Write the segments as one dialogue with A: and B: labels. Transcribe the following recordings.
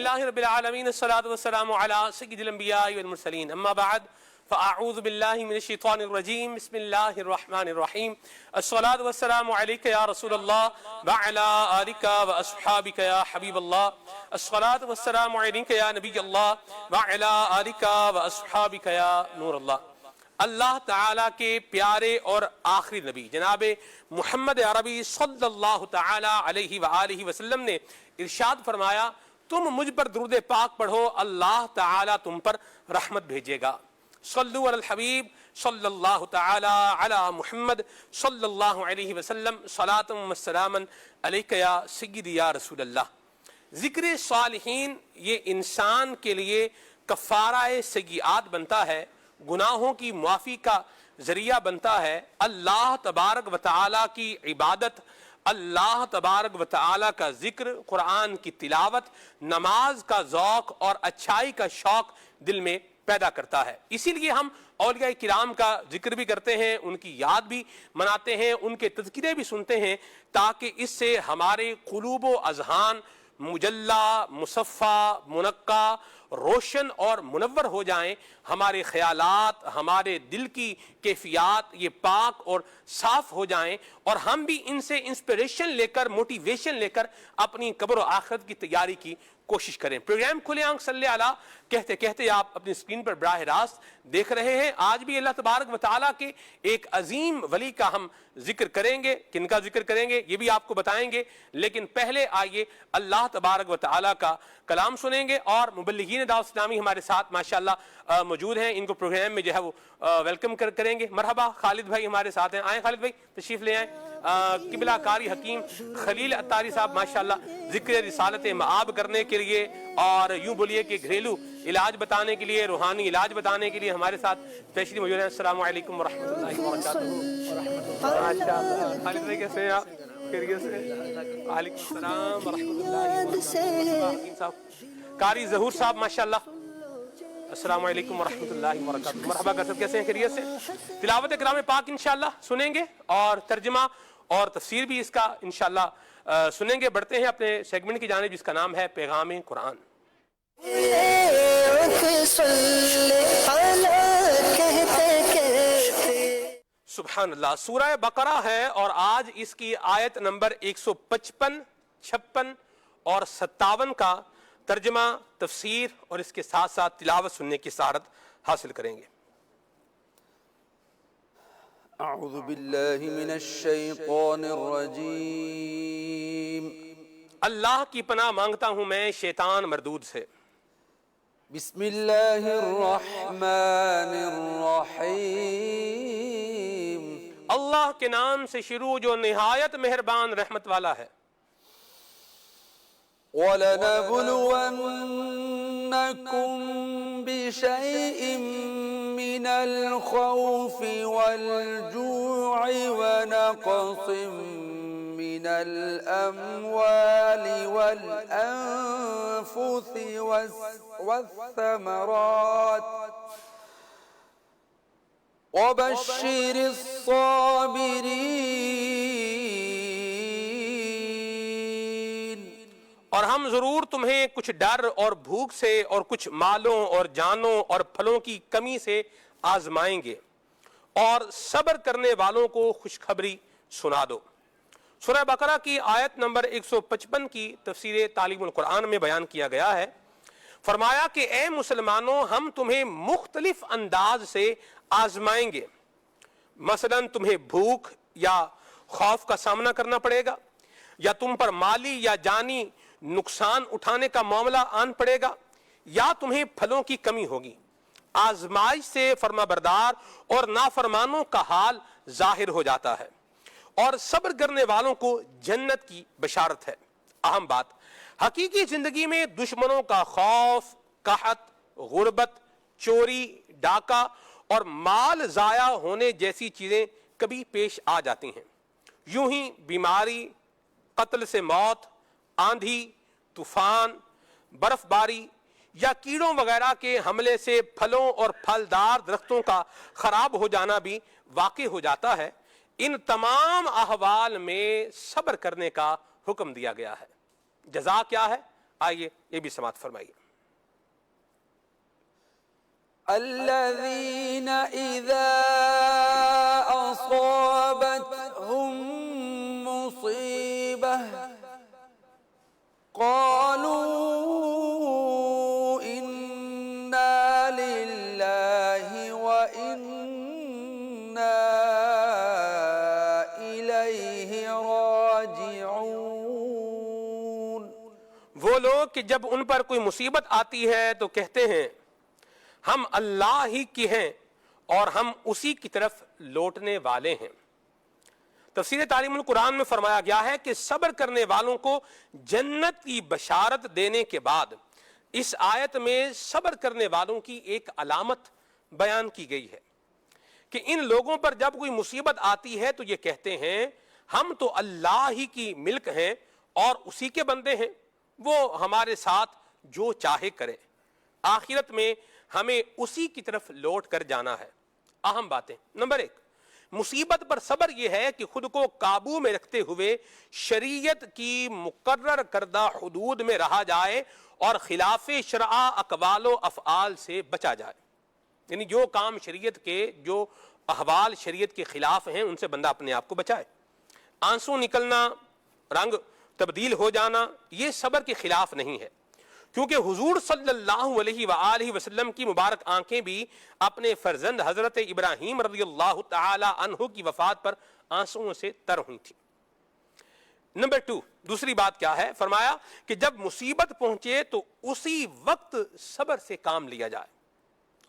A: الحمدللہ رب العالمین الصلاۃ والسلام علی سید الانبیاء والمرسلین اما بعد فاعوذ باللہ من الشیطان الرجیم بسم اللہ الرحمن الرحیم الصلاۃ والسلام علیک یا رسول اللہ وعلی آلک واصحابک یا حبیب اللہ الصلاۃ والسلام علیک یا نبی اللہ وعلی آلک واصحابک یا نور اللہ۔ اللہ تعالیٰ کے پیارے اور آخری نبی جناب محمد عربی صلی اللہ تعالیٰ علیہ وآلہ وسلم نے ارشاد فرمایا، تم مجھ پر درود پاک پڑھو اللہ تعالیٰ تم پر رحمت بھیجے گا۔ صلو علی الحبیب صلی اللہ تعالیٰ علی محمد صلی اللہ علیہ وسلم صلاۃ و سلاما علیک یا سیدی یا رسول اللہ۔ ذکر صالحین یہ انسان کے لیے کفارہ سیئات بنتا ہے، گناہوں کی معافی کا ذریعہ بنتا ہے۔ اللہ تبارک و تعالیٰ کی عبادت، اللہ تبارک و تعالیٰ کا ذکر، قرآن کی تلاوت، نماز کا ذوق اور اچھائی کا شوق دل میں پیدا کرتا ہے۔ اسی لیے ہم اولیاء کرام کا ذکر بھی کرتے ہیں، ان کی یاد بھی مناتے ہیں، ان کے تذکرے بھی سنتے ہیں، تاکہ اس سے ہمارے قلوب و اذہان مجلہ، مصفہ، منقع، روشن اور منور ہو جائیں، ہمارے خیالات، ہمارے دل کی کیفیات یہ پاک اور صاف ہو جائیں، اور ہم بھی ان سے انسپریشن لے کر، موٹیویشن لے کر اپنی قبر و آخرت کی تیاری کی کوشش کریں۔ پروگرام کھلے آنکھ صلی اللہ کہتے کہتے آپ اپنی اسکرین پر براہ راست دیکھ رہے ہیں۔ آج بھی اللہ تبارک و تعالیٰ کے ایک عظیم ولی کا ہم ذکر کریں گے۔ کن کا ذکر کریں گے یہ بھی آپ کو بتائیں گے، لیکن پہلے آئیے اللہ تبارک و تعالیٰ کا کلام سنیں گے، اور مبلغین دعوت اسلامی ہمارے ساتھ ماشاءاللہ موجود ہیں، ان کو پروگرام میں جو ہے وہ ویلکم کریں گے۔ مرحبا، خالد بھائی ہمارے ساتھ ہیں، آئیں خالد بھائی تشریف لے آئیں۔ قبلہ کاری حکیم خلیل اتاری صاحب ماشاءاللہ ذکر رسالت مآب کرنے کے لیے، اور یوں بولیے کہ گھریلو علاج بتانے کے لیے، روحانی علاج بتانے کے لیے ہمارے ساتھ تشریف موجود ہیں۔ السلام علیکم ورحمۃ اللہ وبرکاتہ۔ خالد بھائی کیسے ہیں آپ؟ خیریت سے؟ وعلیکم السلام ورحمۃ اللہ وبرکاتہ۔ قاری ظہور صاحب ماشاءاللہ السلام علیکم ورحمۃ اللہ وبرکاتہ۔ مرحبا کر سب، کیسے ہیں؟ خیریت سے؟ تلاوت کلام پاک انشاءاللہ سنیں گے، اور ترجمہ اور تفسیر بھی اس کا انشاءاللہ سنیں گے۔ بڑھتے ہیں اپنے سیگمنٹ کی جانب جس کا نام ہے پیغام قرآن۔ سبحان اللہ، سورہ بقرہ ہے، اور آج اس کی آیت نمبر 155، 56 اور 57 کا ترجمہ، تفسیر اور اس کے ساتھ ساتھ تلاوت سننے کی سعادت حاصل کریں گے۔
B: اعوذ باللہ من الشیطان الرجیم،
A: اللہ کی پناہ مانگتا ہوں میں شیطان مردود سے۔
B: بسم اللہ الرحمن الرحیم،
A: اللہ کے نام سے شروع جو نہایت مہربان رحمت والا ہے۔
B: وَلَنَبْلُوَنَّكُمْ بِشَيْءٍ مِّنَ الْخَوْفِ وَالْجُوعِ وَنَقْصٍ مِّنَ الْأَمْوَالِ وَالْأَنفُسِ وَالثَّمَرَاتِ وَبَشِّرِ الصَّابِرِينَ۔
A: اور ہم ضرور تمہیں کچھ ڈر اور بھوک سے، اور کچھ مالوں اور جانوں اور پھلوں کی کمی سے آزمائیں گے، اور صبر کرنے والوں کو خوشخبری سنا دو۔ سورہ بقرہ کی آیت نمبر 155 کی تفسیر تعلیم القرآن میں بیان کیا گیا ہے۔ فرمایا کہ اے مسلمانوں، ہم تمہیں مختلف انداز سے آزمائیں گے۔ مثلا تمہیں بھوک یا خوف کا سامنا کرنا پڑے گا، یا تم پر مالی یا جانی نقصان اٹھانے کا معاملہ آن پڑے گا، یا تمہیں پھلوں کی کمی ہوگی۔ آزمائش سے فرما بردار اور نافرمانوں کا حال ظاہر ہو جاتا ہے، اور صبر کرنے والوں کو جنت کی بشارت ہے۔ اہم بات، حقیقی زندگی میں دشمنوں کا خوف، قحط، غربت، چوری، ڈاکہ اور مال ضائع ہونے جیسی چیزیں کبھی پیش آ جاتی ہیں۔ یوں ہی بیماری، قتل سے موت، آندھی، طوفان، برف باری یا کیڑوں وغیرہ کے حملے سے پھلوں اور پھلدار درختوں کا خراب ہو جانا بھی واقع ہو جاتا ہے۔ ان تمام احوال میں صبر کرنے کا حکم دیا گیا ہے۔ جزا کیا ہے؟ آئیے یہ بھی سماعت فرمائیے۔
B: الذين إذا أصابتهم مصيبة قالوا إنا لله وإنا إليه راجعون۔
A: وہ لوگ کہ جب ان پر کوئی مصیبت آتی ہے تو کہتے ہیں ہم اللہ ہی کی ہیں اور ہم اسی کی طرف لوٹنے والے ہیں۔ تفسیر تعلیم القرآن میں فرمایا گیا ہے کہ صبر کرنے والوں کو جنت کی بشارت دینے کے بعد اس آیت میں صبر کرنے والوں کی ایک علامت بیان کی گئی ہے کہ ان لوگوں پر جب کوئی مصیبت آتی ہے تو یہ کہتے ہیں ہم تو اللہ ہی کی ملک ہیں اور اسی کے بندے ہیں، وہ ہمارے ساتھ جو چاہے کرے، آخرت میں ہمیں اسی کی طرف لوٹ کر جانا ہے۔ اہم باتیں، نمبر 1، مصیبت پر صبر یہ ہے کہ خود کو قابو میں رکھتے ہوئے شریعت کی مقرر کردہ حدود میں رہا جائے اور خلاف شرع اقوال و افعال سے بچا جائے، یعنی جو کام شریعت کے، جو احوال شریعت کے خلاف ہیں ان سے بندہ اپنے آپ کو بچائے۔ آنسو نکلنا، رنگ تبدیل ہو جانا، یہ صبر کے خلاف نہیں ہے، کیونکہ حضور صلی اللہ علیہ وآلہ وسلم کی مبارک آنکھیں بھی اپنے فرزند حضرت ابراہیم رضی اللہ تعالی عنہ کی وفات پر آنسوؤں سے تر ہوئی تھی۔ نمبر 2، دوسری بات کیا ہے؟ فرمایا کہ جب مصیبت پہنچے تو اسی وقت صبر سے کام لیا جائے۔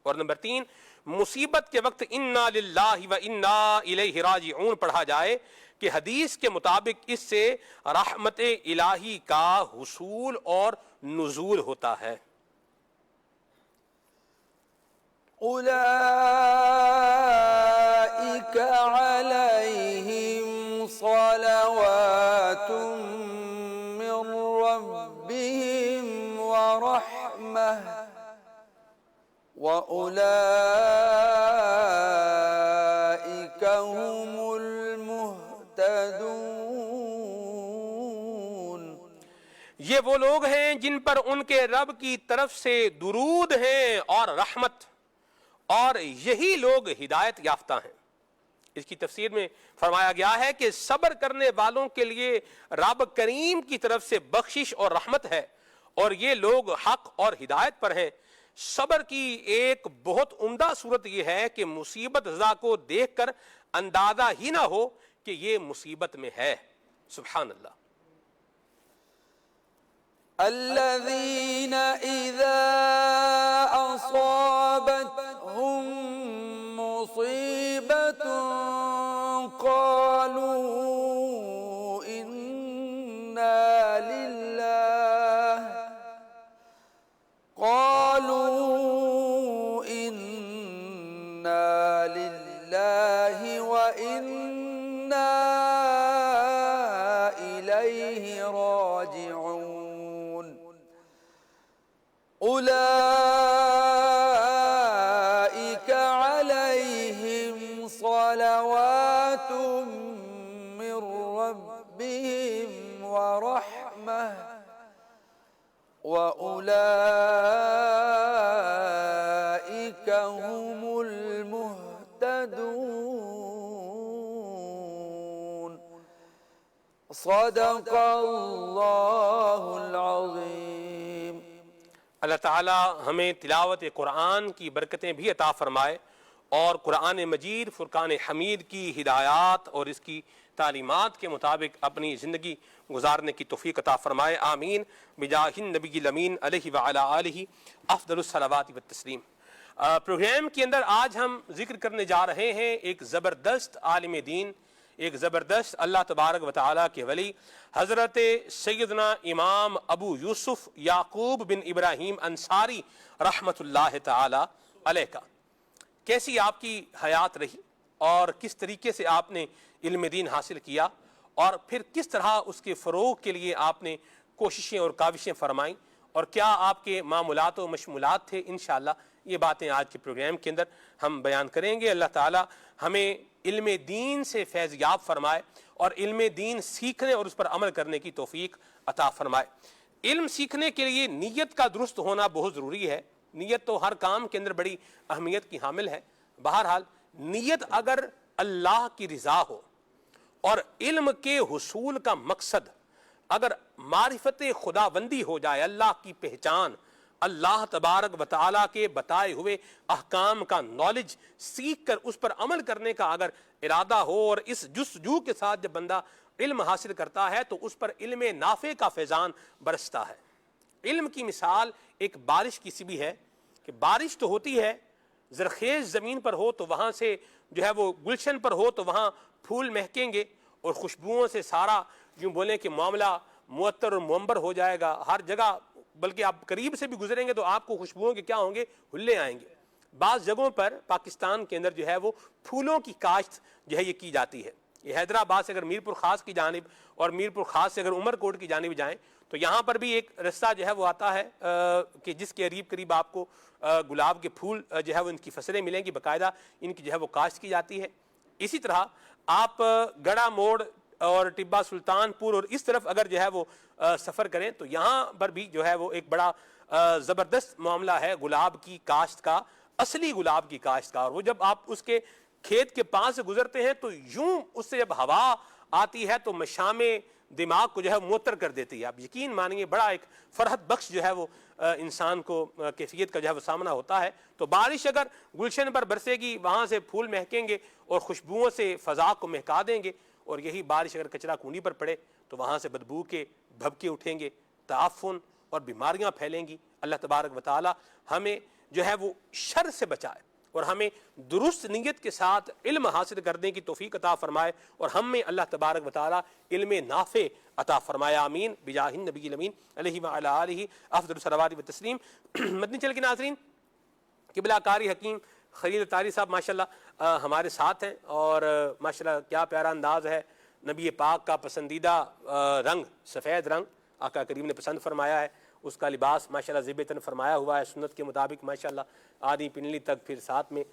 A: اور نمبر 3، مصیبت کے وقت انا للہ و انا الیہ راجعون پڑھا جائے کہ حدیث کے مطابق اس سے رحمت الہی کا حصول اور نزول ہوتا ہے۔
B: اولئک علیہم صلوات من ربہم ورحمہ وَأُولَئِكَ هُمُ الْمُهْتَدُونَ۔
A: یہ وہ لوگ ہیں جن پر ان کے رب کی طرف سے درود ہیں اور رحمت، اور یہی لوگ ہدایت یافتہ ہیں۔ اس کی تفسیر میں فرمایا گیا ہے کہ صبر کرنے والوں کے لیے رب کریم کی طرف سے بخشش اور رحمت ہے، اور یہ لوگ حق اور ہدایت پر ہیں۔ صبر کی ایک بہت عمدہ صورت یہ ہے کہ مصیبت زدہ کو دیکھ کر اندازہ ہی نہ ہو کہ یہ مصیبت میں ہے۔ سبحان اللہ۔
B: الذین اذا اصابتهم مصیبت قالوا انا للہ وَإِنَّا إِلَيْهِ راجعون۔ أولئك عليهم صلوات من ربهم ورحمة وَأُولَئِكَ هُمُ المهتدون۔ صدق اللہ العظیم۔
A: اللہ تعالی ہمیں تلاوت قرآن کی برکتیں بھی عطا فرمائے، اور قرآن مجید فرقان حمید کی ہدایات اور اس کی تعلیمات کے مطابق اپنی زندگی گزارنے کی توفیق عطا فرمائے، آمین، بجاہ النبی الامین علیہ وعلی آلہ افضل الصلوات والتسلیم۔ پروگرام کے اندر آج ہم ذکر کرنے جا رہے ہیں ایک زبردست عالم دین، ایک زبردست اللہ تبارک و تعالیٰ کے ولی، حضرت سیدنا امام ابو یوسف یعقوب بن ابراہیم انصاری رحمت اللہ تعالی علیہ کا۔ کیسی آپ کی حیات رہی اور کس طریقے سے آپ نے علم دین حاصل کیا، اور پھر کس طرح اس کے فروغ کے لیے آپ نے کوششیں اور کاوشیں فرمائیں، اور کیا آپ کے معمولات و مشمولات تھے، انشاءاللہ یہ باتیں آج کے پروگرام کے اندر ہم بیان کریں گے۔ اللہ تعالی ہمیں علم دین سے فیض یاب فرمائے اور علم دین سیکھنے اور اس پر عمل کرنے کی توفیق عطا فرمائے۔ علم سیکھنے کے لیے نیت کا درست ہونا بہت ضروری ہے. نیت تو ہر کام کے اندر بڑی اہمیت کی حامل ہے. بہرحال نیت اگر اللہ کی رضا ہو اور علم کے حصول کا مقصد اگر معرفت خداوندی ہو جائے, اللہ کی پہچان, اللہ تبارک و تعالیٰ کے بتائے ہوئے احکام کا نالج سیکھ کر اس پر عمل کرنے کا اگر ارادہ ہو, اور اس جستجو کے ساتھ جب بندہ علم حاصل کرتا ہے تو اس پر علم نافع کا فیضان برستا ہے. علم کی مثال ایک بارش کی سی بھی ہے کہ بارش تو ہوتی ہے, زرخیز زمین پر ہو تو وہاں سے جو ہے وہ گلشن پر ہو تو وہاں پھول مہکیں گے اور خوشبوؤں سے سارا یوں بولیں کہ معاملہ معطر اور منبر ہو جائے گا ہر جگہ, بلکہ آپ قریب سے بھی گزریں گے تو آپ کو خوشبوؤں کے کیا ہوں گے, ہلے آئیں گے. بعض جگہوں پر پاکستان کے اندر جو ہے وہ پھولوں کی کاشت جو ہے یہ کی جاتی ہے. یہ حیدرآباد سے اگر میرپور خاص کی جانب اور میرپور خاص سے اگر عمر کوٹ کی جانب جائیں تو یہاں پر بھی ایک رستہ جو ہے وہ آتا ہے کہ جس کے قریب آپ کو گلاب کے پھول جو ہے وہ ان کی فصلیں ملیں گی, باقاعدہ ان کی جو ہے وہ کاشت کی جاتی ہے. اسی طرح آپ گڑھا موڑ اور ٹبہ سلطان پور اور اس طرف اگر جو ہے وہ سفر کریں تو یہاں پر بھی جو ہے وہ ایک بڑا زبردست معاملہ ہے گلاب کی کاشت کا, اصلی گلاب کی کاشت کا. اور وہ جب آپ اس کے کھیت کے پاس سے گزرتے ہیں تو یوں اس سے جب ہوا آتی ہے تو مشام دماغ کو جو ہے معطر کر دیتی ہے. آپ یقین مانیے بڑا ایک فرحت بخش جو ہے وہ انسان کو کیفیت کا جو ہے وہ سامنا ہوتا ہے. تو بارش اگر گلشن پر برسے گی, وہاں سے پھول مہکیں گے اور خوشبوؤں سے فضا کو مہکا دیں گے, اور یہی بارش اگر کچرا کنڈی پر پڑے تو وہاں سے بدبو کے بھبکے اٹھیں گے, تعفن اور بیماریاں پھیلیں گی. اللہ تبارک و تعالی ہمیں جو ہے وہ شر سے بچائے اور ہمیں درست نیت کے ساتھ علم حاصل کرنے کی توفیق عطا فرمائے, اور ہم میں اللہ تبارک و تعالی علم نافع عطا فرمائے. آمین بجاہ النبی الامین علیہ وعلی آلہ افضل الصلوات والتسلیم. مدنی چینل کے ناظرین, قبلہ کاری حکیم خلیل تاری صاحب ماشاءاللہ ہمارے ساتھ ہیں, اور ماشاءاللہ کیا پیارا انداز ہے. نبی پاک کا پسندیدہ رنگ سفید رنگ آقا کریم نے پسند فرمایا ہے, اس کا لباس ماشاءاللہ ذیب تن فرمایا ہوا ہے سنت کے مطابق ماشاءاللہ, آدھی پنڈلی تک, پھر ساتھ میں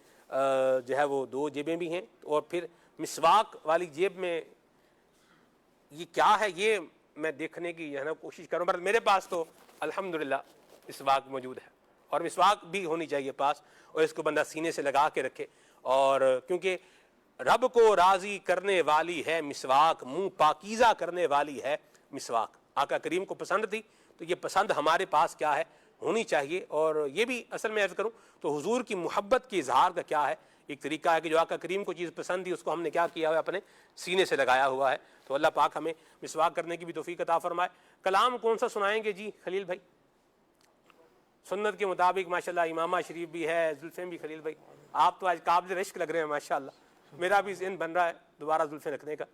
A: جو ہے وہ 2 جیبیں بھی ہیں, اور پھر مسواک والی جیب میں یہ کیا ہے یہ میں دیکھنے کی جو ہے نا کوشش کروں, پر میرے پاس تو الحمدللہ مسواک موجود ہے, اور مسواک بھی ہونی چاہیے پاس, اور اس کو بندہ سینے سے لگا کے رکھے. اور کیونکہ رب کو راضی کرنے والی ہے مسواک, منہ پاکیزہ کرنے والی ہے مسواک. آقا کریم کو پسند تھی تو یہ پسند ہمارے پاس کیا ہے ہونی چاہیے. اور یہ بھی اصل میں عرض کروں تو حضور کی محبت کے اظہار کا کیا ہے ایک طریقہ ہے کہ جو آقا کریم کو چیز پسند تھی اس کو ہم نے کیا کیا ہوا ہے, اپنے سینے سے لگایا ہوا ہے. تو اللہ پاک ہمیں مسواک کرنے کی بھی توفیق عطا فرمائے. کلام کون سا سنائیں گے جی خلیل بھائی؟ سنت کے مطابق ماشاءاللہ امامہ شریف بھی ہے, زلفیں بھی. خلیل بھائی آپ تو آج قابل رشک لگ رہے ہیں ماشاءاللہ, میرا بھی ذہن بن رہا ہے دوبارہ زلفیں رکھنے کا.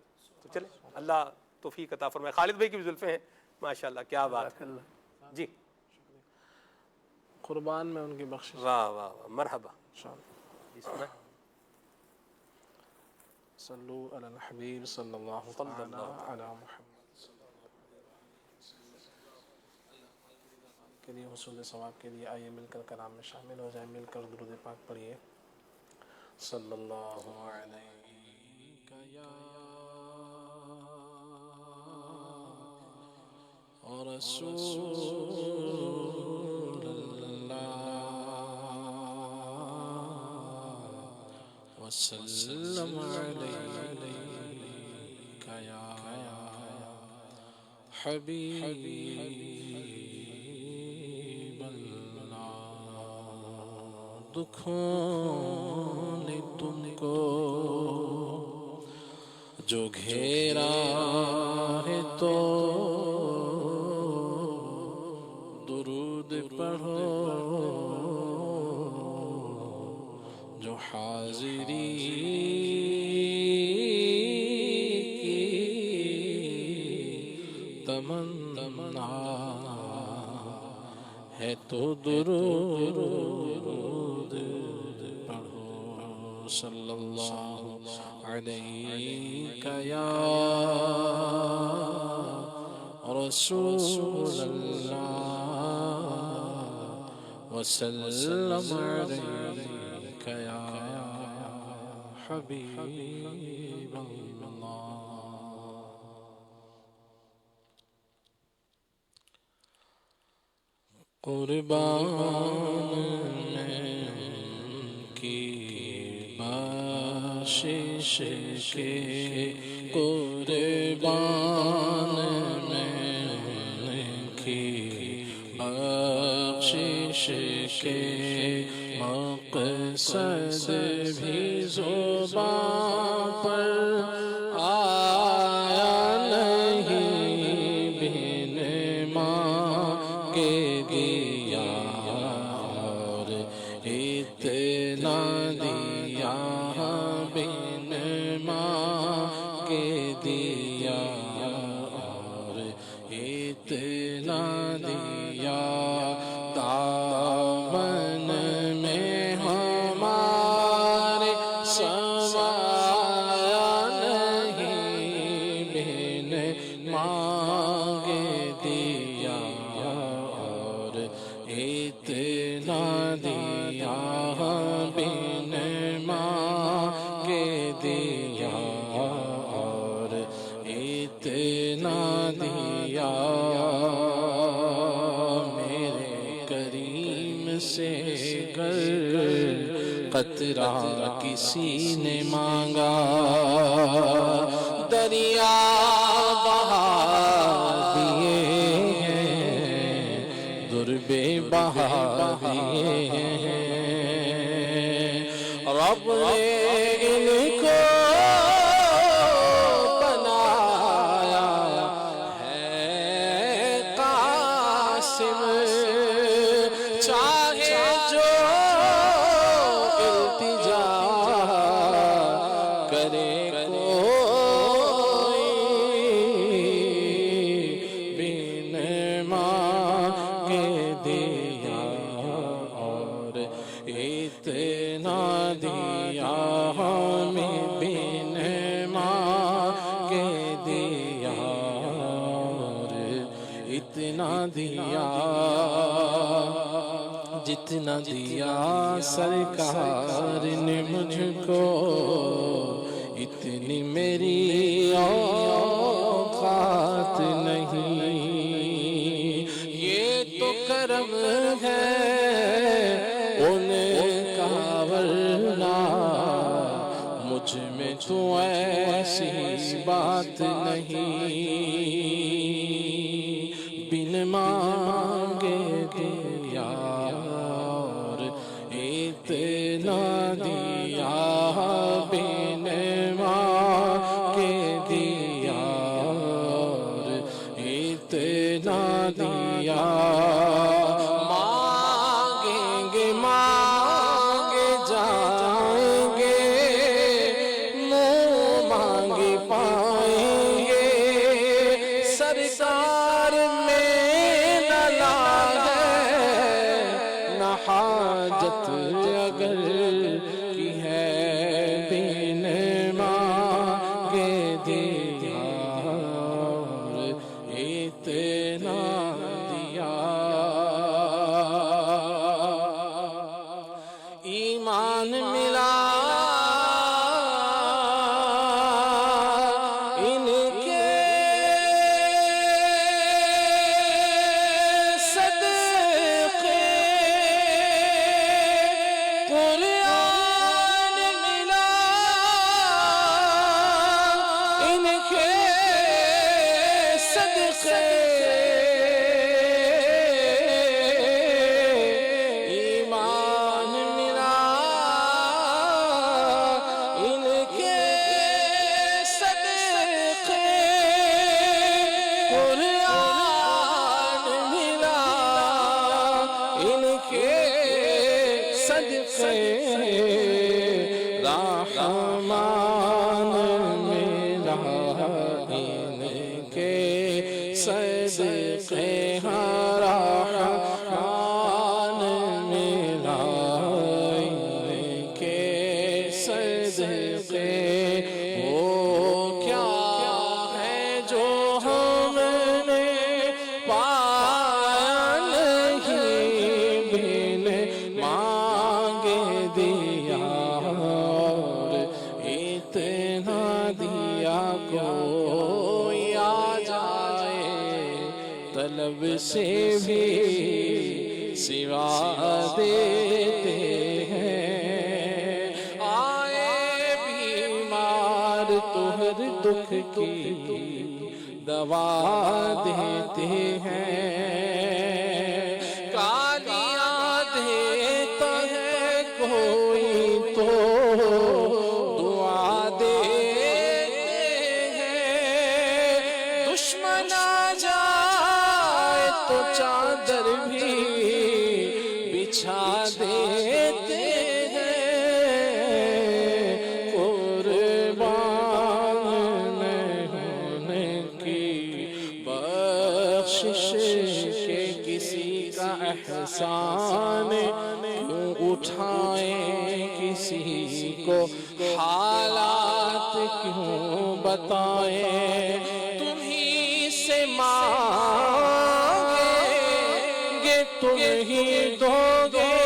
A: تو چلے اللہ توفیق عطا فرمائے. خالد بھائی کی بھی زلفیں ہیں ماشاءاللہ, کیا بات ہے جی,
C: قربان میں ان کی بخشش.
A: واہ واہ واہ, مرحبا. جی سنائیں.
C: صلو علی الحبیب صلی اللہ تعالی علی محمد کے لیے حصول ثواب کے لیے آئیے مل کر کلام میں شامل ہو جائیں, مل کر درود پاک پڑھیے. صلی اللہ علیہ یا رسول اللہ وسلم علیہ یا حبیب اللہ. دکھوں نے تم کو جو گھیرا ہے تو درود پڑھو, جو حاضری کی تمنا ہے تو درود پڑھو. صلی اللہ علیہ یا رسول اللہ وسلم علیک یا حبیب اللہ. قربان میں کی بخشش کے قربان میں کی بخشش کے مقصد بھی زبان پر آیا نہیں بن مانگے دیا اور اتنا دیا بن مانگے دیا اور اتنا دیا دامن میں ہمارے سمایا نہیں بن مانگے دیا اور اتنا دیا بن مانگے دیا اور اتنا دیا میرے کریم سے گر قطرہ کسی نے مانگا دریا بہا دیے ہیں دربے بہا دیے ہیں رب نے ان کو بنایا ہے قاسم چاہے جو التجا کرے کوئی بن مانگے دیا اور اتنا دیا ہمیں بن مانگے دیا اور اتنا دیا جتنا دیا سرکار نے مجھ کو اتنی میری اوقات نہیں یہ تو کرم ہے ان کا ورنہ مجھ میں تو ایسی بات نہیں بن مانگے دیا اور اتنا دیا بن مانگے دیا اور اتنا دیا مانگیں گے مانگے جائیں گے منہ مانگے پائیں گے سرکار میں نہ حاجت اگر کی ہے بن مانگے دیا اور اتنا دیا ایمان ملا ان کے صدقے قرآن ملا ان کے صدقے ایمان ملا ان کے صدقے قرآن ملا ان کے صدقے رحمان ملا ان کے صدقے رحمان ملا ان کے صدقے وہ کیا ہے جو ہم نے پایا نہیں بن مانگے دیا اور اتنا دیا کوئی آ جائے طلب سے بھی سوا دیتے ہیں، آئے بیمار تو ہر دکھ کی دوا دیتے ہیں، گالیاں دیتا ہے کوئی تو دعا دیتے ہیں، دشمن آ جائے تو چادر بھی بچھا دیتے ہیں، قربان ہونے کی بخشش کے کسی کا احسان کیوں اٹھائیں، کسی کو حالات کیوں بتائیں، تمہیں سے مانگیں گے تم ہی دو گے،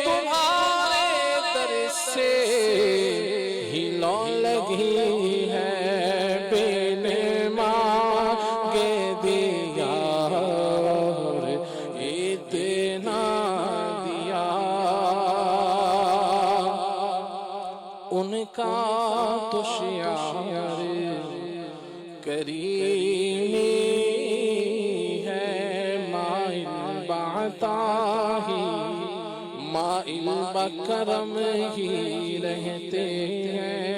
C: تمہارے در سے ہی لو لگی ہے، بن مانگے دیا اور اتنا دیا، ان کا تو شعار کریمی ہے، مائل بعطا ہی مائل بکرم ہی رہتے ہیں،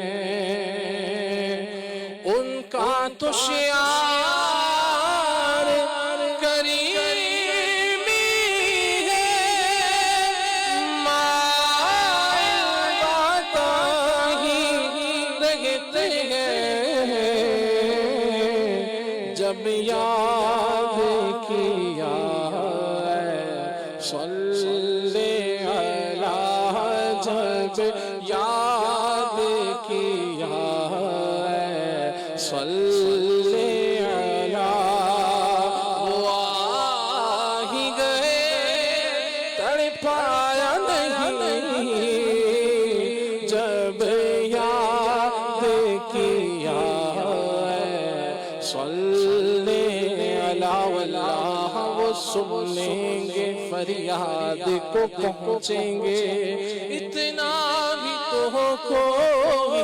C: ان کا تو شعار کریمی ہے، مائل بعطا ہی رہتے ہیں، جب یاد کیا صلی علی، جب یاد کیا صلی علی، وہ آ ہی گئے تڑپایا نہیں، جب یاد کیا صلی علی، واللہ وہ سن لیں گے فریاد کو پہنچیں گے، اتنا بھی تو کوئی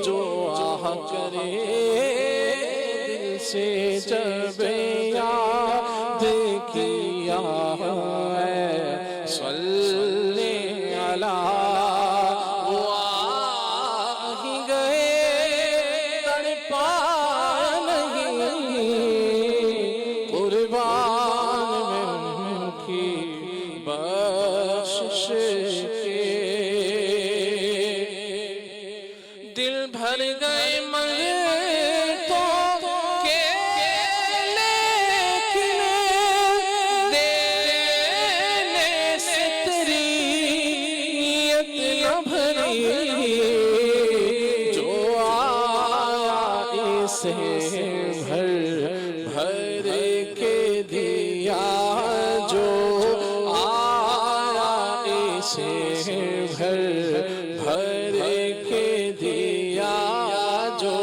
C: جو آہ کرے دل سے، جب یاد کیا ہے صلی علی، وہ آ ہی گئے تڑپا نہیں، قربان میں ان کی بخشش کے، دل بھر گئے منگتوں کے، لیکن دینے سے تیری نیت نہ بھری، جو آیا اسے بھر بھر کے دیا، جو آیا اسے بھر بھر کے دیا، جو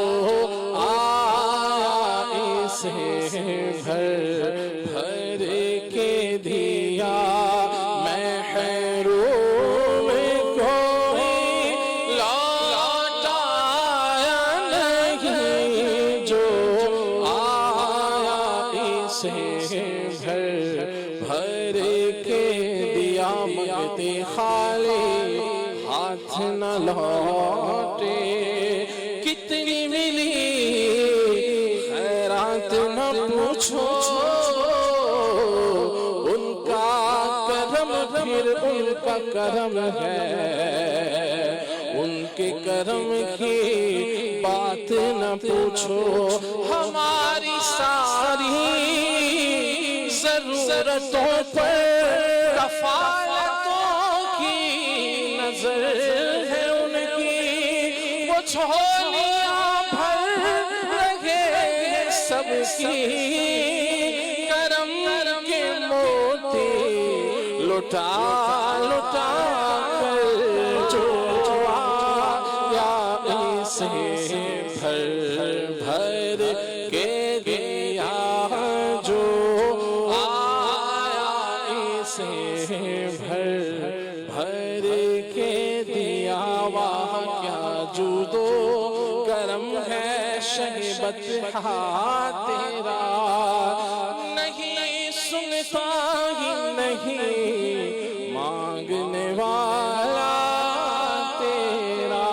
C: آیا اسے بھر بھر کے دیا، محروم کوئی لوٹایا نہیں، جو آیا اسے بھر بھر کے دیا، مانگتے خالی ہاتھ نہ لوٹے، کتنی ملی خیرات نہ پوچھو، ان کا کرم پھر ان کا کرم ہے، ان کے کرم کی بات نہ پوچھو، ہماری ساری ضرورتوں پر کفایتوں کی نظر ہے ان کی، وہ جھولیاں بھر رہے سب کی، کرم کے موتی لٹا لٹا کر، جو آیا اسے بھر بھر کے دیا، جو آیا سے بھر بھر کے دیا، واہ کیا جود و کرم ہے شہبت تیرا، نہیں سنتا ہی نہیں مانگنے والا تیرا،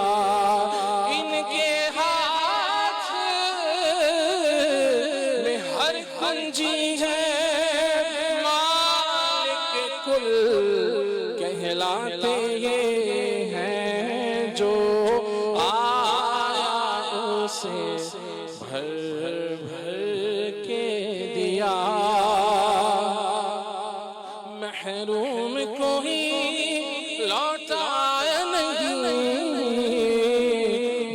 C: ان کے ہاتھ میں ہر کنجی ہے، مالک کل کہلاتے یہ ہیں، جو آیا اسے بھر بھر کے دیا، محروم کوئی لوٹایا نہیں،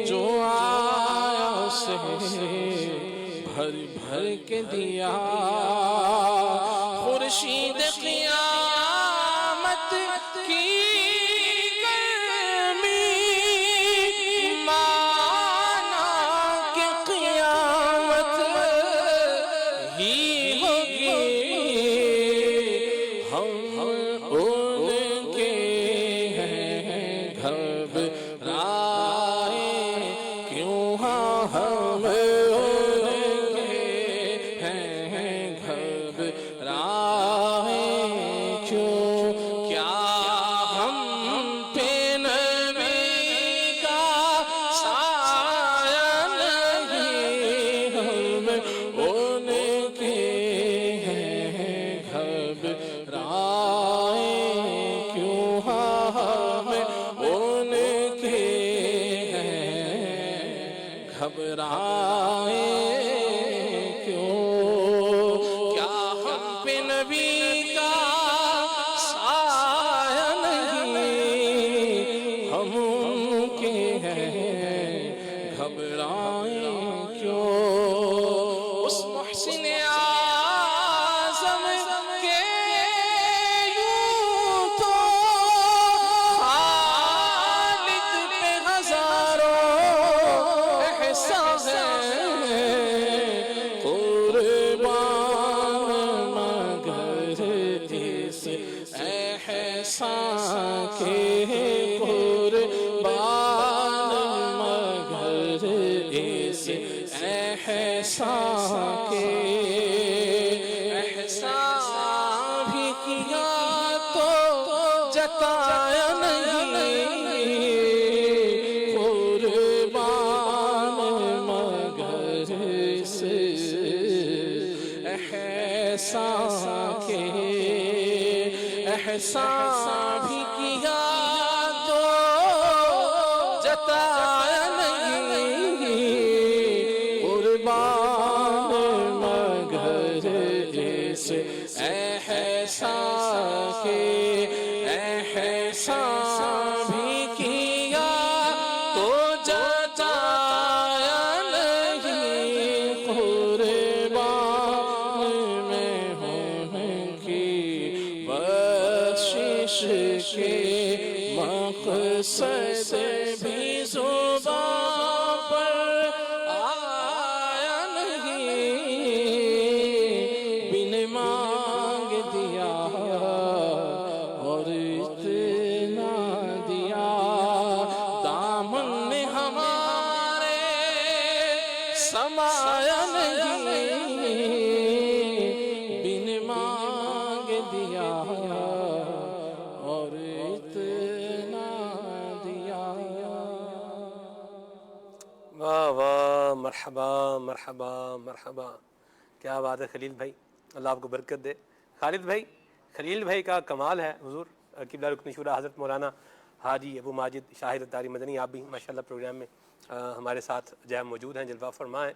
C: جو آیا اسے بھر بھر کے دیا، خورشید قیامت کی گرمی، مانا کہ قیامت ہی ہوگی، ہم ان کے ہیں گھبرائے کیوں، ہم ان کے ہیں گھبرائے کیوں، کیا ہم پہ نبی کا سایہ نہیں، ہم ان کے ہیں گھبرائے کیوں، ہم ان کے ہیں گھبرائے کیوں، کیا ہم پہ نبی کا سایہ نہیں، ہم ان کے ہیں گھبرائے کیوں، اس محسن اعظم کے یوں تو خالد پہ ہزاروں احسان ہے، قربان مگر اس احسان کے، قربان مگر اس احسان کے، احسان بھی کیا تو جتایا نہیں، قربان مگر اس احسان کے، احسان بھی کیا تو جتایا نہیں، قربان مگر اس احسان کے، احسان بھی کیا تو جتایا نہیں، قربان میں ہوں کی بخشش کے، مقصد بھی زبان پر آیا نہیں، بن مانگ دیا اور اتنا دیا، دامن میں ہمارے سمایا نہیں، بن مانگ دیا اور اتنا دیا۔
A: واہ واہ، مرحبا مرحبا مرحبا، کیا بات ہے خلیل بھائی، اللہ آپ کو برکت دے۔ خالد بھائی، خلیل بھائی کا کمال ہے، حضور قبلہ رکن شورا حضرت مولانا حاجی ابو ماجد شاہد اتاری مدنی، آپ بھی ماشاءاللہ پروگرام میں ہمارے ساتھ جو موجود ہیں، جلوہ فرما ہیں۔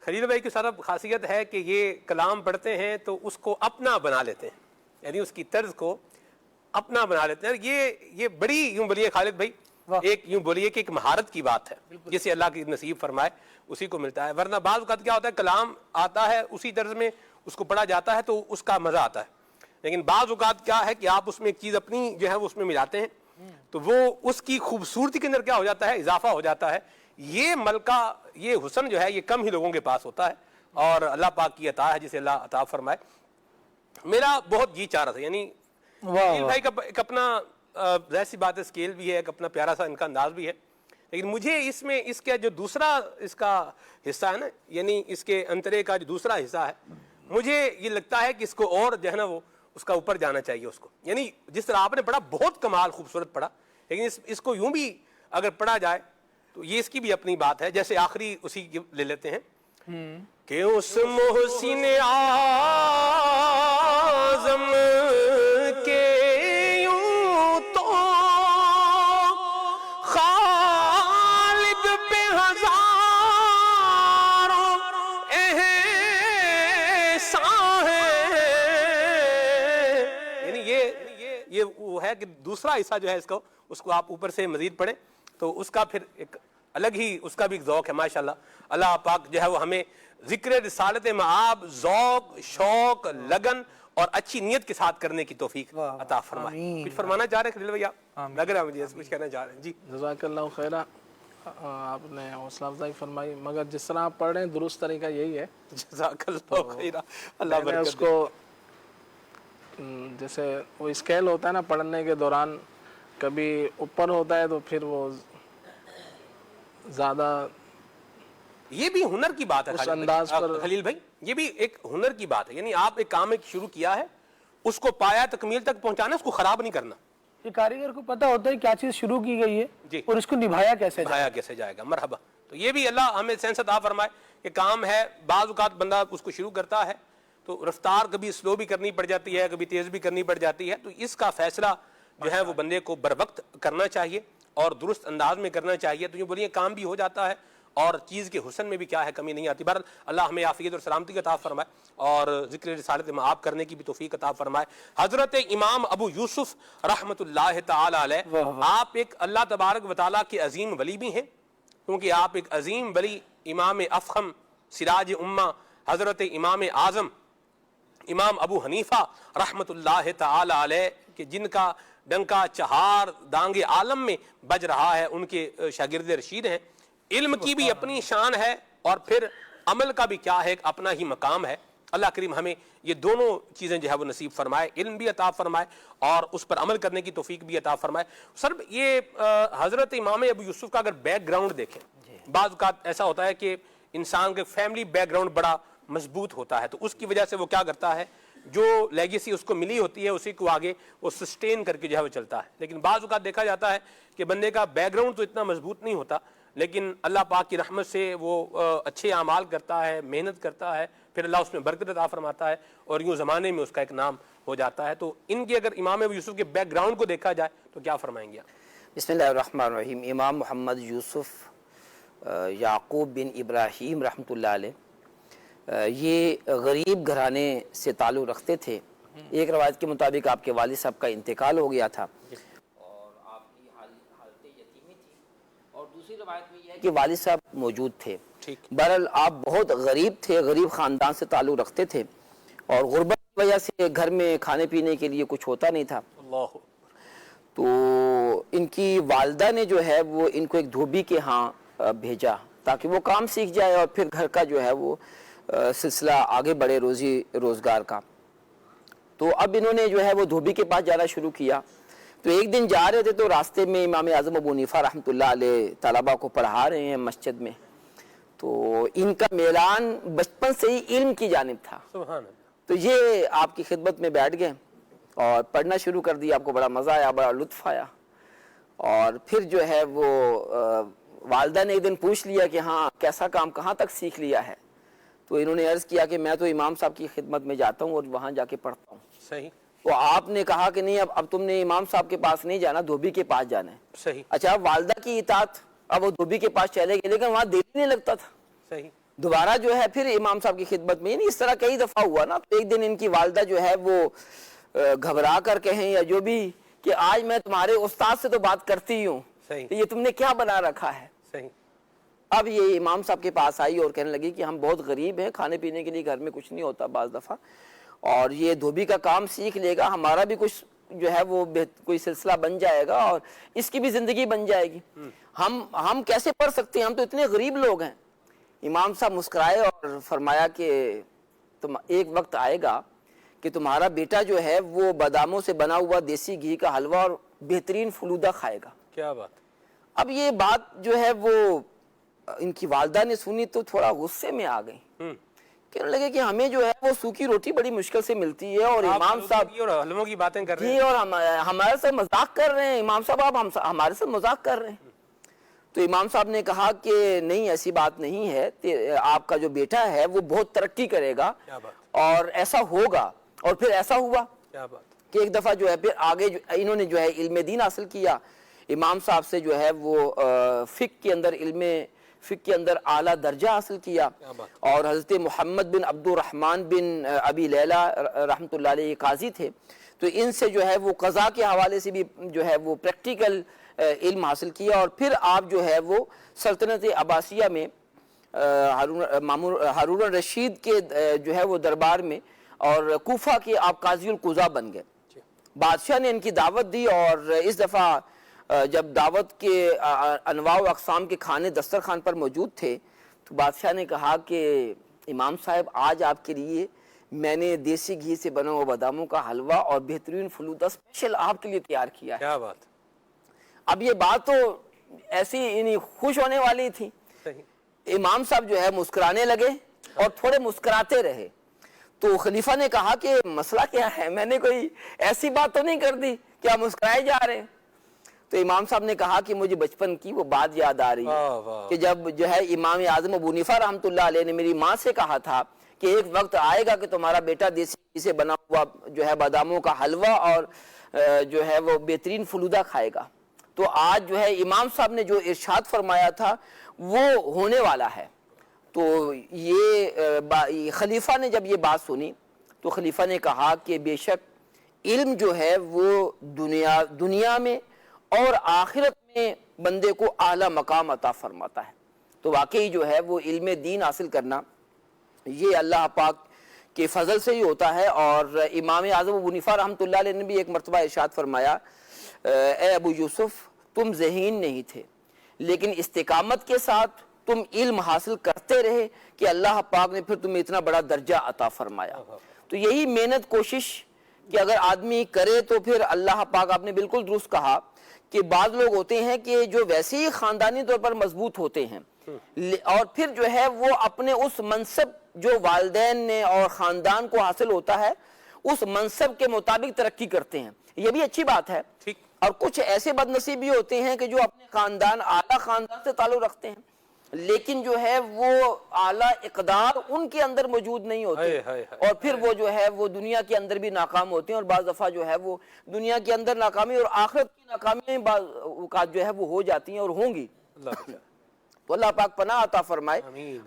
A: خلیل بھائی کی سارا خاصیت ہے کہ یہ کلام پڑھتے ہیں تو اس کو اپنا بنا لیتے ہیں، یعنی اس کی طرز کو اپنا بنا لیتے ہیں۔ یہ بڑی یوں بولیے خالد بھائی، ایک یوں بولیے کہ ایک مہارت کی بات ہے، جسے اللہ کی نصیب فرمائے اسی کو ملتا ہے، ورنہ بعض اوقات کیا ہوتا ہے کلام آتا ہے اسی طرز میں اس کو پڑھا جاتا ہے تو اس کا مزہ آتا ہے، لیکن بعض اوقات کیا ہے کہ آپ اس میں ایک چیز اپنی جو ہے وہ اس میں ملاتے ہیں تو وہ اس کی خوبصورتی کے اندر کیا ہو جاتا ہے، اضافہ ہو جاتا ہے۔ یہ ملکہ، یہ حسن جو ہے یہ کم ہی لوگوں کے پاس ہوتا ہے، اور اللہ پاک کی عطا ہے جسے اللہ عطا فرمائے۔ میرا بہت جی چاہ رہا تھا، یعنی خلیل بھائی کا ایک اپنا ظاہر سی بات ہے اسکیل بھی ہے, ایک اپنا پیارا سا ان کا انداز بھی ہے, لیکن مجھے اس میں اس کا جو دوسرا اس کا حصہ ہے نا, یعنی اس کے انترے کا جو دوسرا حصہ ہے, مجھے یہ لگتا ہے کہ اس کو اور جو ہے نا وہ اس کا اوپر جانا چاہیے اس کو. یعنی جس طرح آپ نے پڑھا بہت کمال خوبصورت پڑھا, لیکن اس کو یوں بھی اگر پڑھا جائے تو یہ اس کی بھی اپنی بات ہے. جیسے آخری اسی کی لے لیتے ہیں کہ اس محسن اعظم کے یوں تو خالد پہ ہزاروں احسان ہے. یعنی یہ وہ ہے کہ دوسرا حصہ جو ہے اس کو آپ اوپر سے مزید پڑھیں تو اس کا پھر ایک الگ ہی اس کا بھی ایک ذوق ہے. ماشاءاللہ اللہ پاک جو ہے وہ ہمیں ذکر رسالت مآب ذوق, شوق, لگن اور اچھی نیت کے ساتھ کرنے کی توفیق عطا فرمائے. کچھ فرمانا چاہ رہے ہیں خلیل بھائی آپ؟ لگ رہا ہے مجھے کچھ کہنا چاہ رہے ہیں. جی
C: جزاک اللہ خیرہ, آپ نے حوصلہ افزائی فرمائی, مگر جس طرح آپ پڑھ رہے ہیں درست طریقہ یہی ہے.
A: جزاک اللہ خیرہ, اللہ
C: میں
A: برکت
C: اس کو جیسے وہ اسکیل ہوتا ہے نا پڑھنے کے دوران, کبھی اوپر ہوتا ہے تو پھر وہ زیادہ
A: یہ بھی ہنر کی بات ہے خلیل بھائی, یہ بھی ایک ہنر کی بات ہے. یعنی آپ ایک کام شروع کیا ہے, اس کو پایا تکمیل تک پہنچانا, اس کو خراب نہیں کرنا.
D: یہ کاریگر کو پتہ ہوتا ہے کیا چیز شروع کی گئی ہے
A: جی,
D: اور اس کو نبھایا کیسے
A: جائے گا. مرحبا. تو یہ بھی اللہ ہمیں سینس عطا فرمائے کہ کام ہے, بعض اوقات بندہ اس کو شروع کرتا ہے تو رفتار کبھی سلو بھی کرنی پڑ جاتی ہے, کبھی تیز بھی کرنی پڑ جاتی ہے. تو اس کا فیصلہ جو ہے وہ بندے کو بر وقت کرنا چاہیے اور درست انداز میں کرنا چاہیے. تو یہ بولیے کام بھی ہو جاتا ہے اور چیز کے حسن میں بھی کیا ہے کمی نہیں آتی. بہرحال اللہ ہمیں عافیت اور سلامتی کا عطا فرمائے اور ذکر رسالت مآب کرنے کی بھی توفیق عطا فرمائے. حضرت امام ابو یوسف رحمۃ اللہ تعالی علیہ, آپ ایک اللہ تبارک و تعالیٰ کے عظیم ولی بھی ہیں, کیونکہ آپ ایک عظیم ولی امام افخم سراج امہ حضرت امام اعظم امام ابو حنیفہ رحمۃ اللہ تعالی علیہ کہ جن کا ڈنکا چہار دانگ عالم میں بج رہا ہے, ان کے شاگرد رشید ہیں. علم کی بھی اپنی شان ہے اور پھر عمل کا بھی کیا ہے ایک اپنا ہی مقام ہے. اللہ کریم ہمیں یہ دونوں چیزیں جو ہے وہ نصیب فرمائے, علم بھی عطا فرمائے اور اس پر عمل کرنے کی توفیق بھی عطا فرمائے. سر یہ حضرت امام ابو یوسف کا اگر بیک گراؤنڈ دیکھیں, بعض اوقات ایسا ہوتا ہے کہ انسان کے فیملی بیک گراؤنڈ بڑا مضبوط ہوتا ہے, تو اس کی وجہ سے وہ کیا کرتا ہے, جو لیگیسی اس کو ملی ہوتی ہے اسی کو آگے وہ سسٹین کر کے جو ہے وہ چلتا ہے. لیکن بعض اوقات دیکھا جاتا ہے کہ بندے کا بیک گراؤنڈ تو اتنا مضبوط نہیں ہوتا, لیکن اللہ پاک کی رحمت سے وہ اچھے اعمال کرتا ہے, محنت کرتا ہے, پھر اللہ اس میں برکت عطا فرماتا ہے اور یوں زمانے میں اس کا ایک نام ہو جاتا ہے. تو ان کے اگر امام ابو یوسف کے بیک گراؤنڈ کو دیکھا جائے تو کیا فرمائیں گے آپ؟
B: بسم اللہ الرحمن الرحیم. امام محمد یوسف یعقوب بن ابراہیم رحمۃ اللہ علیہ یہ غریب گھرانے سے تعلق رکھتے تھے. ایک روایت کے مطابق آپ کے والد صاحب کا انتقال ہو گیا تھا اور آپ کی حالت یتیمی تھی, اور دوسری روایت میں یہ ہے کہ والد صاحب موجود تھے. بہرحال آپ بہت غریب تھے, غریب خاندان سے تعلق رکھتے تھے اور غربت کی وجہ سے گھر میں کھانے پینے کے لیے کچھ ہوتا نہیں تھا. تو ان کی والدہ نے جو ہے وہ ان کو ایک دھوبی کے ہاں بھیجا تاکہ وہ کام سیکھ جائے اور پھر گھر کا جو ہے وہ سلسلہ آگے بڑھے روزی روزگار کا. تو اب انہوں نے جو ہے وہ دھوبی کے پاس جانا شروع کیا. تو ایک دن جا رہے تھے تو راستے میں امام اعظم ابو حنیفہ رحمۃ اللہ علیہ طلبہ کو پڑھا رہے ہیں مسجد میں, تو ان کا میلان بچپن سے ہی علم کی جانب تھا. تو یہ آپ کی خدمت میں بیٹھ گئے اور پڑھنا شروع کر دیا. آپ کو بڑا مزہ آیا, بڑا لطف آیا. اور پھر جو ہے وہ والدہ نے ایک دن پوچھ لیا کہ ہاں کیسا کام کہاں تک سیکھ لیا ہے. تو انہوں نے عرض کیا کہ میں تو امام صاحب کی خدمت میں جاتا ہوں اور وہاں جا کے پڑھتا ہوں.
A: صحیح.
B: تو آپ نے کہا کہ نہیں, اب تم نے امام صاحب کے پاس نہیں جانا, دھوبی کے پاس جانا ہے.
A: صحیح.
B: اچھا, اب والدہ کی اطاعت, اب وہ دھوبی کے پاس چلے گئے لیکن وہاں دل نہیں لگتا تھا.
A: صحیح.
B: دوبارہ جو ہے پھر امام صاحب کی خدمت میں, یعنی اس طرح کئی دفعہ ہوا نا. تو ایک دن ان کی والدہ جو ہے وہ گھبرا کر کہیں یا جو بھی کہ آج میں تمہارے استاد سے تو بات کرتی ہوں, یہ تم نے کیا بنا رکھا ہے.
A: صحیح.
B: اب یہ امام صاحب کے پاس آئی اور کہنے لگی کہ ہم بہت غریب ہیں, کھانے پینے کے لیے گھر میں کچھ نہیں ہوتا بعض دفعہ, اور یہ دھوبی کا کام سیکھ لے گا, ہمارا بھی کچھ جو ہے وہ کوئی سلسلہ بن جائے گا اور اس کی بھی زندگی بن جائے گی. ہم کیسے پڑھ سکتے ہیں, ہم تو اتنے غریب لوگ ہیں. امام صاحب مسکرائے اور فرمایا کہ تم ایک وقت آئے گا کہ تمہارا بیٹا جو ہے وہ باداموں سے بنا ہوا دیسی گھی کا حلوہ اور بہترین فلودہ کھائے گا۔
A: کیا بات۔
B: اب یہ بات جو ہے وہ ان کی والدہ نے سنی تو تھوڑا غصے میں آ گئی، کہنے لگے کہ ہمیں جو ہے وہ سوکھی روٹی بڑی مشکل سے ملتی ہے اور امام صاحب
A: اور حلووں کی باتیں کر رہے ہیں،
B: جی اور ہمارے سے مذاق کر رہے ہیں، امام صاحب آپ ہمارے سے مذاق کر رہے ہیں۔ تو امام صاحب نے کہا کہ نہیں، ایسی بات نہیں ہے، آپ کا جو بیٹا ہے وہ بہت ترقی کرے گا اور ایسا ہوگا۔ اور پھر ایسا ہوا کہ ایک دفعہ جو ہے پھر آگے انہوں نے جو ہے علم دین حاصل کیا، امام صاحب سے جو ہے وہ فقہ کے اندر اعلیٰ درجہ حاصل کیا، اور حضرت محمد بن عبد الرحمن بن ابی لیلہ رحمۃ اللہ علیہ قاضی تھے، تو ان سے جو ہے وہ قضاء کے حوالے سے بھی جو ہے وہ پریکٹیکل علم حاصل کیا، اور پھر آپ جو ہے وہ سلطنت عباسیہ میں ہارون الرشید کے جو ہے وہ دربار میں اور کوفہ کے آپ قاضی القضاء بن گئے۔ بادشاہ نے ان کی دعوت دی، اور اس دفعہ جب دعوت کے انواع و اقسام کے کھانے دسترخوان پر موجود تھے تو بادشاہ نے کہا کہ امام صاحب آج آپ کے لیے میں نے دیسی گھی سے بنا ہوا باداموں کا حلوہ اور بہترین فلودہ اسپیشل آپ کے لیے تیار کیا ہے۔
A: کیا بات۔
B: اب یہ بات تو ایسی خوش ہونے والی تھی، امام صاحب جو ہے مسکرانے لگے اور تھوڑے مسکراتے رہے، تو خلیفہ نے کہا کہ مسئلہ کیا ہے، میں نے کوئی ایسی بات تو نہیں کر دی کہ آپ مسکرائے جا رہے ہیں؟ تو امام صاحب نے کہا کہ مجھے بچپن کی وہ بات یاد آ رہی ہے کہ جب جو ہے امام اعظم ابو حنیفہ رحمۃ اللہ علیہ نے میری ماں سے کہا تھا کہ ایک وقت آئے گا کہ تمہارا بیٹا دیسی گھی سے بنا ہوا جو ہے باداموں کا حلوہ اور جو ہے وہ بہترین فلودہ کھائے گا، تو آج جو ہے امام صاحب نے جو ارشاد فرمایا تھا وہ ہونے والا ہے۔ تو یہ خلیفہ نے جب یہ بات سنی تو خلیفہ نے کہا کہ بے شک علم جو ہے وہ دنیا میں اور آخرت میں بندے کو اعلیٰ مقام عطا فرماتا ہے۔ تو واقعی جو ہے وہ علم دین حاصل کرنا یہ اللہ پاک کے فضل سے ہی ہوتا ہے، اور امام اعظم ابو حنیفہ رحمۃ اللہ علیہ نے بھی ایک مرتبہ ارشاد فرمایا، اے ابو یوسف تم ذہین نہیں تھے لیکن استقامت کے ساتھ تم علم حاصل کرتے رہے کہ اللہ پاک نے پھر تمہیں اتنا بڑا درجہ عطا فرمایا۔ تو یہی محنت کوشش کہ اگر آدمی کرے تو پھر اللہ پاک، آپ نے بالکل درست کہا کہ بعض لوگ ہوتے ہیں کہ جو ویسے ہی خاندانی طور پر مضبوط ہوتے ہیں اور پھر جو ہے وہ اپنے اس منصب جو والدین نے اور خاندان کو حاصل ہوتا ہے اس منصب کے مطابق ترقی کرتے ہیں، یہ بھی اچھی بات ہے۔ اور کچھ ایسے بد نصیب بھی ہوتے ہیں کہ جو اپنے خاندان اعلیٰ خاندان سے تعلق رکھتے ہیں لیکن جو ہے وہ اعلیٰ اقدار ان کے اندر موجود نہیں ہوتے، اور پھر وہ جو ہے وہ دنیا کے اندر بھی ناکام ہوتے ہیں، اور بعض دفعہ جو ہے وہ دنیا کے اندر ناکامی اور آخرت کی ناکامی بعض اوقات جو ہے وہ ہو جاتی ہیں اور ہوں گی۔ تو اللہ پاک پناہ عطا فرمائے۔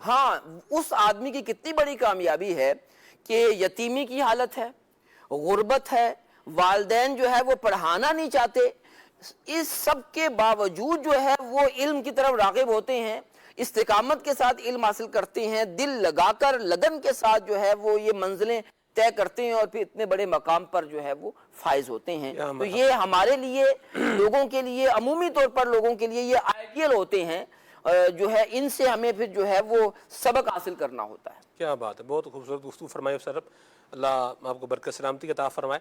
B: ہاں، اس آدمی کی کتنی بڑی کامیابی ہے کہ یتیمی کی حالت ہے، غربت ہے، والدین جو ہے وہ پڑھانا نہیں چاہتے، اس سب کے باوجود جو ہے وہ علم کی طرف راغب ہوتے ہیں، استقامت کے ساتھ علم حاصل کرتے ہیں، دل لگا کر لگن کے ساتھ جو ہے وہ یہ منزلیں طے کرتے ہیں اور پھر اتنے بڑے مقام پر جو ہے وہ فائز ہوتے ہیں۔ تو یہ ہمارے لیے لوگوں کے لیے عمومی طور پر لوگوں کے لیے یہ آئیڈیل ہوتے ہیں، جو ہے ان سے ہمیں پھر جو ہے وہ سبق حاصل کرنا ہوتا ہے۔
A: کیا بات ہے، بہت خوبصورت گفتگو فرمائے سر، اللہ آپ کو برکت سلامتی عطا فرمائے۔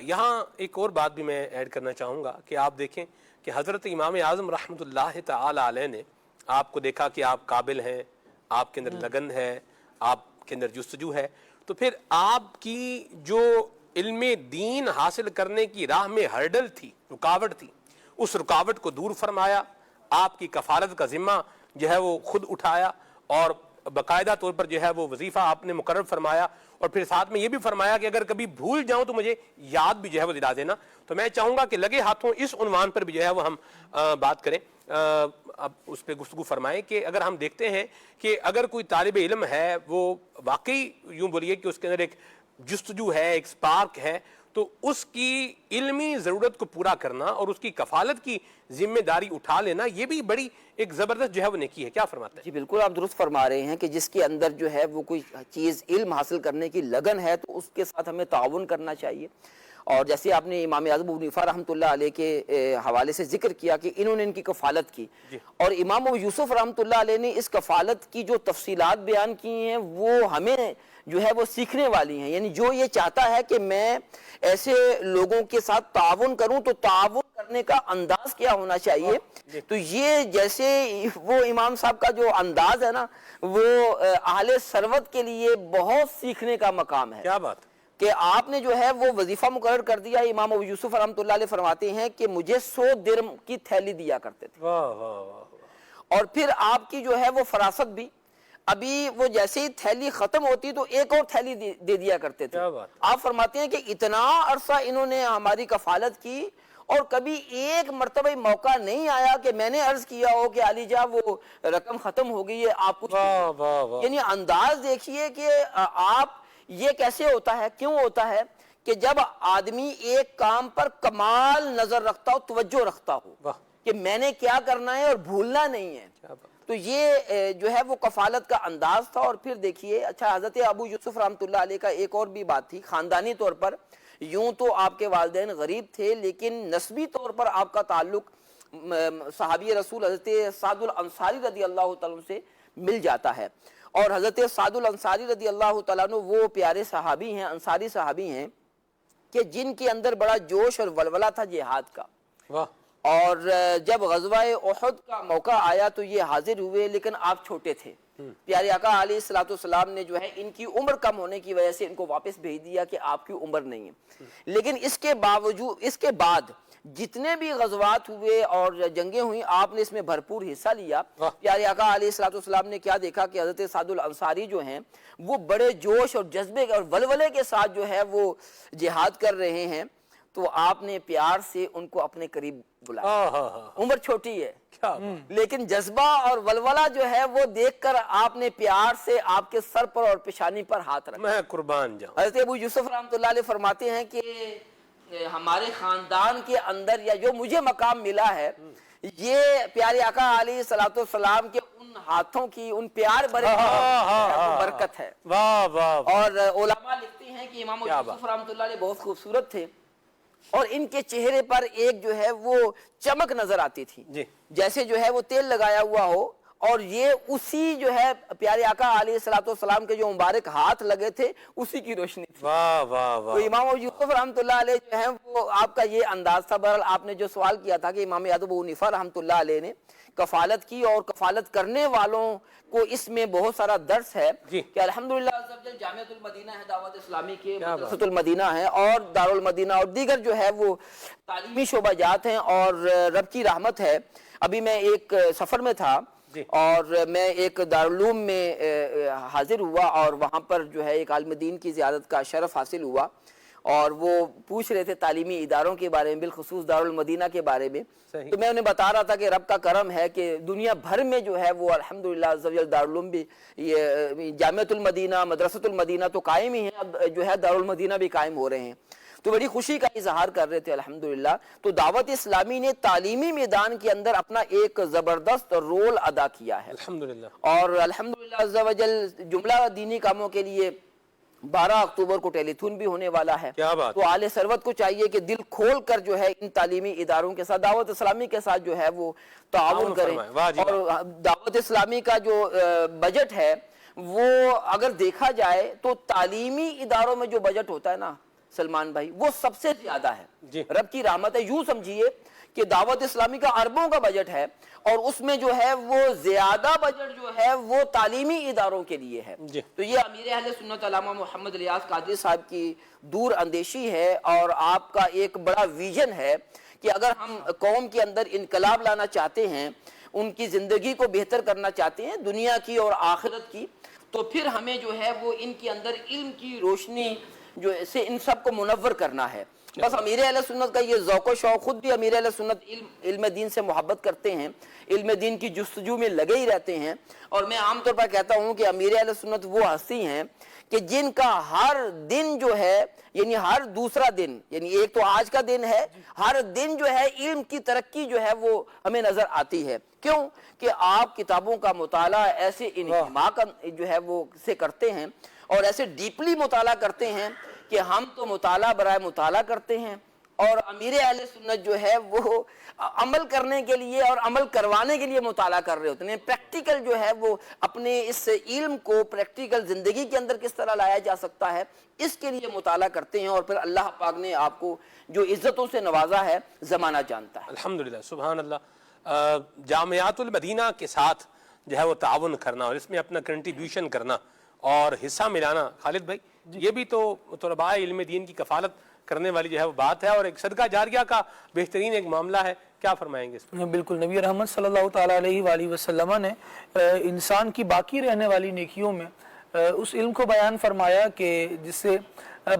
A: یہاں ایک اور بات بھی میں ایڈ کرنا چاہوں گا کہ آپ دیکھیں کہ حضرت امام اعظم رحمۃ اللہ تعالی علیہ نے آپ کو دیکھا کہ آپ قابل ہیں، آپ کے اندر لگن ہے، آپ کے اندر جستجو ہے، تو پھر آپ کی جو علم دین حاصل کرنے کی راہ میں ہرڈل تھی، رکاوٹ تھی، اس رکاوٹ کو دور فرمایا، آپ کی کفالت کا ذمہ جو ہے وہ خود اٹھایا اور باقاعدہ طور پر جو ہے وہ وظیفہ آپ نے مقرر فرمایا، اور پھر ساتھ میں یہ بھی فرمایا کہ اگر کبھی بھول جاؤں تو مجھے یاد بھی جو ہے وہ دلا دینا۔ تو میں چاہوں گا کہ لگے ہاتھوں اس عنوان پر بھی جو ہے وہ ہم بات کریں، اب اس پہ گفتگو فرمائیں کہ اگر ہم دیکھتے ہیں کہ اگر کوئی طالب علم ہے وہ واقعی یوں بولیے کہ اس کے اندر ایک جستجو ہے، ایک سپارک ہے، تو اس کی علمی ضرورت کو پورا کرنا اور اس کی کفالت کی ذمہ داری اٹھا لینا یہ بھی بڑی ایک زبردست جو ہے وہ نیکی ہے۔ کیا فرماتے ہیں؟
B: جی بالکل آپ درست فرما رہے ہیں کہ جس کے اندر جو ہے وہ کوئی چیز علم حاصل کرنے کی لگن ہے تو اس کے ساتھ ہمیں تعاون کرنا چاہیے، اور جیسے آپ نے امام اعظم ابو حنیفہ رحمۃ اللہ علیہ کے حوالے سے ذکر کیا کہ انہوں نے ان کی کفالت کی، اور امام ابو یوسف رحمۃ اللہ علیہ نے اس کفالت کی جو تفصیلات بیان کی ہیں وہ ہمیں جو ہے وہ سیکھنے والی ہیں. یعنی جو یہ چاہتا ہے کہ میں ایسے لوگوں کے ساتھ تعاون کروں تو تعاون کرنے کا انداز کیا ہونا چاہیے. تو یہ جیسے وہ امام صاحب کا جو انداز ہے نا وہ اہل ثروت کے لیے بہت سیکھنے کا مقام ہے.
A: کیا بات
B: کہ آپ نے جو ہے وہ وظیفہ مقرر کر دیا. امام ابو یوسف رحمۃ اللہ علیہ فرماتے ہیں کہ مجھے 100 درم کی تھیلی دیا کرتے تھے.
A: واہ واہ واہ.
B: اور پھر آپ کی جو ہے وہ فراست بھی ابھی وہ جیسے ہی تھیلی ختم ہوتی تو ایک اور تھیلی دے دیا کرتے تھے. آپ فرماتے ہیں کہ اتنا عرصہ انہوں نے ہماری کفالت کی اور کبھی ایک مرتبہ موقع نہیں آیا کہ میں نے عرض کیا ہو کہ علی جا وہ رقم ختم ہو گئی ہے آپ کچھ. یعنی انداز دیکھیے کہ آپ یہ کیسے ہوتا ہے, کیوں ہوتا ہے کہ جب آدمی ایک کام پر کمال نظر رکھتا ہو, توجہ رکھتا ہو کہ میں نے کیا کرنا ہے اور بھولنا نہیں ہے. تو یہ جو ہے وہ کفالت کا انداز تھا. اور پھر دیکھیے اچھا حضرت ابو یوسف رحمۃ اللہ علیہ کا ایک اور بھی بات تھی. خاندانی طور پر یوں تو آپ کے والدین غریب تھے لیکن نسبی طور پر آپ کا تعلق صحابی رسول حضرت سعد الانصاری رضی اللہ تعالیٰ سے مل جاتا ہے. اور حضرت سعد الانصاری رضی اللہ تعالیٰ عنہ وہ پیارے صحابی ہیں, انصاری صحابی ہیں کہ جن کے اندر بڑا جوش اور ولولہ تھا جہاد کا. اور جب غزوہ احد کا موقع آیا تو یہ حاضر ہوئے لیکن آپ چھوٹے تھے. پیارے آقا علیہ الصلوۃ والسلام نے جو ہے ان کی عمر کم ہونے کی وجہ سے ان کو واپس بھیج دیا کہ آپ کی عمر نہیں ہے. لیکن اس کے باوجود اس کے بعد جتنے بھی غزوات ہوئے اور جنگیں ہوئیں آپ نے اس میں بھرپور حصہ لیا. پیارے آقا علیہ الصلوۃ والسلام نے کیا دیکھا کہ حضرت سعد الانصاری جو ہیں وہ بڑے جوش اور جذبے اور ولولے کے ساتھ جو ہے وہ جہاد کر رہے ہیں. تو آپ نے پیار سے ان کو اپنے قریب بلایا. عمر چھوٹی ہے لیکن جذبہ اور ولولہ جو ہے وہ دیکھ کر آپ نے پیار سے آپ کے سر پر اور پیشانی پر ہاتھ رکھا.
A: میں قربان جاؤں.
B: حضرت ابو یوسف رحمۃ اللہ علیہ فرماتے ہیں کہ ہمارے خاندان کے اندر یا جو مجھے مقام ملا ہے یہ پیارے آقا علیہ الصلوۃ والسلام کے ان ہاتھوں کی ان پیار بھرے برکت ہے. اور علماء لکھتے ہیں کہ امام یوسف رحمۃ اللہ علیہ بہت خوبصورت تھے اور ان کے چہرے پر ایک جو ہے وہ چمک نظر آتی تھی جیسے جو ہے وہ تیل لگایا ہوا ہو. اور یہ اسی جو ہے پیارے آقا علیہ الصلوۃ والسلام کے جو مبارک ہاتھ لگے تھے اسی کی روشنی تھی. تو امام یوسف رحمۃ اللہ علیہ جو ہے وہ آپ کا یہ انداز تھا. بہرحال آپ نے جو سوال کیا تھا کہ امام ابو حنیفہ رحمۃ اللہ علیہ نے کفالت کی اور کفالت کرنے والوں کو اس میں بہت سارا درس ہے کہ الحمدللہ جامعۃ المدینہ ہے دعوت اسلامی کے, مدرسۃ المدینہ ہے اور دارالمدینہ اور دیگر جو ہے وہ تعلیمی شعبہ جات ہیں اور رب کی رحمت ہے. ابھی میں ایک سفر میں تھا اور میں ایک دارالعلوم میں حاضر ہوا اور وہاں پر جو ہے ایک عالم دین کی زیارت کا شرف حاصل ہوا اور وہ پوچھ رہے تھے تعلیمی اداروں کے بارے میں, بالخصوص دارالمدینہ کے بارے میں. تو میں انہیں بتا رہا تھا کہ رب کا کرم ہے کہ دنیا بھر میں جو ہے وہ الحمدللہ دارالعلوم بھی, یہ جامعۃ المدینہ مدرسۃ المدینہ تو قائم ہی ہیں, جو ہے دارالمدینہ بھی قائم ہو رہے ہیں. تو بڑی خوشی کا اظہار کر رہے تھے الحمدللہ. تو دعوت اسلامی نے تعلیمی میدان کے اندر اپنا ایک زبردست رول ادا کیا ہے
A: الحمدللہ.
B: اور الحمدللہ عز و جل جملہ دینی کاموں کے لیے 12 اکتوبر کو ٹیلی تھون بھی ہونے والا ہے. تو اہل ثروت کو چاہیے کہ دل کھول کر جو ہے ان تعلیمی اداروں کے ساتھ دعوت اسلامی کے ساتھ جو ہے وہ تعاون کریں. اور دعوت اسلامی کا جو بجٹ ہے وہ اگر دیکھا جائے تو تعلیمی اداروں میں جو بجٹ ہوتا ہے نا سلمان بھائی وہ سب سے زیادہ ہے. رب کی رحمت ہے. یوں سمجھیے کہ دعوت اسلامی کا اربوں کا بجٹ ہے اور اس میں جو ہے وہ زیادہ بجٹ جو ہے وہ تعلیمی اداروں کے لیے ہے. تو یہ امیر اہل سنت علامہ محمد ریاض قادری صاحب کی دور اندیشی ہے اور آپ کا ایک بڑا ویژن ہے کہ اگر ہم قوم کے اندر انقلاب لانا چاہتے ہیں, ان کی زندگی کو بہتر کرنا چاہتے ہیں دنیا کی اور آخرت کی, تو پھر ہمیں جو ہے وہ ان کے اندر علم کی روشنی جو سے ان سب کو منور کرنا ہے. بس امیر اہل سنت کا یہ ذوق و شوق, خود بھی امیر اہل سنت علم دین سے محبت کرتے ہیں, علم دین کی جستجو میں لگے ہی رہتے ہیں. اور میں عام طور پر کہتا ہوں کہ امیر اہل سنت وہ ہستی ہیں کہ جن کا ہر دن جو ہے یعنی ہر دوسرا دن, یعنی ایک تو آج کا دن ہے, ہر دن جو ہے علم کی ترقی جو ہے وہ ہمیں نظر آتی ہے. کیوں کہ آپ کتابوں کا مطالعہ ایسے انہماک جو ہے وہ سے کرتے ہیں اور ایسے ڈیپلی مطالعہ کرتے ہیں کہ ہم تو مطالعہ برائے مطالعہ کرتے ہیں اور امیر اہل سنت جو ہے وہ عمل کرنے کے لیے اور عمل کروانے کے لیے مطالعہ کر رہے ہوتے ہیں, پریکٹس پریکٹیکل جو ہے وہ اپنے اس علم کو پریکٹیکل زندگی کے اندر کس طرح لایا جا سکتا ہے، اس کے لیے مطالعہ کرتے ہیں، اور پھر اللہ پاک نے آپ کو جو عزتوں سے نوازا ہے زمانہ جانتا ہے۔
A: الحمدللہ، سبحان اللہ۔ جامعات المدینہ کے ساتھ جو ہے وہ تعاون کرنا اور اس میں اپنا کنٹریبیوشن کرنا اور حصہ ملانا، خالد بھائی یہ بھی تو طلباء علم دین کی کفالت کرنے والی جو ہے وہ بات ہے، اور ایک صدقہ جاریہ کا بہترین ایک معاملہ ہے، کیا فرمائیں گے اس پر؟
D: بالکل، نبی رحمت صلی اللہ تعالیٰ علیہ وآلہ وسلم نے انسان کی باقی رہنے والی نیکیوں میں اس علم کو بیان فرمایا کہ جس سے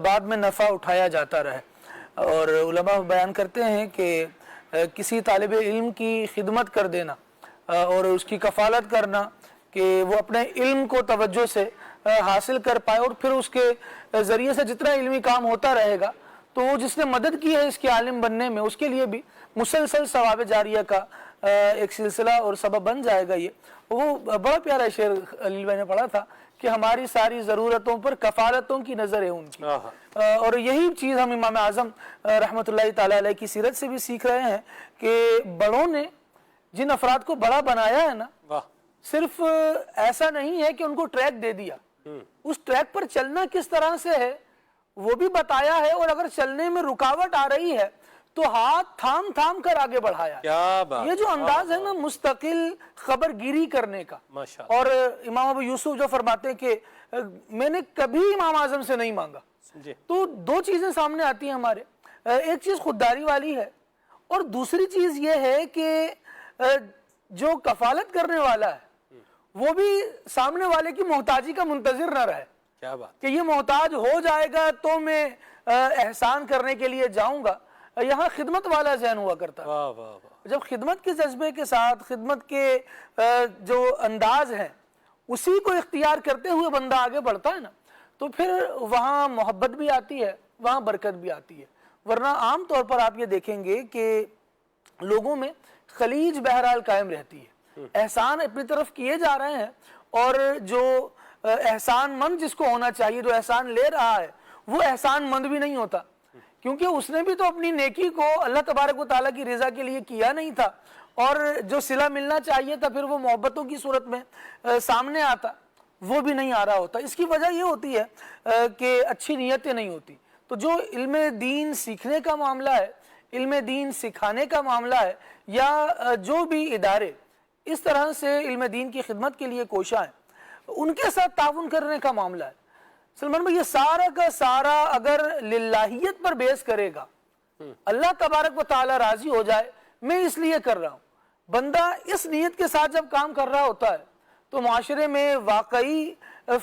D: بعد میں نفع اٹھایا جاتا رہے، اور علماء بیان کرتے ہیں کہ کسی طالب علم کی خدمت کر دینا اور اس کی کفالت کرنا کہ وہ اپنے علم کو توجہ سے حاصل کر پائے، اور پھر اس کے ذریعے سے جتنا علمی کام ہوتا رہے گا تو وہ جس نے مدد کی ہے اس کے عالم بننے میں، اس کے لیے بھی مسلسل ثواب جاریہ کا ایک سلسلہ اور سبب بن جائے گا۔ یہ وہ بڑا پیارا شعر علی بھائی نے پڑھا تھا کہ ہماری ساری ضرورتوں پر کفالتوں کی نظر ہے ان کی، اور یہی چیز ہم امام اعظم رحمۃ اللہ تعالیٰ علیہ کی سیرت سے بھی سیکھ رہے ہیں کہ بڑوں نے جن افراد کو بڑا بنایا ہے نا، صرف ایسا نہیں ہے کہ ان کو ٹریک دے دیا، اس ٹریک پر چلنا کس طرح سے ہے وہ بھی بتایا ہے، اور اگر چلنے میں رکاوٹ آ رہی ہے تو ہاتھ تھام تھام کر آگے بڑھایا ہے۔ یہ جو انداز ہے نا مستقل خبر گیری کرنے کا، اور امام ابو یوسف جو فرماتے ہیں کہ میں نے کبھی امام اعظم سے نہیں مانگا، تو دو چیزیں سامنے آتی ہیں ہمارے، ایک چیز خودداری والی ہے، اور دوسری چیز یہ ہے کہ جو کفالت کرنے والا ہے وہ بھی سامنے والے کی محتاجی کا منتظر نہ رہے،
A: کیا بات
D: کہ یہ محتاج ہو جائے گا تو میں احسان کرنے کے لیے جاؤں گا۔ یہاں خدمت والا ذہن ہوا کرتا ہے، جب خدمت کے جذبے کے ساتھ خدمت کے جو انداز ہیں اسی کو اختیار کرتے ہوئے بندہ آگے بڑھتا ہے نا، تو پھر وہاں محبت بھی آتی ہے، وہاں برکت بھی آتی ہے۔ ورنہ عام طور پر آپ یہ دیکھیں گے کہ لوگوں میں خلیج بہرحال قائم رہتی ہے، احسان اپنی طرف کیے جا رہے ہیں، اور جو احسان مند جس کو ہونا چاہیے، جو احسان لے رہا ہے وہ احسان مند بھی نہیں ہوتا، کیونکہ اس نے بھی تو اپنی نیکی کو اللہ تبارک و تعالیٰ کی رضا کے لیے کیا نہیں تھا، اور جو صلہ ملنا چاہیے تھا پھر وہ محبتوں کی صورت میں سامنے آتا، وہ بھی نہیں آ رہا ہوتا۔ اس کی وجہ یہ ہوتی ہے کہ اچھی نیتیں نہیں ہوتی۔ تو جو علم دین سیکھنے کا معاملہ ہے، علم دین سکھانے کا معاملہ ہے، یا جو بھی ادارے اس طرح سے علم دین کی خدمت کے لیے کوشاں ہیں ان کے ساتھ تعاون کرنے کا معاملہ ہے، سلمان بھائی یہ سارا کا سارا اگر للہیت پر بیس کرے گا، اللہ تبارک و تعالی راضی ہو جائے میں اس لیے کر رہا ہوں، بندہ اس نیت کے ساتھ جب کام کر رہا ہوتا ہے تو معاشرے میں واقعی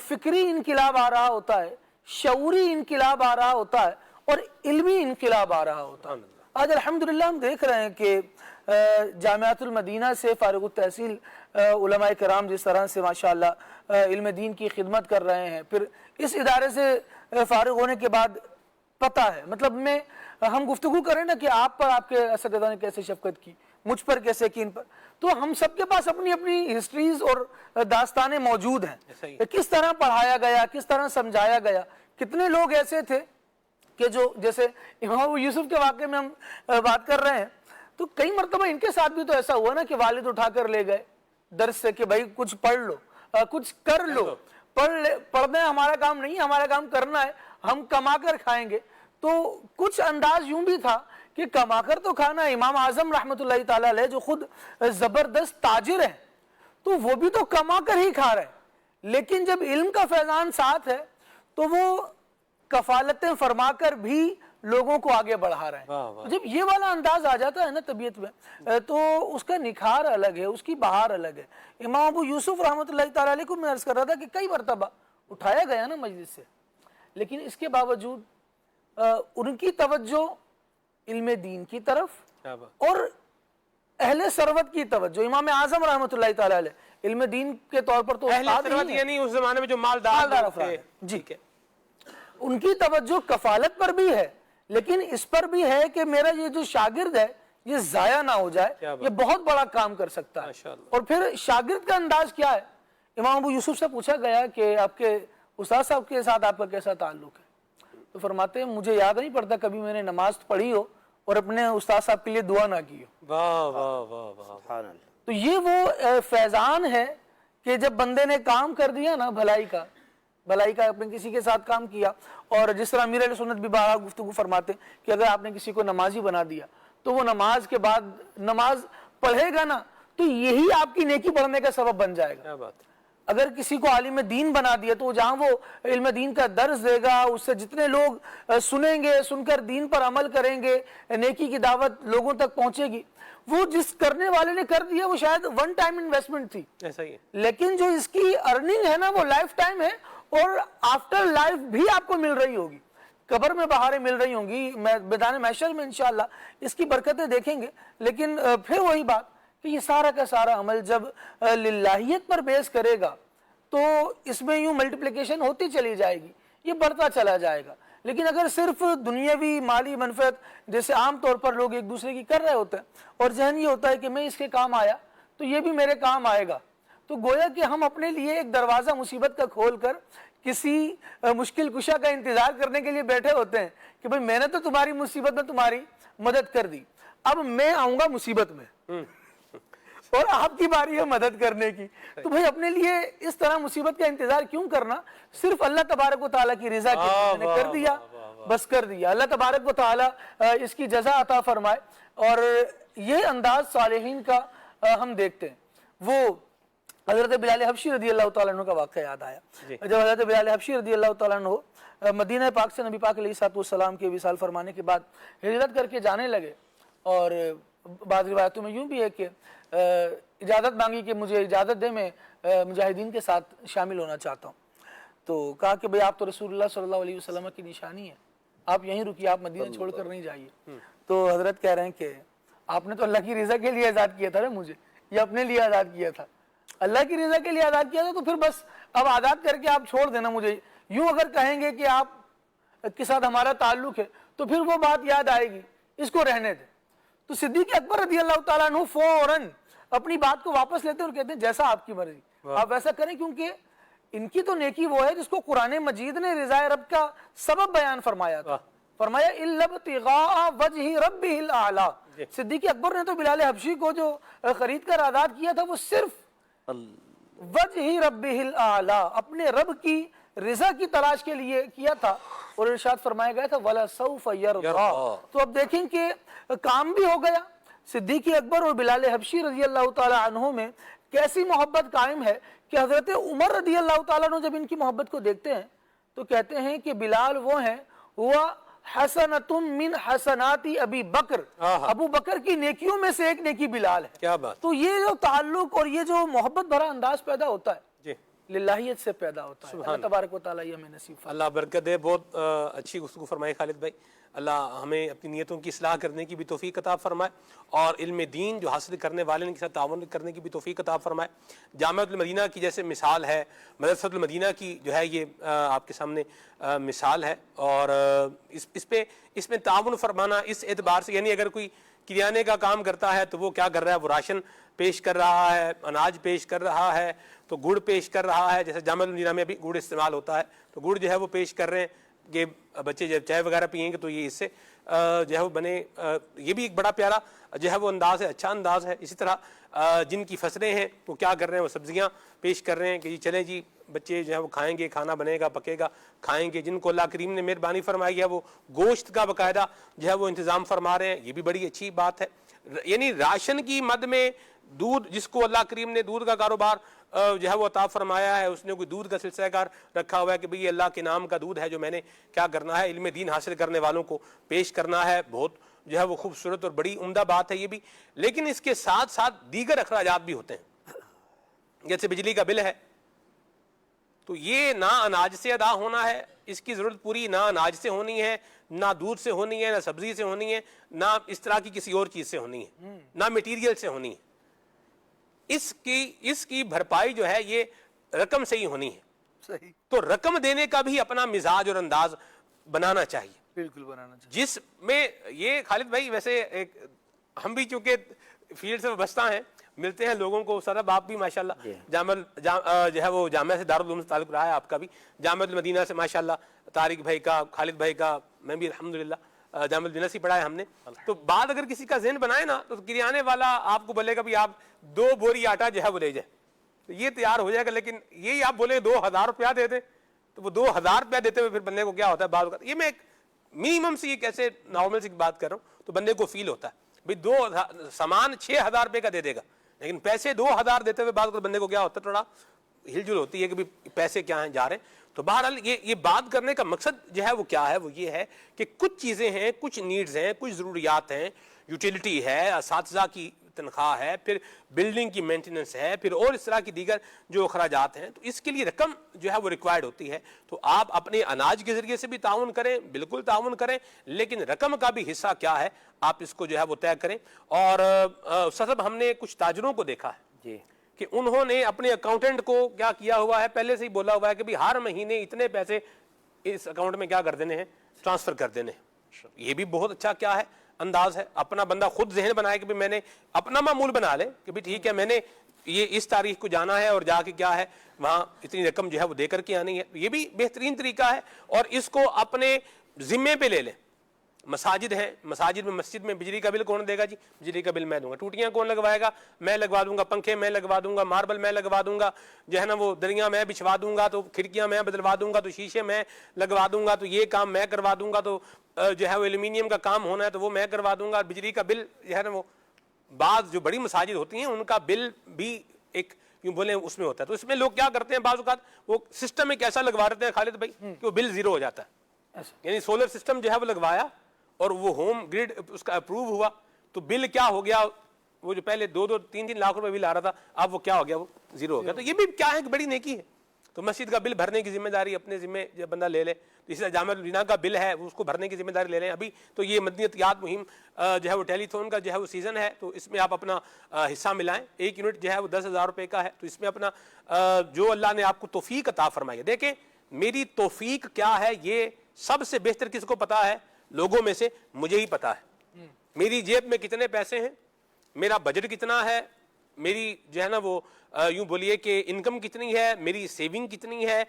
D: فکری انقلاب آ رہا ہوتا ہے، شعوری انقلاب آ رہا ہوتا ہے، اور علمی انقلاب آ رہا ہوتا ہے۔ آج الحمدللہ ہم دیکھ رہے ہیں کہ جامعات المدینہ سے فارغ التحصیل علماء کرام جس طرح سے ماشاءاللہ علم دین کی خدمت کر رہے ہیں، پھر اس ادارے سے فارغ ہونے کے بعد پتہ ہے، مطلب میں ہم گفتگو کریں نا کہ آپ پر آپ کے اساتذہ نے کیسے شفقت کی، مجھ پر کیسے کی، ان پر، تو ہم سب کے پاس اپنی اپنی ہسٹریز اور داستانیں موجود ہیں، کس طرح پڑھایا گیا، کس طرح سمجھایا گیا۔ کتنے لوگ ایسے تھے کہ جو جیسے امام ابو یوسف کے واقعے میں ہم بات کر رہے ہیں، تو کئی مرتبہ ان کے ساتھ بھی تو ایسا ہوا نا کہ والد اٹھا کر لے گئے درس سے کہ بھائی کچھ پڑھ لو، کچھ کر لو، پڑھنا ہمارا کام نہیں، ہمارا کام کرنا ہے، ہم کما کر کھائیں گے۔ تو کچھ انداز یوں بھی تھا کہ کما کر تو کھانا، امام اعظم رحمۃ اللہ تعالیٰ علیہ جو خود زبردست تاجر ہیں تو وہ بھی تو کما کر ہی کھا رہے، لیکن جب علم کا فیضان ساتھ ہے تو وہ کفالتیں فرما کر بھی لوگوں کو آگے بڑھا رہے ہیں۔ جب یہ والا انداز آ جاتا ہے نا طبیعت میں تو اس کا نکھار الگ ہے، اس کی بہار الگ ہے۔ امام ابو یوسف رحمۃ اللہ تعالیٰ علیہ کو میں عرض کر رہا تھا کہ کئی مرتبہ اٹھایا گیا نا مجلس سے، لیکن اس کے باوجود ان کی توجہ علم دین کی طرف اور اہل ثروت کی توجہ، امام اعظم رحمۃ اللہ تعالیٰ علیہ علم دین کے طور پر تو
A: اہل ثروت یعنی اس زمانے میں جو مالدار
D: افراد، جی ان کی توجہ کفالت پر بھی ہے، لیکن اس پر بھی ہے کہ میرا یہ جو شاگرد ہے یہ ضائع نہ ہو جائے، یہ بہت بڑا کام کر سکتا ہے۔ اور پھر شاگرد کا انداز کیا ہے؟ امام ابو یوسف سے پوچھا گیا کہ آپ کے استاد صاحب کے ساتھ آپ کا کیسا تعلق ہے؟ تو فرماتے ہیں مجھے یاد نہیں پڑتا کبھی میں نے نماز پڑھی ہو اور اپنے استاد صاحب کے لیے دعا نہ کی ہو۔
A: واہ واہ واہ واہ۔
B: سبحان اللہ۔
D: تو یہ وہ فیضان ہے کہ جب بندے نے کام کر دیا نا بھلائی کا اپنے کسی کے ساتھ کام کیا، اور جس طرح امیر اہل سنت بھی بارہا گفتگو فرماتے کہ اگر آپ نے کسی کو نمازی بنا دیا تو وہ نماز کے بعد نماز پڑھے گا نا تو یہی آپ کی نیکی بڑھنے کا سبب بن جائے گا۔
A: کیا بات ہے۔
D: اگر کسی کو عالم دین بنا دیا تو جہاں وہ علم دین کا درس دے گا، اس سے جتنے لوگ سنیں گے، سن کر دین پر عمل کریں گے، نیکی کی دعوت لوگوں تک پہنچے گی۔ وہ جس کرنے والے نے کر دیا وہ شاید ون ٹائم انویسٹمنٹ تھی،
A: ایسا ہی ہے۔
D: لیکن جو اس کی ارننگ ہے نا وہ لائف ٹائم ہے، اور آفٹر لائف بھی آپ کو مل رہی ہوگی، قبر میں بہاریں مل رہی ہوں گی، میدان محشر میں انشاءاللہ اس کی برکتیں دیکھیں گے۔ لیکن پھر وہی بات کہ یہ سارا کا سارا عمل جب للہیت پر بیس کرے گا تو اس میں یوں ملٹیپلیکیشن ہوتی چلی جائے گی، یہ بڑھتا چلا جائے گا۔ لیکن اگر صرف دنیاوی مالی منفعت جیسے عام طور پر لوگ ایک دوسرے کی کر رہے ہوتے ہیں اور ذہن یہ ہوتا ہے کہ میں اس کے کام آیا تو یہ بھی میرے کام آئے گا، تو گویا کہ ہم اپنے لیے ایک دروازہ مصیبت کا کھول کر کسی مشکل کشا کا انتظار کرنے کے لیے بیٹھے ہوتے ہیں کہ بھئی میں نے تو تمہاری مصیبت میں تمہاری مدد کر دی، اب میں آؤں گا مصیبت میں اور آپ کی باری ہے مدد کرنے کی۔ تو بھئی اپنے لیے اس طرح مصیبت کا انتظار کیوں کرنا، صرف اللہ تبارک و تعالیٰ کی رضا کے لیے میں نے کر دیا، بس کر دیا۔ اللہ تبارک و تعالیٰ اس کی جزا عطا فرمائے۔ اور یہ انداز صالحین کا ہم دیکھتے ہیں۔ وہ حضرت بلال حبشی رضی اللہ تعالیٰ عنہ کا واقعہ یاد آیا، جب حضرت بلال حبشی رضی اللہ تعالیٰ عنہ مدینہ پاک سے نبی پاک علیہ السلام کے وصال فرمانے کے بعد ہجرت کر کے جانے لگے، اور بعض روایتوں میں یوں بھی ہے کہ اجازت مانگی کہ مجھے اجازت دے، میں مجاہدین کے ساتھ شامل ہونا چاہتا ہوں۔ تو کہا کہ بھئی آپ تو رسول اللہ صلی اللہ علیہ وسلم کی نشانی ہے، آپ یہیں رکیے، آپ مدینہ چھوڑ کر نہیں جائیے۔ تو حضرت کہہ رہے ہیں کہ آپ نے تو اللہ کی رضا کے لیے آزاد کیا تھا نا مجھے، یہ اپنے لیے آزاد کیا تھا، اللہ کی رضا کے لیے آزاد کیا تھا، تو پھر بس اب آزاد کر کے آپ چھوڑ دینا مجھے۔ یوں اگر کہیں گے کہ آپ کے ساتھ ہمارا تعلق ہے تو پھر وہ بات یاد آئے گی، اس کو رہنے دیں۔ تو صدیق اکبر رضی اللہ تعالیٰ عنہ فوراً اپنی بات کو واپس لیتے ہیں اور کہتے ہیں جیسا آپ کی مرضی، آپ ویسا کریں، کیونکہ ان کی تو نیکی وہ ہے جس کو قرآن مجید نے رضا رب کا سبب بیان فرمایا تھا، فرمایا اِلَّا ابْتِغَاءَ وَجْهِ رَبِّهِ الْأَعْلَىٰ۔ صدیق اکبر نے تو بلال حبشی کو جو خرید کر آزاد کیا تھا وہ صرف وجہ ربہ الاعلیٰ، اپنے رب کی رضا کی تلاش کے لیے کیا تھا، اور ارشاد فرمایا گیا تھا وَلَسَوْفَ يَرْضَىٰ۔ تو اب دیکھیں کہ کام بھی ہو گیا، صدیق اکبر اور بلال حبشی رضی اللہ تعالی عنہ میں کیسی محبت قائم ہے کہ حضرت عمر رضی اللہ تعالیٰ عنہ جب ان کی محبت کو دیکھتے ہیں تو کہتے ہیں کہ بلال وہ ہیں ہوا حسنۃ من حسنات ابی بکر، ابو بکر کی نیکیوں میں سے ایک نیکی بلال ہے۔
A: کیا بات۔
D: تو یہ جو تعلق اور یہ جو محبت بھرا انداز پیدا ہوتا ہے
A: جی
D: للہیت سے پیدا ہوتا ہے۔ اللہ تبارک و تعالیٰ یہ ہمیں نصیب فرمائے۔
A: اللہ برکت دے۔ بہت اچھی گفتگو فرمائے خالد بھائی، اللہ ہمیں اپنی نیتوں کی اصلاح کرنے کی بھی توفیق عطا فرمائے، اور علم دین جو حاصل کرنے والے ان کے ساتھ تعاون کرنے کی بھی توفیق عطا فرمائے۔ جامعۃ المدینہ کی جیسے مثال ہے، مدرسۃ المدینہ کی جو ہے یہ آپ کے سامنے مثال ہے، اور اس میں تعاون فرمانا اس اعتبار سے، یعنی اگر کوئی کریانے کا کام کرتا ہے تو وہ کیا کر رہا ہے، وہ راشن پیش کر رہا ہے، اناج پیش کر رہا ہے، تو گڑ پیش کر رہا ہے، جیسے جامعۃ المدینہ میں بھی گڑ استعمال ہوتا ہے، تو گڑ جو ہے وہ پیش کر رہے ہیں کہ بچے جب چائے وغیرہ پئیں گے تو یہ اس سے جو ہے وہ بنے، یہ بھی ایک بڑا پیارا جو ہے وہ انداز ہے، اچھا انداز ہے۔ اسی طرح جن کی فصلیں ہیں وہ کیا کر رہے ہیں، وہ سبزیاں پیش کر رہے ہیں کہ جی چلیں جی بچے جو ہے وہ کھائیں گے، کھانا بنے گا، پکے گا، کھائیں گے۔ جن کو اللہ کریم نے مہربانی فرمائی ہے وہ گوشت کا باقاعدہ جو ہے وہ انتظام فرما رہے ہیں، یہ بھی بڑی اچھی بات ہے۔ یعنی راشن کی مد میں دودھ، جس کو اللہ کریم نے دودھ کا کاروبار جو ہے وہ عطا فرمایا ہے، اس نے کوئی دودھ کا سلسلہ کار رکھا ہوا ہے کہ بھئی یہ اللہ کے نام کا دودھ ہے جو میں نے کیا کرنا ہے، علم دین حاصل کرنے والوں کو پیش کرنا ہے۔ بہت جو ہے وہ خوبصورت اور بڑی عمدہ بات ہے یہ بھی، لیکن اس کے ساتھ ساتھ دیگر اخراجات بھی ہوتے ہیں، جیسے بجلی کا بل ہے، تو یہ نہ اناج سے ادا ہونا ہے، اس کی ضرورت پوری نہ اناج سے ہونی ہے، نہ دودھ سے ہونی ہے، نہ سبزی سے ہونی ہے، نہ اس طرح کی کسی اور چیز سے ہونی ہے، نہ میٹیریل سے ہونی ہے۔ اس کی بھرپائی جو ہے یہ رقم سے ہی ہونی ہے۔
D: صحیح،
A: تو رقم دینے کا بھی اپنا مزاج اور انداز بنانا چاہیے،
D: بالکل بنانا چاہیے۔
A: جس میں یہ خالد بھائی ویسے ہم بھی چونکہ فیلڈ سے وابستہ ہیں، ملتے ہیں لوگوں کو، سرب آپ بھی ماشاءاللہ جو ہے وہ جامعہ سے دارالعلوم سے تعلق رہا ہے آپ کا بھی، جامعہ المدینہ سے ماشاءاللہ طارق بھائی کا، خالد بھائی کا، میں بھی الحمدللہ جامعہ المدینہ سے پڑھا ہے ہم نے۔ تو بعد اگر کسی کا ذہن بنائے نا تو کریانے والا آپ کو بولے گا بھی آپ 2 بوری آٹا جو ہے وہ لے جائے، تو یہ تیار ہو جائے گا. لیکن یہی آپ بولے 2000 روپیہ دے دیں تو وہ 2000 روپیہ دیتے ہوئے پھر بندے کو کیا ہوتا ہے بعض اوقات, یہ میں ایک منیمم سی ایک ایسے نارمل سی بات کر رہا ہوں, تو بندے کو فیل ہوتا ہے بھائی 2000 سامان 6000 روپے کا دے دے گا, لیکن پیسے 2000 دیتے ہوئے بعض اوقات بندے کو کیا ہوتا ہے تھوڑا ہل جل ہوتی ہے کہ پیسے کیا ہیں جا رہے ہیں. تو بہرحال یہ بات کرنے کا مقصد جو ہے وہ کیا ہے, وہ یہ ہے کہ کچھ چیزیں ہیں, کچھ نیڈز ہیں, کچھ ضروریات ہیں, یوٹیلیٹی ہے, اساتذہ کی تنخواہ ہے, پھر بلڈنگ کی مینٹیننس ہے, پھر اور اس طرح کی دیگر جو اخراجات ہیں, تو اس کے لیے رقم جو ہے وہ ریکوائرڈ ہوتی ہے. تو آپ اپنے اناج کے ذریعے سے بھی تعاون کریں, بالکل تعاون کریں, لیکن رقم کا بھی حصہ کیا ہے آپ اس کو جو ہے وہ طے کریں. اور صاحب ہم نے کچھ تاجروں کو دیکھا ہے
B: جی
A: کہ انہوں نے اپنے اکاؤنٹنٹ کو کیا کیا ہوا ہے, پہلے سے ہی بولا ہوا ہے کہ بھی ہر مہینے اتنے پیسے اس اکاؤنٹ میں کیا کر دینے ہیں, ٹرانسفر کر دینے ہیں. یہ بھی بہت اچھا کیا ہے انداز ہے. اپنا بندہ خود ذہن بنائے کہ میں نے اپنا معمول بنا لے کہ بھی ٹھیک ہے میں نے یہ اس تاریخ کو جانا ہے اور جا کے کیا ہے وہاں اتنی رقم جو ہے وہ دے کر کے آنی ہے. یہ بھی بہترین طریقہ ہے, اور اس کو اپنے ذمے پہ لے لیں. مساجد ہیں, مسجد میں بجلی کا بل کون دے گا جی, بجلی کا بل میں دوں گا. ٹوٹیاں کون لگوائے گا, میں لگوا دوں گا. پنکھے میں لگوا دوں گا, ماربل میں لگوا دوں گا, جو ہے نا وہ دریاں میں بچھوا دوں گا, تو کھڑکیاں میں بدلوا دوں گا, تو شیشے میں لگوا دوں گا, تو یہ کام میں کروا دوں گا, تو جو ہے وہ ایلومینیم کا کام ہونا ہے تو وہ میں کروا دوں گا. بجلی کا بل جو ہے نا وہ بعض جو بڑی مساجد ہوتی ہیں ان کا بل بھی ایک یوں بولیں اس میں ہوتا ہے. تو اس میں لوگ کیا کرتے ہیں بعض اوقات وہ سسٹم ایک ایسا لگوا دیتے ہیں خالد بھائی کہ وہ بل زیرو ہو جاتا ہے. یعنی سولر سسٹم جو ہے وہ لگوایا اور وہ ہوم گریڈ اس کا اپروو ہوا, تو بل کیا ہو گیا, وہ جو پہلے 2-3 لاکھ روپے بل آ رہا تھا اب وہ کیا ہو گیا, وہ زیرو ہو گیا. تو یہ بھی کیا ہے کہ بڑی نیکی ہے. تو مسجد کا بل بھرنے کی ذمہ داری اپنے ذمہ جو بندہ لے لے. تو اسی طرح جامعہ المدینہ کا بل ہے اس کو بھرنے کی ذمہ داری لے لیں. ابھی تو یہ مدنیت یاد مہم جو ہے وہ ٹیلی تھون کا جو ہے وہ سیزن ہے, تو اس میں آپ اپنا حصہ ملائیں. 1 یونٹ جو ہے وہ 10,000 روپے کا ہے. تو اس میں اپنا جو اللہ نے آپ کو توفیق عطا فرمائی ہے. دیکھیں میری توفیق کیا ہے یہ سب سے بہتر کس کو پتا ہے لوگوں میں سے, مجھے ہی پتا ہے. میری جیب میں کتنے پیسے ہیں, میرا بجٹ کتنا ہے, میری جو ہے نا وہ یوں بولیے کہ انکم کتنی ہے, میری سیونگ کتنی ہے,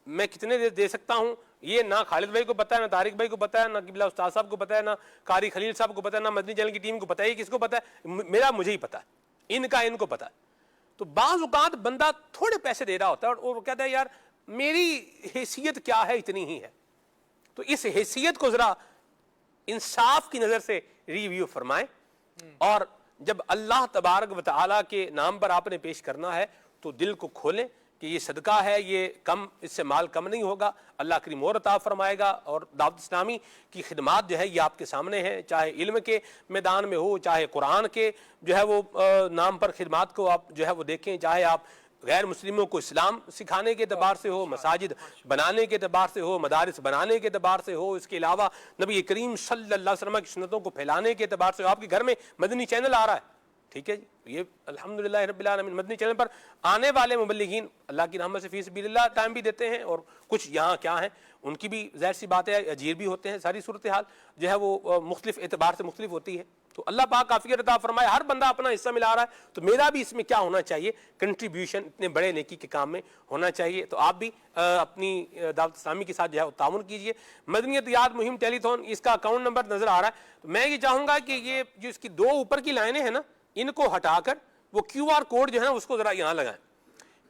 A: میں کتنے دے سکتا ہوں, یہ نہ خالد بھائی کو پتا ہے, نہ طارق بھائی کو پتا ہے, نہ قبلہ استاد صاحب کو پتا ہے, نہ قاری خلیل صاحب کو پتا ہے, نہ مدنی چینل کی ٹیم کو پتا ہے. کس کو پتا ہے, میرا مجھے ہی پتا ہے, ان کا ان کو پتا ہے. تو بعض اوقات بندہ تھوڑے پیسے دے رہا ہوتا ہے اور وہ کہتا ہے یار میری حیثیت کیا ہے, اتنی ہی ہے. تو اس حیثیت کو ذرا انصاف کی نظر سے ریویو فرمائیں, اور جب اللہ تبارک و تعالیٰ کے نام پر آپ نے پیش کرنا ہے تو دل کو کھولیں کہ یہ صدقہ ہے, یہ کم, اس سے مال کم نہیں ہوگا, اللہ کریم اور عطا فرمائے گا. اور دعوت اسلامی کی خدمات جو ہے یہ آپ کے سامنے ہیں, چاہے علم کے میدان میں ہو, چاہے قرآن کے جو ہے وہ نام پر خدمات کو آپ جو ہے وہ دیکھیں, چاہے آپ غیر مسلموں کو اسلام سکھانے کے اعتبار سے ہو, مساجد بنانے کے اعتبار سے ہو, مدارس بنانے کے اعتبار سے ہو, اس کے علاوہ نبی کریم صلی اللہ علیہ وسلم کی سنتوں کو پھیلانے کے اعتبار سے ہو. آپ کے گھر میں مدنی چینل آ رہا ہے, ٹھیک ہے جی, یہ الحمدللہ رب العالمین مدنی چینل پر آنے والے مبلغین اللہ کی رحمت سے فی سبیل اللہ ٹائم بھی دیتے ہیں, اور کچھ یہاں کیا ہیں ان کی بھی ظاہر سی بات ہے اجیر بھی ہوتے ہیں. ساری صورتحال جو ہے وہ مختلف اعتبار سے مختلف ہوتی ہے. تو اللہ پاک عافیت عطا فرمائے, ہر بندہ اپنا حصہ ملا رہا ہے, تو میرا بھی اس میں کیا ہونا چاہیے, کنٹریبیوشن اتنے بڑے نیکی کے کام میں ہونا چاہیے. تو آپ بھی اپنی دعوت اسلامی کے ساتھ جو ہے تعاون کیجئے. مدنیت یاد مہم ٹیلی تھون, اس کا اکاؤنٹ نمبر نظر آ رہا ہے. تو میں یہ چاہوں گا کہ یہ جو اس کی 2 اوپر کی لائنیں ہیں نا, ان کو ہٹا کر وہ QR کوڈ جو ہے نا اس کو ذرا یہاں لگائیں.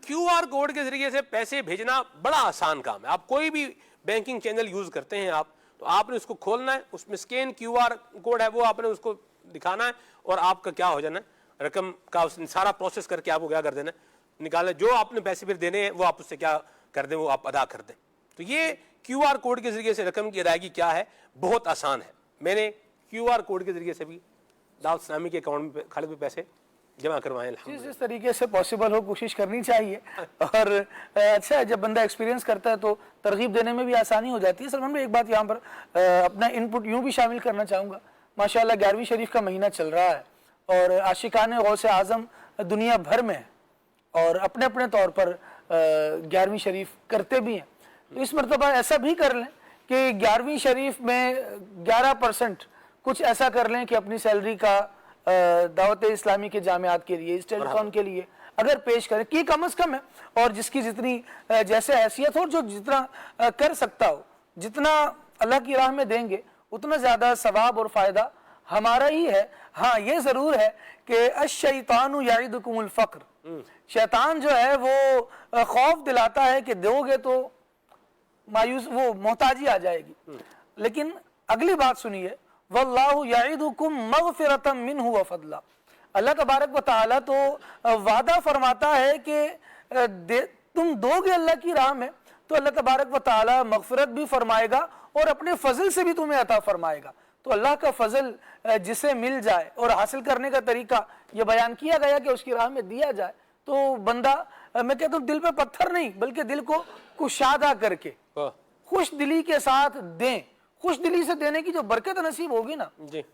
A: QR کوڈ کے ذریعے سے پیسے بھیجنا بڑا آسان کام ہے. آپ کوئی بھی بینکنگ چینل یوز کرتے ہیں آپ, تو آپ نے اس کو کھولنا ہے, اس میں اسکین QR کوڈ ہے وہ آپ نے اس کو دکھانا ہے, اور آپ کا کیا ہو جانا ہے, رقم کا سارا پروسیس کر کے آپ کو کیا کر دینا ہے, نکالنا. جو آپ نے پیسے پھر دینے ہیں وہ آپ اس سے کیا کر دیں, وہ آپ ادا کر دیں. تو یہ QR کوڈ کے ذریعے سے رقم کی ادائیگی کیا ہے, بہت آسان ہے. میں نے QR کوڈ کے ذریعے سے بھی دعوت اسلامی کے اکاؤنٹ میں خالد میں پیسے جمع کروائے.
D: جس طریقے سے پاسبل ہو کوشش کرنی چاہیے, اور اچھا ہے جب بندہ ایکسپیرینس کرتا ہے تو ترغیب دینے میں بھی آسانی ہو جاتی ہے. سلمان بھائی ایک بات یہاں پر اپنا ان پٹ یوں بھی شامل کرنا چاہوں گا. ماشاءاللہ 11ویں شریف کا مہینہ چل رہا ہے, اور عاشقان غوث اعظم دنیا بھر میں اور اپنے اپنے طور پر 11ویں شریف کرتے بھی ہیں. تو اس مرتبہ ایسا بھی کر لیں کہ 11ویں شریف میں 11% کچھ ایسا کر لیں کہ اپنی سیلری کا دعوت اسلامی کے جامعات کے لیے, اس ٹیلی تھون کے لیے اگر پیش کریں, کی کم از کم ہے, اور جس کی جتنی جیسے حیثیت ہو, جو جتنا کر سکتا ہو, جتنا اللہ کی راہ میں دیں گے اتنا زیادہ ثواب اور فائدہ ہمارا ہی ہے. ہاں یہ ضرور ہے کہ الشیطان یعدکم الفقر، شیطان جو ہے وہ خوف دلاتا ہے کہ دو گے تو مایوس، وہ محتاجی آ جائے گی. لیکن اگلی بات سنیے، واللہ یعدکم مغفرۃ منہ وفضلا، اللہ تبارک و تعالیٰ تو وعدہ فرماتا ہے کہ تم دو گے اللہ کی راہ میں تو اللہ تبارک و تعالیٰ مغفرت بھی فرمائے گا اور اپنے فضل سے بھی تمہیں عطا فرمائے گا. تو اللہ کا فضل جسے مل جائے اور حاصل کرنے کا طریقہ یہ بیان کیا گیا کہ اس کی راہ میں دیا جائے تو بندہ، میں کہتا ہوں دل پہ پتھر نہیں بلکہ دل کو کشادہ کر کے خوش دلی کے ساتھ دیں. خوش دلی سے دینے کی جو برکت نصیب ہوگی نا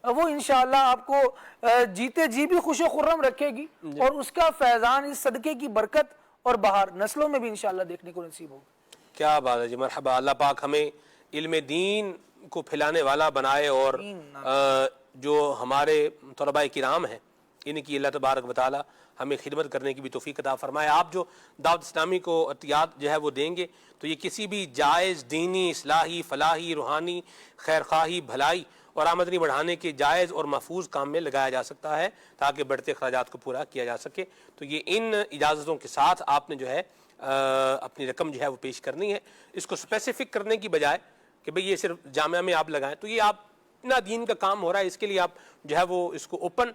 D: وہ انشاءاللہ آپ کو جیتے جی بھی خوش و خرم رکھے گی، اور اس کا فیضان، اس صدقے کی برکت اور بہار نسلوں میں بھی انشاءاللہ دیکھنے کو نصیب ہوگی.
A: کیا بات ہے جی، مرحبا. اللہ پاک ہمیں علم دین کو پھیلانے والا بنائے، اور جو ہمارے طلباء کرام ہیں ان کی اللہ تبارک و تعالی ہمیں خدمت کرنے کی بھی توفیق عطا فرمائے. آپ جو دعوت اسلامی کو عطیات جو ہے وہ دیں گے تو یہ کسی بھی جائز دینی، اصلاحی، فلاحی، روحانی، خیرخواہی، بھلائی اور آمدنی بڑھانے کے جائز اور محفوظ کام میں لگایا جا سکتا ہے تاکہ بڑھتے اخراجات کو پورا کیا جا سکے. تو یہ ان اجازتوں کے ساتھ آپ نے جو ہے اپنی رقم جو ہے وہ پیش کرنی ہے. اس کو اسپیسیفک کرنے کی بجائے کہ بھئی یہ صرف جامعہ میں آپ لگائیں، تو یہ آپ اتنا دین کا کام ہو رہا ہے، اس کے لیے آپ جو ہے وہ اس کو اوپن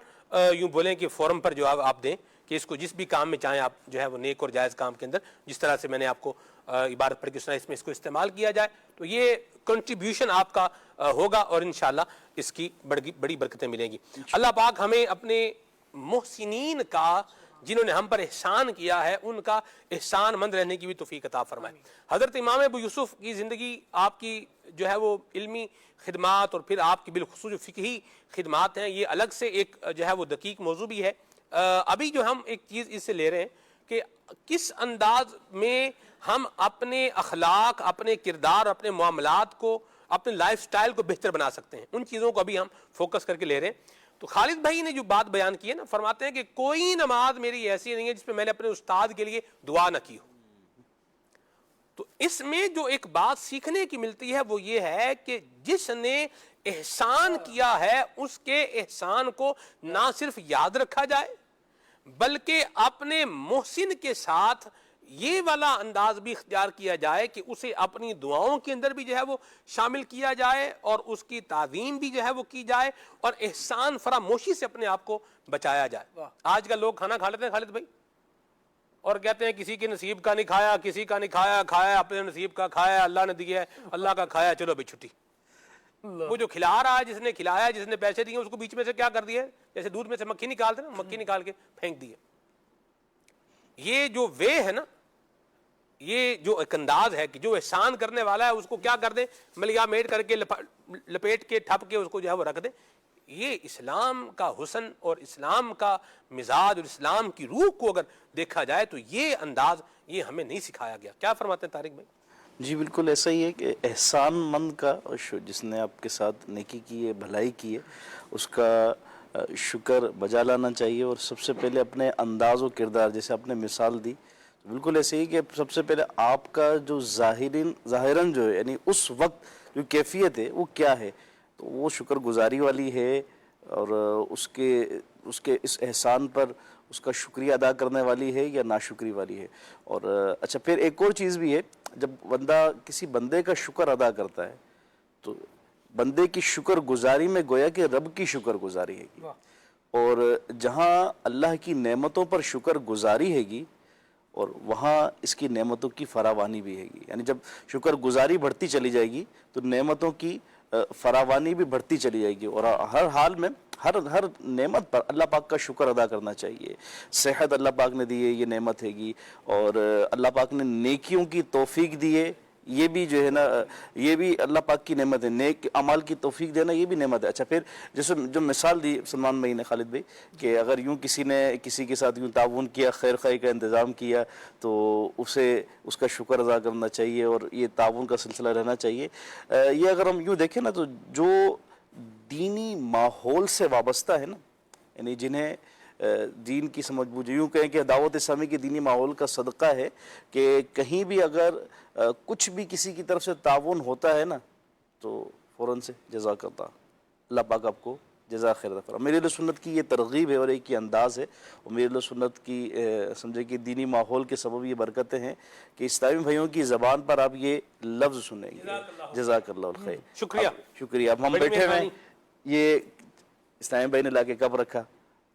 A: یوں بولیں کہ فورم پر جو آپ دیں کہ اس کو جس بھی کام میں چاہیں آپ جو ہے وہ نیک اور جائز کام کے اندر، جس طرح سے میں نے آپ کو عبارت پڑھ کے سنا، اس میں اس کو استعمال کیا جائے تو یہ کنٹریبیوشن آپ کا ہوگا اور انشاءاللہ اس کی بڑی برکتیں ملیں گی. اللہ پاک ہمیں اپنے محسنین کا، جنہوں نے ہم پر احسان کیا ہے، ان کا احسان مند رہنے کی بھی توفیق عطا فرمائے. حضرت امام ابو یوسف کی زندگی، آپ کی جو ہے وہ علمی خدمات اور پھر آپ کی بالخصوص جو فقہی خدمات ہیں، یہ الگ سے ایک جو ہے وہ دقیق موضوع بھی ہے. ابھی جو ہم ایک چیز اس سے لے رہے ہیں کہ کس انداز میں ہم اپنے اخلاق، اپنے کردار، اپنے معاملات کو، اپنے لائف سٹائل کو بہتر بنا سکتے ہیں، ان چیزوں کو ابھی ہم فوکس کر کے لے رہے ہیں. تو خالد بھائی نے جو بات بیان کی ہے نا، فرماتے ہیں کہ کوئی نماز میری ایسی نہیں ہے جس پہ میں نے اپنے استاد کے لیے دعا نہ کی ہو. تو اس میں جو ایک بات سیکھنے کی ملتی ہے وہ یہ ہے کہ جس نے احسان کیا ہے اس کے احسان کو نہ صرف یاد رکھا جائے بلکہ اپنے محسن کے ساتھ یہ والا انداز بھی اختیار کیا جائے کہ اسے اپنی دعاؤں کے اندر بھی جو ہے وہ شامل کیا جائے اور اس کی تعظیم بھی جو ہے وہ کی جائے اور احسان فراموشی سے اپنے آپ کو بچایا جائے. آج کل لوگ کھانا کھا لیتے ہیں خالد بھائی اور کہتے ہیں کسی کے نصیب کا نہیں کھایا، کسی کا نہیں کھایا، کھایا اپنے نصیب کا، کھایا اللہ نے دیا ہے، اللہ کا کھایا، چلو بھائی چھٹی. وہ جو کھلا رہا ہے، جس نے کھلایا، جس نے پیسے دیے، اس کو بیچ میں سے کیا کر دیا، جیسے دودھ میں سے مکھی نکالتے نا، مکھی نکال کے پھینک دی ہے. یہ جو وے ہے نا، یہ جو ایک انداز ہے کہ جو احسان کرنے والا ہے اس کو کیا کر دیں، ملیا میٹ کر کے لپیٹ کے ٹھپ کے اس کو جو ہے وہ رکھ دیں. یہ اسلام کا حسن اور اسلام کا مزاج اور اسلام کی روح کو اگر دیکھا جائے تو یہ انداز یہ ہمیں نہیں سکھایا گیا. کیا فرماتے ہیں طارق بھائی؟
E: جی بالکل ایسا ہی ہے کہ احسان مند کا، جس نے آپ کے ساتھ نیکی کی ہے، بھلائی کی ہے، اس کا شکر بجا لانا چاہیے. اور سب سے پہلے اپنے انداز و کردار، جیسے آپ نے مثال دی، بالکل ایسے ہی کہ سب سے پہلے آپ کا جو ظاہراً جو ہے، یعنی اس وقت جو کیفیت ہے وہ کیا ہے، تو وہ شکر گزاری والی ہے اور اس کے اس احسان پر اس کا شکریہ ادا کرنے والی ہے یا ناشکری والی ہے. اور اچھا پھر ایک اور چیز بھی ہے، جب بندہ کسی بندے کا شکر ادا کرتا ہے تو بندے کی شکر گزاری میں گویا کہ رب کی شکر گزاری ہے گی، اور جہاں اللہ کی نعمتوں پر شکر گزاری ہے گی اور وہاں اس کی نعمتوں کی فراوانی بھی ہے گی. یعنی جب شکر گزاری بڑھتی چلی جائے گی تو نعمتوں کی فراوانی بھی بڑھتی چلی جائے گی، اور ہر حال میں ہر نعمت پر اللہ پاک کا شکر ادا کرنا چاہیے. صحت اللہ پاک نے دی ہے، یہ نعمت ہے گی، اور اللہ پاک نے نیکیوں کی توفیق دی ہے، یہ بھی جو ہے نا، یہ بھی اللہ پاک کی نعمت ہے. نیک اعمال کی توفیق دینا یہ بھی نعمت ہے. اچھا پھر جیسے جو مثال دی سلمان بھائی نے، خالد بھائی، کہ اگر یوں کسی نے کسی کے ساتھ یوں تعاون کیا، خیر خواہی کا انتظام کیا، تو اسے اس کا شکر ادا کرنا چاہیے اور یہ تعاون کا سلسلہ رہنا چاہیے. یہ اگر ہم یوں دیکھیں نا تو جو دینی ماحول سے وابستہ ہے نا، یعنی جنہیں دین کی سمجھ بوجھ، یوں کہیں کہ دعوت اسلامی کے دینی ماحول کا صدقہ ہے کہ کہیں بھی اگر کچھ بھی کسی کی طرف سے تعاون ہوتا ہے نا تو فوراً سے جزاک اللہ، اللہ پاک آپ کو جزاک خیر دفعہ. میرے سنت کی یہ ترغیب ہے اور ایک یہ انداز ہے, اور میرے سنت کی سمجھے کہ دینی ماحول کے سبب یہ برکتیں ہیں کہ اسلامی بھائیوں کی زبان پر آپ یہ لفظ سنیں گے, جزاک اللہ الخیر.
A: شکریہ
E: شکریہ. اب ہم بیٹھے ہوئے ہیں, یہ اسلامی بھائی نے لا کے کب رکھا,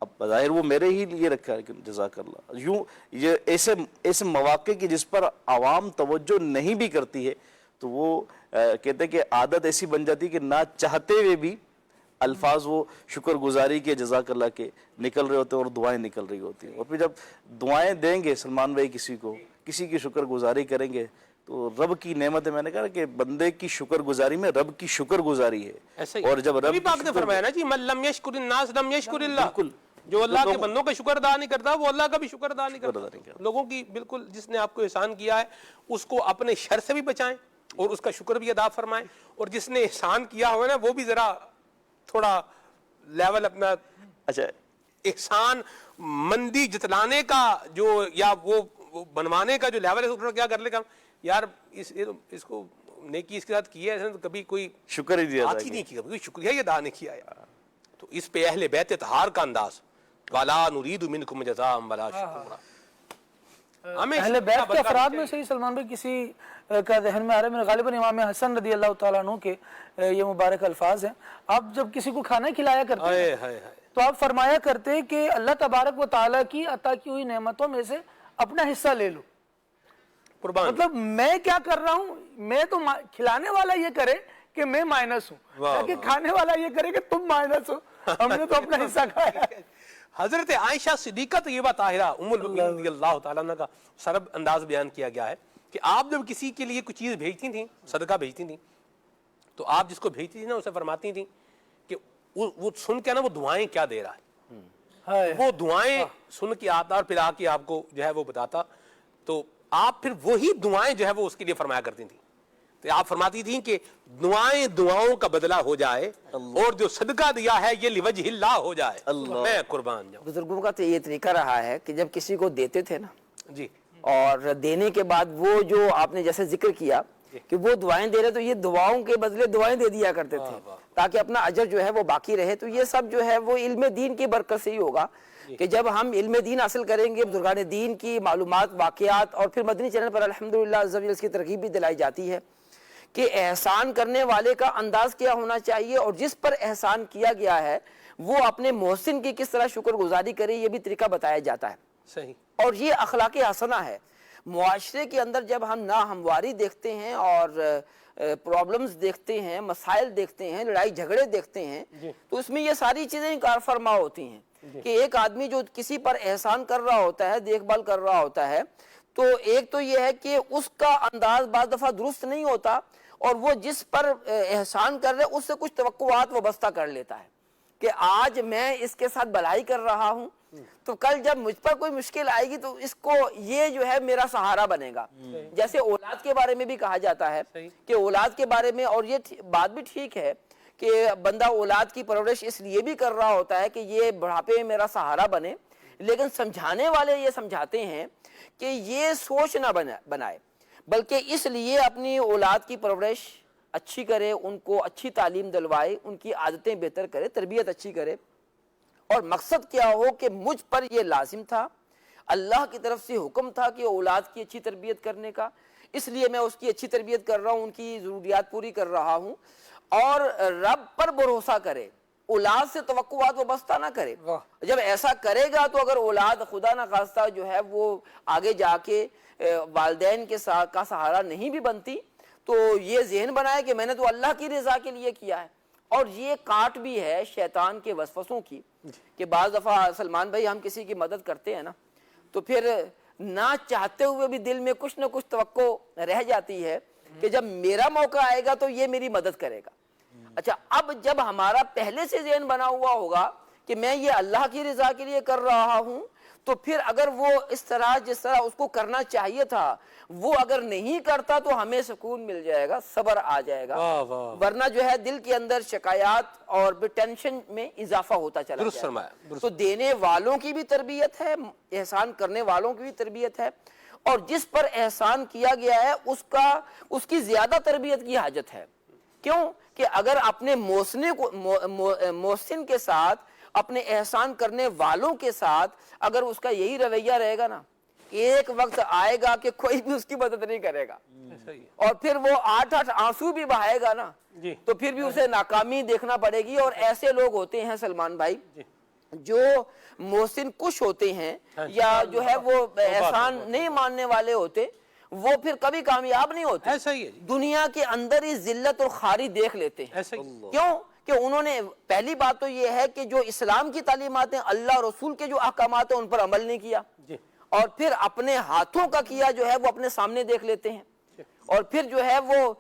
E: اب بظاہر وہ میرے ہی لیے رکھا ہے, جزاک اللہ. یوں یہ ایسے مواقع کی جس پر عوام توجہ نہیں بھی کرتی ہے تو وہ کہتے ہیں کہ عادت ایسی بن جاتی ہے کہ نہ چاہتے ہوئے بھی الفاظ وہ شکر گزاری کے جزاک اللہ کے نکل رہے ہوتے ہیں اور دعائیں نکل رہی ہوتی ہیں. اور پھر جب دعائیں دیں گے سلمان بھائی کسی کی شکر گزاری کریں گے تو رب کی نعمت ہے. میں نے کہا کہ بندے کی شکر گزاری میں رب کی شکر گزاری ہے. اور جب رب
A: پاک نے فرمایا نا جی من لم یشکر الناس لم یشکر اللہ, جو اللہ کے بندوں کا شکر ادا نہیں کرتا وہ اللہ کا بھی شکر ادا نہیں کرتا. لوگوں کی بالکل جس نے آپ کو احسان کیا ہے اس کو اپنے شر سے بھی بچائیں اور اس کا شکر بھی ادا فرمائیں, اور جس نے احسان کیا ہوا نا وہ بھی ذرا تھوڑا لیول اپنا
E: اچھا
A: احسان مندی جتلانے کا جو یا وہ بنوانے کا جو لیول ہے اس پر کیا کر لے گا یار, اس کو نیکی اس کے ساتھ کی ہے تو کبھی کوئی
E: شکر ہی دیا
A: بات ہی نہیں کیا, کوئی شکریہ ہی ادا نہیں کیا یار. تو اس پہ اہل بیت اطہار کا انداز وَلَا نُرِيدُ مِنْكُمْ جَزَاءً وَلَا شُكُورًا.
D: اہل بیت کے افراد میں سے ہی سلمان بھائی کسی کا ذہن میں آ رہا ہے, میرے غالباً امام حسن رضی اللہ تعالیٰ عنہ کے یہ مبارک الفاظ ہیں. آپ جب کسی کو کھانا کھلایا کرتے ہیں تو آپ فرمایا کرتے کہ اللہ تبارک و تعالیٰ کی عطا کی ہوئی نعمتوں میں سے اپنا حصہ لے لو. مطلب میں کیا کر رہا ہوں, میں تو کھلانے والا یہ کرے کہ میں مائنس ہوں, تاکہ کھانے والا یہ کرے کہ تم مائنس ہو, ہم نے تو اپنا حصہ کھایا.
A: حضرت عائشہ صدیقہ طیبہ طاہرہ ام المؤمنین رضی اللہ تعالیٰ عنہ کا سرب انداز بیان کیا گیا ہے کہ آپ جب کسی کے لیے کچھ چیز بھیجتی تھیں, صدقہ بھیجتی تھیں, تو آپ جس کو بھیجتی تھیں نا اسے فرماتی تھیں کہ وہ سن کے نا وہ دعائیں کیا دے رہا ہے, وہ دعائیں سن کے آتا اور پھر آ کے آپ کو جو ہے وہ بتاتا, تو آپ پھر وہی دعائیں جو ہے وہ اس کے لیے فرمایا کرتی تھیں. تو آپ فرماتی تھیں کہ دعائیں دعاؤں کا بدلہ ہو جائے اور جو صدقہ دیا ہے یہ لوجہ اللہ ہو جائے, میں قربان جاؤں.
B: بزرگوں کا تو یہ طریقہ رہا ہے کہ جب کسی کو دیتے تھے نا
A: جی,
B: اور دینے کے بعد وہ جو آپ نے جیسے ذکر کیا کہ وہ دعائیں دے رہے تو یہ دعاؤں کے بدلے دعائیں دے دیا کرتے تھے تاکہ اپنا اجر جو ہے وہ باقی رہے. تو یہ سب جو ہے وہ علم دین کی برکت سے ہی ہوگا کہ جب ہم علم دین حاصل کریں گے, بزرگان دین کی معلومات, واقعات, اور پھر مدنی چینل پر الحمدللہ اس کی ترغیب بھی دلائی جاتی ہے کہ احسان کرنے والے کا انداز کیا ہونا چاہیے اور جس پر احسان کیا گیا ہے وہ اپنے محسن کی کس طرح شکر گزاری کرے, یہ بھی طریقہ بتایا جاتا ہے.
A: صحیح.
B: اور یہ اخلاق حسنہ ہے. معاشرے کے اندر جب ہم ناہمواری دیکھتے ہیں اور پرابلمز دیکھتے ہیں, مسائل دیکھتے ہیں, لڑائی جھگڑے دیکھتے ہیں, تو اس میں یہ ساری چیزیں کار فرما ہوتی ہیں کہ ایک آدمی جو کسی پر احسان کر رہا ہوتا ہے, دیکھ بھال کر رہا ہوتا ہے, تو ایک تو یہ ہے کہ اس کا انداز بعض دفعہ درست نہیں ہوتا اور وہ جس پر احسان کر رہے اس سے کچھ توقعات وابستہ کر لیتا ہے کہ آج میں اس کے ساتھ بھلائی کر رہا ہوں تو کل جب مجھ پر کوئی مشکل آئے گی تو اس کو یہ جو ہے میرا سہارا بنے گا. جیسے اولاد کے بارے میں بھی کہا جاتا ہے کہ اولاد کے بارے میں, اور یہ بات بھی ٹھیک ہے کہ بندہ اولاد کی پرورش اس لیے بھی کر رہا ہوتا ہے کہ یہ بڑھاپے میں میرا سہارا بنے, لیکن سمجھانے والے یہ سمجھاتے ہیں کہ یہ سوچ نہ بنائے بلکہ اس لیے اپنی اولاد کی پرورش اچھی کرے, ان کو اچھی تعلیم دلوائے, ان کی عادتیں بہتر کرے, تربیت اچھی کرے, اور مقصد کیا ہو کہ مجھ پر یہ لازم تھا, اللہ کی طرف سے حکم تھا کہ اولاد کی اچھی تربیت کرنے کا, اس لیے میں اس کی اچھی تربیت کر رہا ہوں, ان کی ضروریات پوری کر رہا ہوں, اور رب پر بھروسہ کرے, اولاد سے توقعات وابستہ نہ کرے. جب ایسا کرے گا تو اگر اولاد خدا نہ خواستہ جو ہے وہ آگے جا کے والدین کے کا سہارا نہیں بھی بنتی تو یہ ذہن بنائے کہ میں نے تو اللہ کی رضا کے لیے کیا ہے. اور یہ کاٹ بھی ہے شیطان کے وسوسوں کی کہ بعض دفعہ سلمان بھائی ہم کسی کی مدد کرتے ہیں نا تو پھر نہ چاہتے ہوئے بھی دل میں کچھ نہ کچھ توقع رہ جاتی ہے کہ جب میرا موقع آئے گا تو یہ میری مدد کرے گا. اچھا, اب جب ہمارا پہلے سے ذہن بنا ہوا ہوگا کہ میں یہ اللہ کی رضا کے لیے کر رہا ہوں تو پھر اگر وہ اس طرح جس طرح اس کو کرنا چاہیے تھا وہ اگر نہیں کرتا تو ہمیں سکون مل جائے گا, صبر آ جائے گا, ورنہ جو ہے دل کے اندر شکایات اور ٹینشن میں اضافہ ہوتا چلا جائے گا. تو دینے والوں کی بھی تربیت ہے, احسان کرنے والوں کی بھی تربیت ہے, اور جس پر احسان کیا گیا ہے اس کی زیادہ تربیت کی حاجت ہے کیوں کہ اگر اپنے محسن کے ساتھ اپنے احسان کرنے والوں کے ساتھ اگر اس کا یہی رویہ رہے گا نا، ایک وقت آئے گا کہ کوئی بھی اس کی مدد نہیں کرے گا، اور پھر وہ 8 آنسو بھی بہائے گا نا تو پھر بھی اسے ناکامی دیکھنا پڑے گی۔ اور ایسے لوگ ہوتے ہیں سلمان بھائی جو محسن کش ہوتے ہیں یا جو ہے وہ احسان نہیں ماننے والے ہوتے، وہ پھر کبھی کامیاب نہیں ہوتے،
A: ایسا ہی ہے جی،
B: دنیا کے اندر ہی ذلت اور خاری دیکھ لیتے ہیں۔
A: ایسا ہی
B: کیوں کہ انہوں نے پہلی بات تو یہ ہے کہ جو اسلام کی تعلیمات ہیں، اللہ رسول کے جو احکامات ہیں ان پر عمل نہیں کیا، اور پھر اپنے ہاتھوں کا کیا جو ہے وہ اپنے سامنے دیکھ لیتے ہیں، اور پھر جو ہے وہ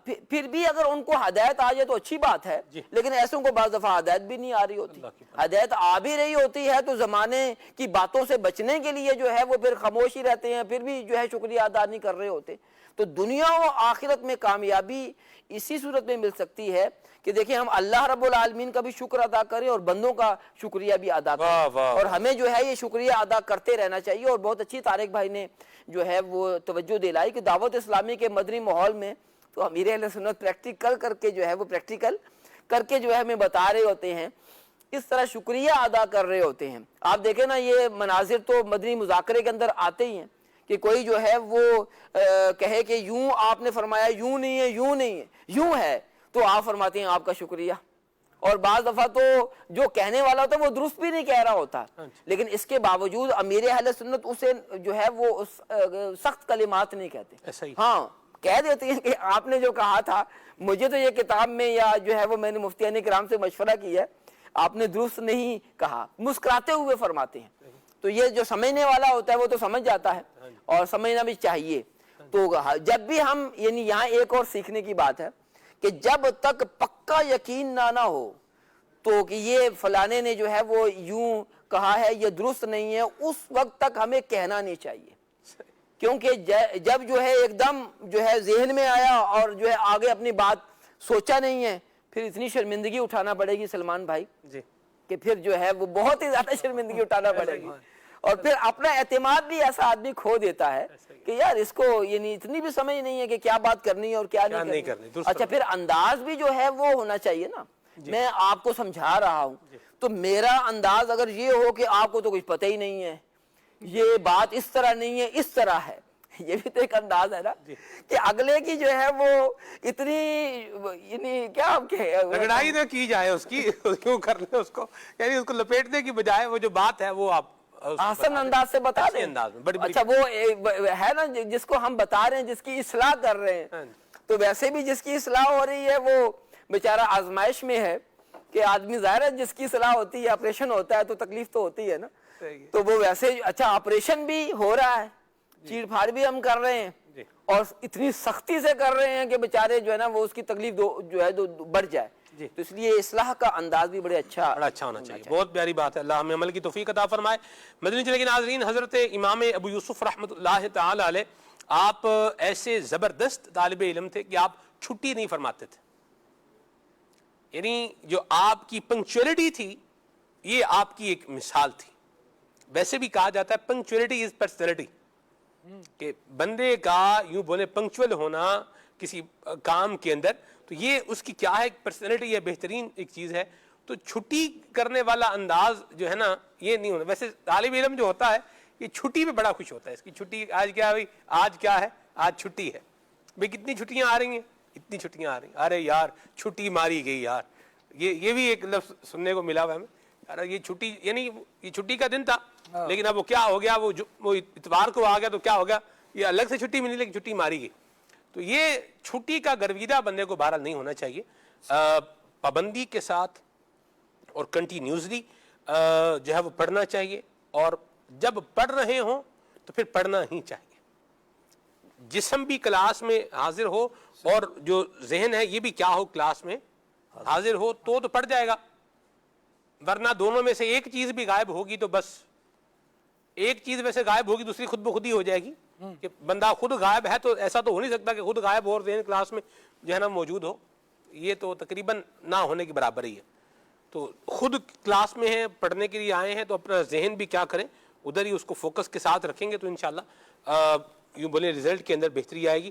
B: پھر بھی اگر ان کو ہدایت آ جائے تو اچھی بات ہے، لیکن ایسوں کو بعض دفعہ ہدایت بھی نہیں آ رہی ہوتی، ہدایت آ بھی رہی ہوتی ہے تو زمانے کی باتوں سے بچنے کے لیے جو ہے وہ پھر خاموش ہی رہتے ہیں، پھر بھی جو ہے شکریہ ادا نہیں کر رہے ہوتے۔ تو دنیا و آخرت میں کامیابی اسی صورت میں مل سکتی ہے کہ دیکھیں ہم اللہ رب العالمین کا بھی شکر ادا کریں اور بندوں کا شکریہ بھی ادا کریں، اور ہمیں جو ہے یہ شکریہ ادا کرتے رہنا چاہیے۔ اور بہت اچھی طارق بھائی نے جو ہے وہ توجہ دلائی کہ دعوت اسلامی کے مدنی ماحول میں تو امیر اہل سنت پریکٹیکل کر کے جو ہے وہ پریکٹیکل کر کے جو ہے ہمیں بتا رہے ہوتے ہیں، اس طرح شکریہ ادا کر رہے ہوتے ہیں۔ آپ دیکھیں نا یہ مناظر تو مدنی مذاکرے کے اندر آتے ہی ہیں کہ کوئی جو ہے وہ کہے کہ یوں آپ نے فرمایا، یوں نہیں ہے، یوں نہیں ہے، یوں ہے، تو آپ فرماتے ہیں آپ کا شکریہ۔ اور بعض دفعہ تو جو کہنے والا ہوتا ہے وہ درست بھی نہیں کہہ رہا ہوتا، لیکن اس کے باوجود امیر اہل سنت اسے جو ہے وہ سخت کلمات نہیں کہتے، ہاں کہہ دیتے ہیں کہ آپ نے جو کہا تھا مجھے تو یہ کتاب میں یا جو ہے وہ میں نے مفتیان کرام سے مشورہ کی ہے، آپ نے درست نہیں کہا، مسکراتے ہوئے فرماتے ہیں۔ تو یہ جو سمجھنے والا ہوتا ہے وہ تو سمجھ جاتا ہے، اور سمجھنا بھی چاہیے۔ تو جب بھی ہم یعنی یہاں ایک اور سیکھنے کی بات ہے کہ جب تک پکا یقین نہ ہو تو کہ یہ فلانے نے جو ہے وہ یوں کہا ہے یہ درست نہیں ہے، اس وقت تک ہمیں کہنا نہیں چاہیے، کیونکہ جب جو ہے ایک دم جو ہے ذہن میں آیا اور جو ہے آگے اپنی بات سوچا نہیں ہے، پھر اتنی شرمندگی اٹھانا پڑے گی سلمان بھائی کہ پھر جو ہے وہ بہت ہی زیادہ شرمندگی اٹھانا پڑے گی، اور پھر اپنا اعتماد بھی ایسا آدمی کھو دیتا ہے کہ یار اس کو یعنی اتنی بھی سمجھ نہیں ہے کہ کیا بات کرنی ہے اور کیا نہیں کرنی۔ اچھا پھر انداز بھی جو ہے وہ ہونا چاہیے نا، میں آپ کو سمجھا رہا ہوں تو میرا انداز اگر یہ ہو کہ آپ کو تو کچھ پتہ ہی نہیں ہے، یہ بات اس طرح نہیں ہے اس طرح ہے، یہ بھی تو ایک انداز ہے نا کہ اگلے کی جو ہے وہ اتنی یعنی کیا
A: لڑائی نہ کی جائے اس کی، کیوں کر لیں اس کو، یعنی اس کو لپیٹنے کی بجائے وہ جو بات ہے وہ آپ
B: آسان انداز سے بتا دیں۔ اچھا وہ ہے نا جس کو ہم بتا رہے ہیں، جس کی اصلاح کر رہے ہیں، تو ویسے بھی جس کی اصلاح ہو رہی ہے وہ بیچارہ آزمائش میں ہے کہ آدمی ظاہر ہے جس کی اصلاح ہوتی ہے، آپریشن ہوتا ہے تو تکلیف تو ہوتی ہے نا، تو وہ ویسے اچھا آپریشن بھی ہو رہا ہے، چیڑ پھاڑ بھی ہم کر رہے ہیں اور اتنی سختی سے کر رہے ہیں کہ بیچارے جو ہے نا وہ اس کی تکلیف جو ہے بڑھ جائے، تو اس لیے اصلاح کا انداز بھی بڑا اچھا
A: ہونا چاہیے۔ بہت پیاری بات ہے، اللہ ہمیں عمل کی توفیق عطا فرمائے۔ مدنی چینل کے ناظرین، حضرت امام ابو یوسف رحمۃ اللہ تعالی علیہ آپ ایسے زبردست طالب علم تھے کہ آپ چھٹی نہیں فرماتے تھے، یعنی جو آپ کی پنکچولیٹی تھی یہ آپ کی ایک مثال تھی۔ ویسے بھی کہا جاتا ہے پنکچولیٹی از پرسنالٹی، کہ بندے کا یوں بولے پنکچول ہونا کسی کام کے اندر، تو یہ اس کی کیا ہے پرسنالٹی ہے، بہترین ایک چیز ہے۔ تو چھٹی کرنے والا انداز جو ہے نا یہ نہیں ہونا۔ ویسے طالب علم جو ہوتا ہے یہ چھٹی میں بڑا خوش ہوتا ہے، اس کی چھٹی آج کیا ہے، آج کیا ہے، آج چھٹی ہے بھئی، کتنی چھٹیاں آ رہی ہیں، اتنی چھٹیاں آ رہی ہیں، ارے یار چھٹی ماری گئی یار، یہ بھی ایک لفظ سننے کو ملا ہوا ہمیں، ارے یہ چھٹی، یعنی یہ چھٹی کا دن تھا لیکن اب وہ کیا ہو گیا، وہ اتوار کو آ گیا تو کیا ہو گیا، یہ الگ سے چھٹی ملی لیکن چھٹی ماری گئی۔ تو یہ چھٹی کا گرویدہ بندے کو بہرحال نہیں ہونا چاہیے، پابندی کے ساتھ اور کنٹینیوسلی جو ہے وہ پڑھنا چاہیے، اور جب پڑھ رہے ہوں تو پھر پڑھنا ہی چاہیے، جسم بھی کلاس میں حاضر ہو اور جو ذہن ہے یہ بھی کیا ہو، کلاس میں حاضر ہو تو پڑھ جائے گا، ورنہ دونوں میں سے ایک چیز بھی غائب ہوگی تو بس، ایک چیز ویسے غائب ہوگی دوسری خود بخود ہی ہو جائے گی، کہ بندہ خود غائب ہے تو ایسا تو ہو نہیں سکتا کہ خود غائب ہو اور ذہن کلاس میں جو ہے نا موجود ہو، یہ تو تقریباً نہ ہونے کی برابر ہی ہے۔ تو خود کلاس میں ہیں، پڑھنے کے لیے آئے ہیں تو اپنا ذہن بھی کیا کریں، ادھر ہی اس کو فوکس کے ساتھ رکھیں گے تو انشاءاللہ یوں بولے رزلٹ کے اندر بہتری آئے گی۔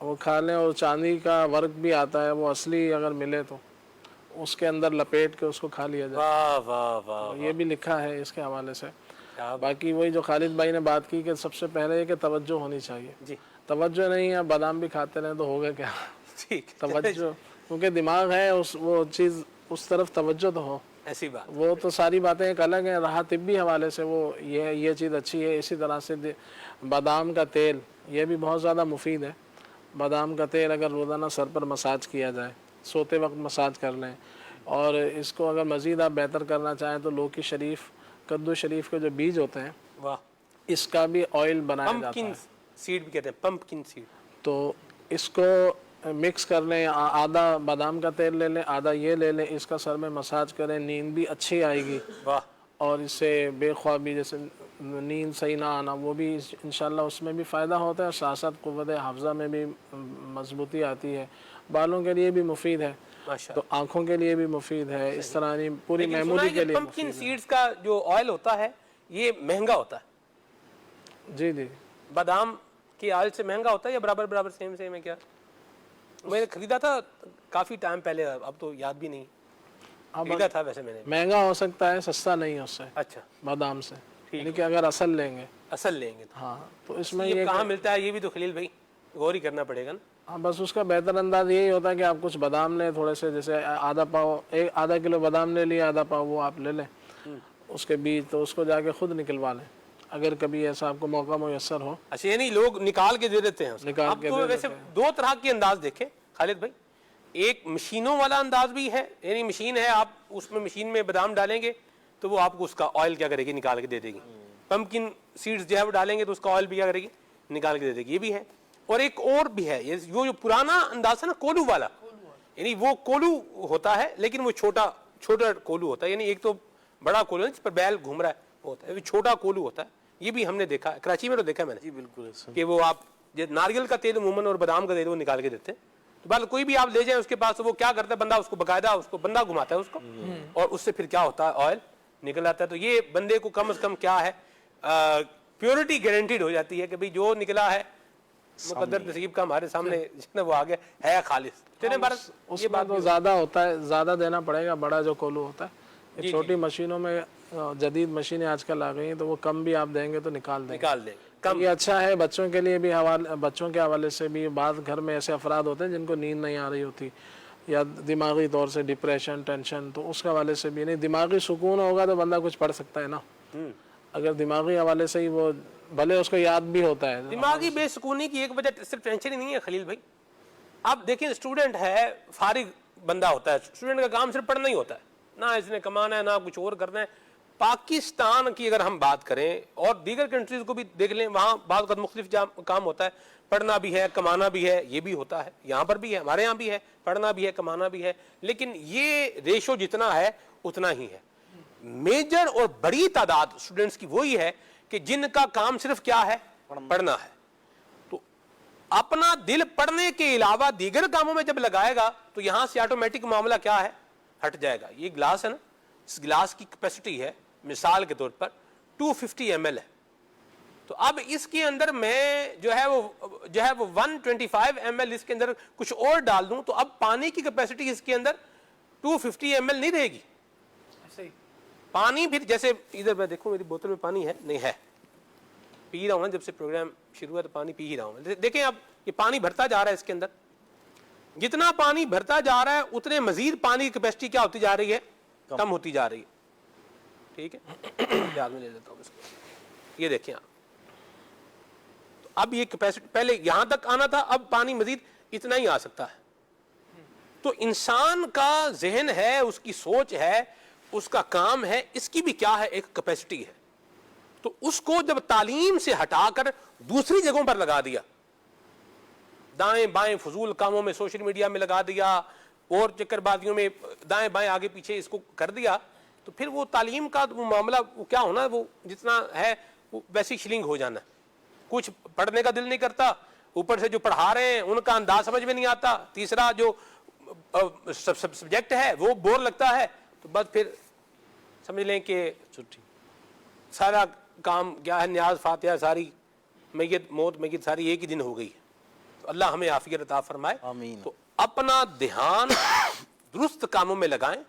C: وہ کھا لیں. اور چاندی کا ورق بھی آتا ہے, وہ اصلی اگر ملے تو اس کے اندر لپیٹ کے اس کو کھا لیا جائے.
A: واہ واہ واہ,
C: یہ بھی لکھا ہے اس کے حوالے سے.
A: کیا
C: باقی وہی جو خالد بھائی نے بات کی کہ سب سے پہلے یہ کہ توجہ ہونی چاہیے.
A: جی
C: توجہ نہیں ہے, بادام بھی کھاتے رہیں تو ہوگا کیا.
A: ٹھیک,
C: توجہ, کیونکہ دماغ ہے وہ چیز, اس طرف توجہ تو ہو.
A: ایسی بات.
C: وہ تو ساری باتیں ایک الگ ہیں. رہا طبی حوالے سے وہ یہ چیز اچھی ہے. اسی طرح سے بادام کا تیل یہ بھی بہت زیادہ مفید ہے. بادام کا تیل اگر روزانہ سر پر مساج کیا جائے, سوتے وقت مساج کر لیں. اور اس کو اگر مزید آپ بہتر کرنا چاہیں تو لوکی شریف, کدو شریف کے جو بیج ہوتے ہیں,
A: واہ,
C: اس کا بھی آئل بنایا جاتا
A: پمپکن
C: ہے.
A: سیڈ بھی کہتے ہیں, پمپکن سیڈ.
C: تو اس کو مکس کر لیں, آدھا بادام کا تیل لے لیں, آدھا یہ لے لیں, اس کا سر میں مساج کریں, نیند بھی اچھی آئے گی.
A: واہ,
C: اور اس سے بے خوابی, جیسے نیند صحیح نہ آنا, وہ بھی انشاءاللہ اس میں بھی فائدہ ہوتا ہے. ساتھ ساتھ قوت حافظہ میں بھی مضبوطی آتی ہے. بالوں کے لیے بھی مفید ہے,
A: ماشاء
C: تو آنکھوں کے لیے بھی مفید ہے. اس طرح نہیں پوری میموری کے لیے
A: پمپکن سیڈز کا جو آئل ہوتا ہے یہ مہنگا ہوتا ہے.
C: جی جی.
A: بادام کی آئل سے مہنگا ہوتا ہے یا برابر برابر سیم سیم ہے کیا؟ میں نے خریدا تھا کافی ٹائم پہلے, اب تو یاد بھی نہیں. خریدا تھا ویسے میں نے.
C: مہنگا ہو سکتا ہے, سستا نہیں اس سے,
A: اچھا,
C: بادام سے. یعنی کہ اگر اصل لیں گے,
A: اصل لیں گے تو
C: ہاں, تو اس میں
A: یہ کہاں ملتا ہے یہ بھی تو خلیل بھائی غور ہی کرنا پڑے گا نا.
C: ہاں, بس اس کا بہتر انداز یہی ہوتا ہے کہ آپ کچھ بادام لیں تھوڑے سے, جیسے آدھا کلو بادام لے لیا, آدھا پاؤ وہ آپ لے لیں اس کے بیج, تو اس کو جا کے خود نکلوا لیں اگر کبھی ایسا آپ کو موقع میسر ہو.
A: اچھا, یعنی لوگ نکال کے دے دیتے ہیں.
C: نکال
A: اب
C: کے
A: تو
C: دے
A: ویسے دو طرح کے انداز دیکھیں خالد بھائی. ایک مشینوں والا انداز بھی ہے, یعنی مشین ہے, آپ اس میں مشین میں بادام ڈالیں گے تو وہ آپ کو اس کا آئل کیا کرے گی, نکال کے دے دے گی. پمپکن سیڈز جو ہے وہ ڈالیں گے تو اس کا آئل بھی کیا کرے گی, نکال کے دے دے گی. یہ بھی ہے. اور ایک اور بھی ہے, یہ جو پرانا انداز ہے نا کولو والا, یعنی وہ کولو ہوتا ہے لیکن وہ چھوٹا کولو ہوتا ہے. یعنی ایک تو بڑا کولو ہے جس پر بیل گھوم رہا ہے وہ ہوتا ہے, وہ چھوٹا کولو ہوتا ہے. یہ بھی ہم نے دیکھا, کراچی میں تو دیکھا میں نے.
E: جی بالکل,
A: کہ وہ آپ ناریل کا تیل عموماً اور بادام کا تیل وہ نکال کے دیتے ہیں. تو بال کوئی بھی آپ لے جائیں اس کے پاس, وہ کیا کرتا ہے بندہ, اس کو باقاعدہ اس کو بندہ گھماتا ہے اس کو, اور اس سے پھر کیا ہوتا ہے آئل نکل آتا ہے. تو یہ بندے کو کم از کم کیا ہے, پیورٹی گارنٹیڈ ہو جاتی ہے کہ بھئی جو نکلا ہے مقدر نصیب کا ہمارے سامنے جتنا وہ آگے ہے خالص.
C: اس میں تو زیادہ ہوتا ہے, زیادہ دینا پڑے گا. بڑا جو کولو ہوتا ہے, یہ چھوٹی مشینوں میں جدید مشینیں آج کل آ گئی ہیں, تو وہ کم بھی آپ دیں گے تو نکال دیں گے. یہ اچھا ہے بچوں کے لیے بھی, بچوں کے حوالے سے بھی. بعض گھر میں ایسے افراد ہوتے ہیں جن کو نیند نہیں آ رہی ہوتی, یا دماغی طور سے ڈپریشن, ٹینشن, تو اس کے حوالے سے بھی. نہیں, دماغی سکون ہوگا تو بندہ کچھ پڑھ سکتا ہے نا. اگر دماغی حوالے سے ہی وہ بھلے اس کو یاد بھی ہوتا ہے.
A: دماغی بے سکونی کی ایک وجہ صرف ٹینشن ہی نہیں ہے خلیل بھائی. آپ دیکھیں اسٹوڈنٹ ہے, فارغ بندہ ہوتا ہے, اسٹوڈنٹ کا کام صرف پڑھنا ہی ہوتا ہے, نہ اس نے کمانا ہے نہ کچھ اور کرنا ہے. پاکستان کی اگر ہم بات کریں اور دیگر کنٹریز کو بھی دیکھ لیں, وہاں بعض وقت مختلف کام ہوتا ہے, پڑھنا بھی ہے کمانا بھی ہے, یہ بھی ہوتا ہے. یہاں پر بھی ہے, ہمارے یہاں بھی ہے, پڑھنا بھی ہے کمانا بھی ہے, لیکن یہ ریشو جتنا ہے اتنا ہی ہے. میجر اور بڑی تعداد اسٹوڈنٹس کی وہی ہے کہ جن کا کام صرف کیا ہے, پڑھنا ہے. تو اپنا دل پڑھنے کے علاوہ دیگر کاموں میں جب لگائے گا تو یہاں سے آٹومیٹک معاملہ کیا ہے, ہٹ جائے گا. یہ گلاس ہے نا, اس گلاس کی کیپیسٹی ہے مثال کے طور پر 250 ml ہے. تو اب اس کے اندر میں جو ہے وہ 125 ml اس کے اندر کچھ اور ڈال دوں تو اب پانی کی کیپیسٹی اس کے اندر 250 ml نہیں رہے گی. پانی پھر جیسے ادھر میں دیکھوں میری بوتل میں پانی ہے نہیں ہے, پی رہا ہوں نا, جب سے پروگرام شروع ہے تو پانی پی ہی رہا ہوں. دیکھیں اب یہ پانی بھرتا جا رہا ہے, اس کے اندر جتنا پانی بھرتا جا رہا ہے اتنے مزید پانی کی کیپیسٹی کیا ہوتی جا رہی ہے, کم ہوتی جا رہی ہے. ٹھیک ہے, یاد میں لے لیتا ہوں اس کو. یہ دیکھیں آپ, تو اب یہ کیپیسٹی پہلے یہاں تک آنا تھا, اب پانی مزید اتنا ہی آ سکتا ہے. تو انسان کا ذہن ہے, اس کی سوچ ہے, اس کا کام ہے, اس کی بھی کیا ہے, ایک کیپیسٹی ہے. تو اس کو جب تعلیم سے ہٹا کر دوسری جگہوں پر لگا دیا, دائیں بائیں فضول کاموں میں, سوشل میڈیا میں لگا دیا, اور چکر بازیوں میں دائیں بائیں آگے پیچھے اس کو کر دیا, تو پھر وہ تعلیم کا وہ معاملہ وہ کیا ہونا ہے, وہ جتنا ہے وہ ویسی شلنگ ہو جانا. کچھ پڑھنے کا دل نہیں کرتا, اوپر سے جو پڑھا رہے ہیں ان کا انداز سمجھ میں نہیں آتا, تیسرا جو سبجیکٹ ہے وہ بور لگتا ہے, تو بس پھر سمجھ لیں کہ چھٹی, سارا کام کیا ہے, نیاز فاتحہ ساری, میت موت میت ساری ایک ہی دن ہو گئی. تو اللہ ہمیں عافیت عطا فرمائے.
E: آمین.
A: تو اپنا دھیان درست کاموں میں لگائیں,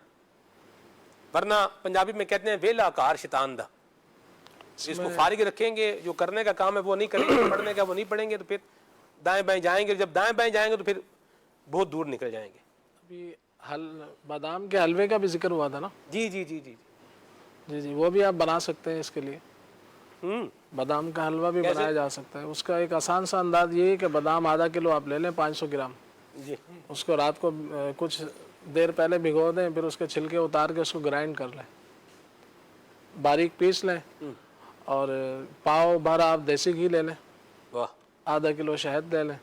A: ورنہ پنجابی میں کہتے ہیں ویلا کار شیطان دا. اس کو فارغ رکھیں گے, جو کرنے کا کام ہے وہ نہیں کریں گے, پڑھنے کا وہ نہیں پڑھیں گے, تو پھر دائیں بائیں جائیں گے. جب دائیں بائیں جائیں گے تو پھر بہت دور نکل جائیں گے.
C: ابھی بادام کے حلوے کا بھی ذکر ہوا تھا نا.
A: جی جی جی جی
C: جی جی, وہ بھی آپ بنا سکتے ہیں. اس کے لیے بادام کا حلوہ بھی بنایا جا سکتا ہے. اس کا ایک آسان سا انداز یہ ہے کہ بادام آدھا کلو آپ لے لیں 500 گرام,
A: جی
C: اس کو رات کو کچھ دیر پہلے بھگو دیں, پھر اس کے چھلکے اتار کے اس کو گرائنڈ کر لیں, باریک پیس لیں, اور پاؤ بھر آپ دیسی گھی لے لیں,
A: واہ
C: آدھا کلو شہد لے لیں.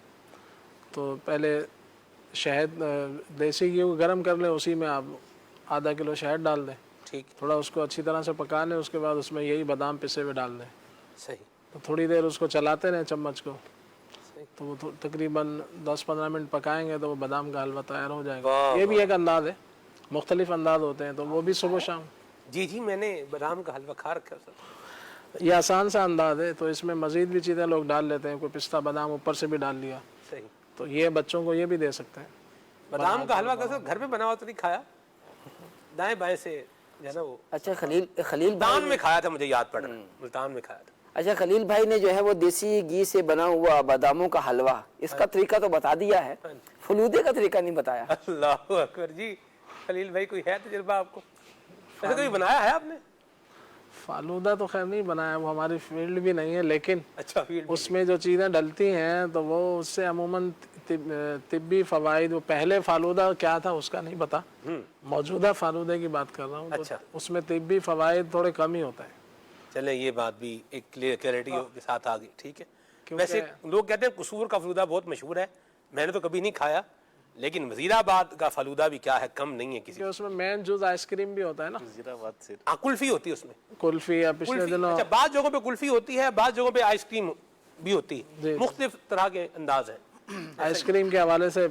C: تو پہلے شہد دیسی گھی کو گرم کر لیں, اسی میں آپ آدھا کلو شہد ڈال دیں,
A: ٹھیک
C: تھوڑا اس کو اچھی طرح سے پکا لیں. اس کے بعد اس میں یہی بادام پسے ہوئے ڈال دیں.
A: صحیح.
C: تو تھوڑی دیر اس کو چلاتے رہیں چمچ کو, تو وہ تقریباً 10-15 منٹ پکائیں گے تو وہ بادام کا حلوہ تیار ہو جائے گا. یہ بھی ایک انداز ہے, مختلف انداز ہوتے ہیں, تو وہ بھی صبح شام.
A: جی جی میں نے بادام کا حلوہ کھا رکھا ہے.
C: یہ آسان سا انداز ہے. تو اس میں مزید بھی چیزیں لوگ ڈال لیتے ہیں, کوئی پستہ بادام اوپر سے بھی ڈال لیا.
A: صحیح.
C: تو یہ بچوں کو یہ بھی دے سکتے ہیں.
A: بادام کا حلوہ کیسے گھر میں بنا ہوا تو نہیں کھایا, دائیں بائیں سے جو ہے نا وہ
B: اچھا خلیل
A: ملتان میں کھایا تھا, مجھے یاد پڑ رہا ہے, ملتان میں کھایا تھا.
B: اچھا خلیل بھائی نے جو ہے وہ دیسی گھی سے بنا ہوا باداموں کا حلوہ, اس کا طریقہ تو بتا دیا ہے, فلودے کا طریقہ نہیں بتایا.
A: اللہ اکبر. جی خلیل بھائی کوئی ہے تجربہ آپ کو, ایسا کوئی بنایا ہے آپ نے؟
C: فالودہ تو خیر نہیں بنایا, وہ ہماری فیلڈ بھی نہیں ہے, لیکن
A: اچھا فیلڈ
C: اس میں جو چیزیں ڈلتی ہیں تو وہ اس سے عموماً طبی فوائد. وہ پہلے فالودہ کیا تھا اس کا نہیں پتا, موجودہ فالودے کی بات کر رہا ہوں.
A: اچھا.
C: اس میں طبی فوائد تھوڑے کم ہی ہوتے ہیں.
A: چلیں یہ بات بھی ایک کلیئرٹی کے ساتھ آ گئی. ٹھیک ہے. ویسے لوگ کہتے ہیں قصور کا فلودہ بہت مشہور ہے, میں نے تو کبھی نہیں کھایا, لیکن وزیر آباد کا فلودہ بھی کیا ہے, کم نہیں ہے کسی.
C: اس میں مین جز آئس کریم بھی ہوتا ہے نا,
A: کلفی ہوتی ہے اس میں,
C: کلفی. یا پچھلے دنوں
A: اچھا بعض جگہوں پہ کلفی ہوتی ہے, بعض جگہوں پہ آئس کریم بھی ہوتی ہے, مختلف طرح کے انداز ہیں.
C: آئس کریم کے حوالے سے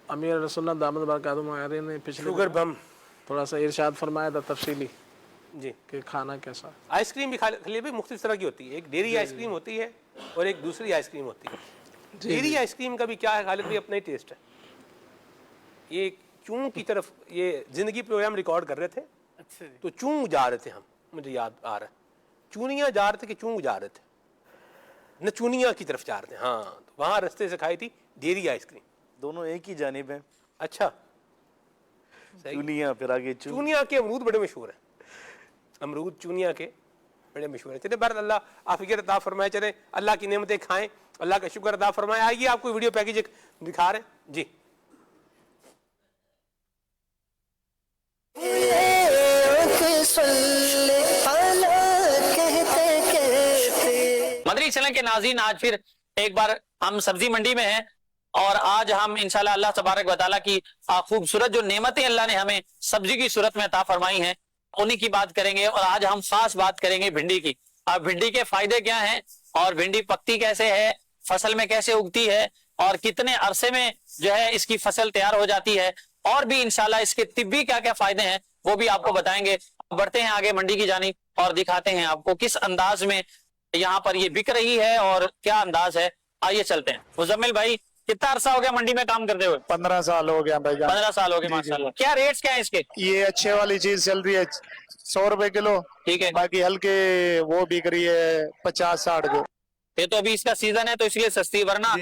C: امیر رسول اللہ دامت برکاتہ نے پچھلے
A: شوگر بم
C: تھوڑا سا ارشاد فرمایا تھا تفصیلی,
A: جی
C: کہ کھانا کیسا.
A: آئس کریم بھی خلیل بھائی مختلف طرح کی ہوتی ہے, ایک ڈیری آئس کریم ہوتی ہے اور ایک دوسری آئس کریم ہوتی ہے. ڈیری آئس کریم کا بھی کیا ہے خالد بھائی, اپنا ہی ٹیسٹ ہے. یہ چوں کی طرف یہ زندگی پروگرام ریکارڈ کر رہے تھے, تو چوں جا رہے تھے ہم, مجھے یاد آ رہا ہے, چونیاں جا رہے تھے کہ چوں جا رہے تھے, نہ چونیاں کی طرف جا رہے تھے. ہاں وہاں رستے سے کھائی تھی ڈیری آئس کریم.
E: دونوں ایک ہی جانب ہیں.
A: اچھا
E: چونیاں, پھر آگے
A: چونیاں کے امرود بڑے مشہور ہیں, امرود چونیاں کے بڑے مشہور ہیں. چلے بہرحال اللہ عافیت عطا فرمائے, چلے اللہ کی نعمتیں کھائیں, اللہ کا شکر ادا فرمائے. آئیے آپ کو ویڈیو پیکیج دکھا رہے ہیں. جی
F: مدری چینل کے ناظرین, آج پھر ایک بار ہم سبزی منڈی میں ہیں, اور آج ہم انشاءاللہ اللہ تبارک و تعالیٰ کی خوبصورت جو نعمتیں اللہ نے ہمیں سبزی کی صورت میں عطا فرمائی ہیں انہی کی بات کریں گے. اور آج ہم خاص بات کریں گے بھنڈی کی. اب بھنڈی کے فائدے کیا ہیں, اور بھنڈی پکتی کیسے ہے, فصل میں کیسے اگتی ہے, اور کتنے عرصے میں جو ہے اس کی فصل تیار ہو جاتی ہے, اور بھی انشاءاللہ اس کے طبی کیا کیا فائدے ہیں وہ بھی آپ کو بتائیں گے. بڑھتے ہیں آگے منڈی کی جانب اور دکھاتے ہیں آپ کو کس انداز میں یہاں پر یہ بک رہی ہے اور کیا انداز ہے. آئیے چلتے ہیں. مزمل بھائی, کتنا عرصہ ہو گیا منڈی میں کام کرتے ہوئے؟
G: 15 سال ہو گیا بھائی جان.
F: 15 سال ہو گئے ماشاءاللہ. کیا ریٹس کیا ہیں اس کے؟
G: یہ اچھے والی چیز چل رہی ہے 100 روپے کلو,
F: ٹھیک ہے.
G: باقی ہلکے وہ بک رہی ہے 50-60 کے.
F: یہ تو ابھی اس کا سیزن ہے تو اس لیے سستی, ورنہ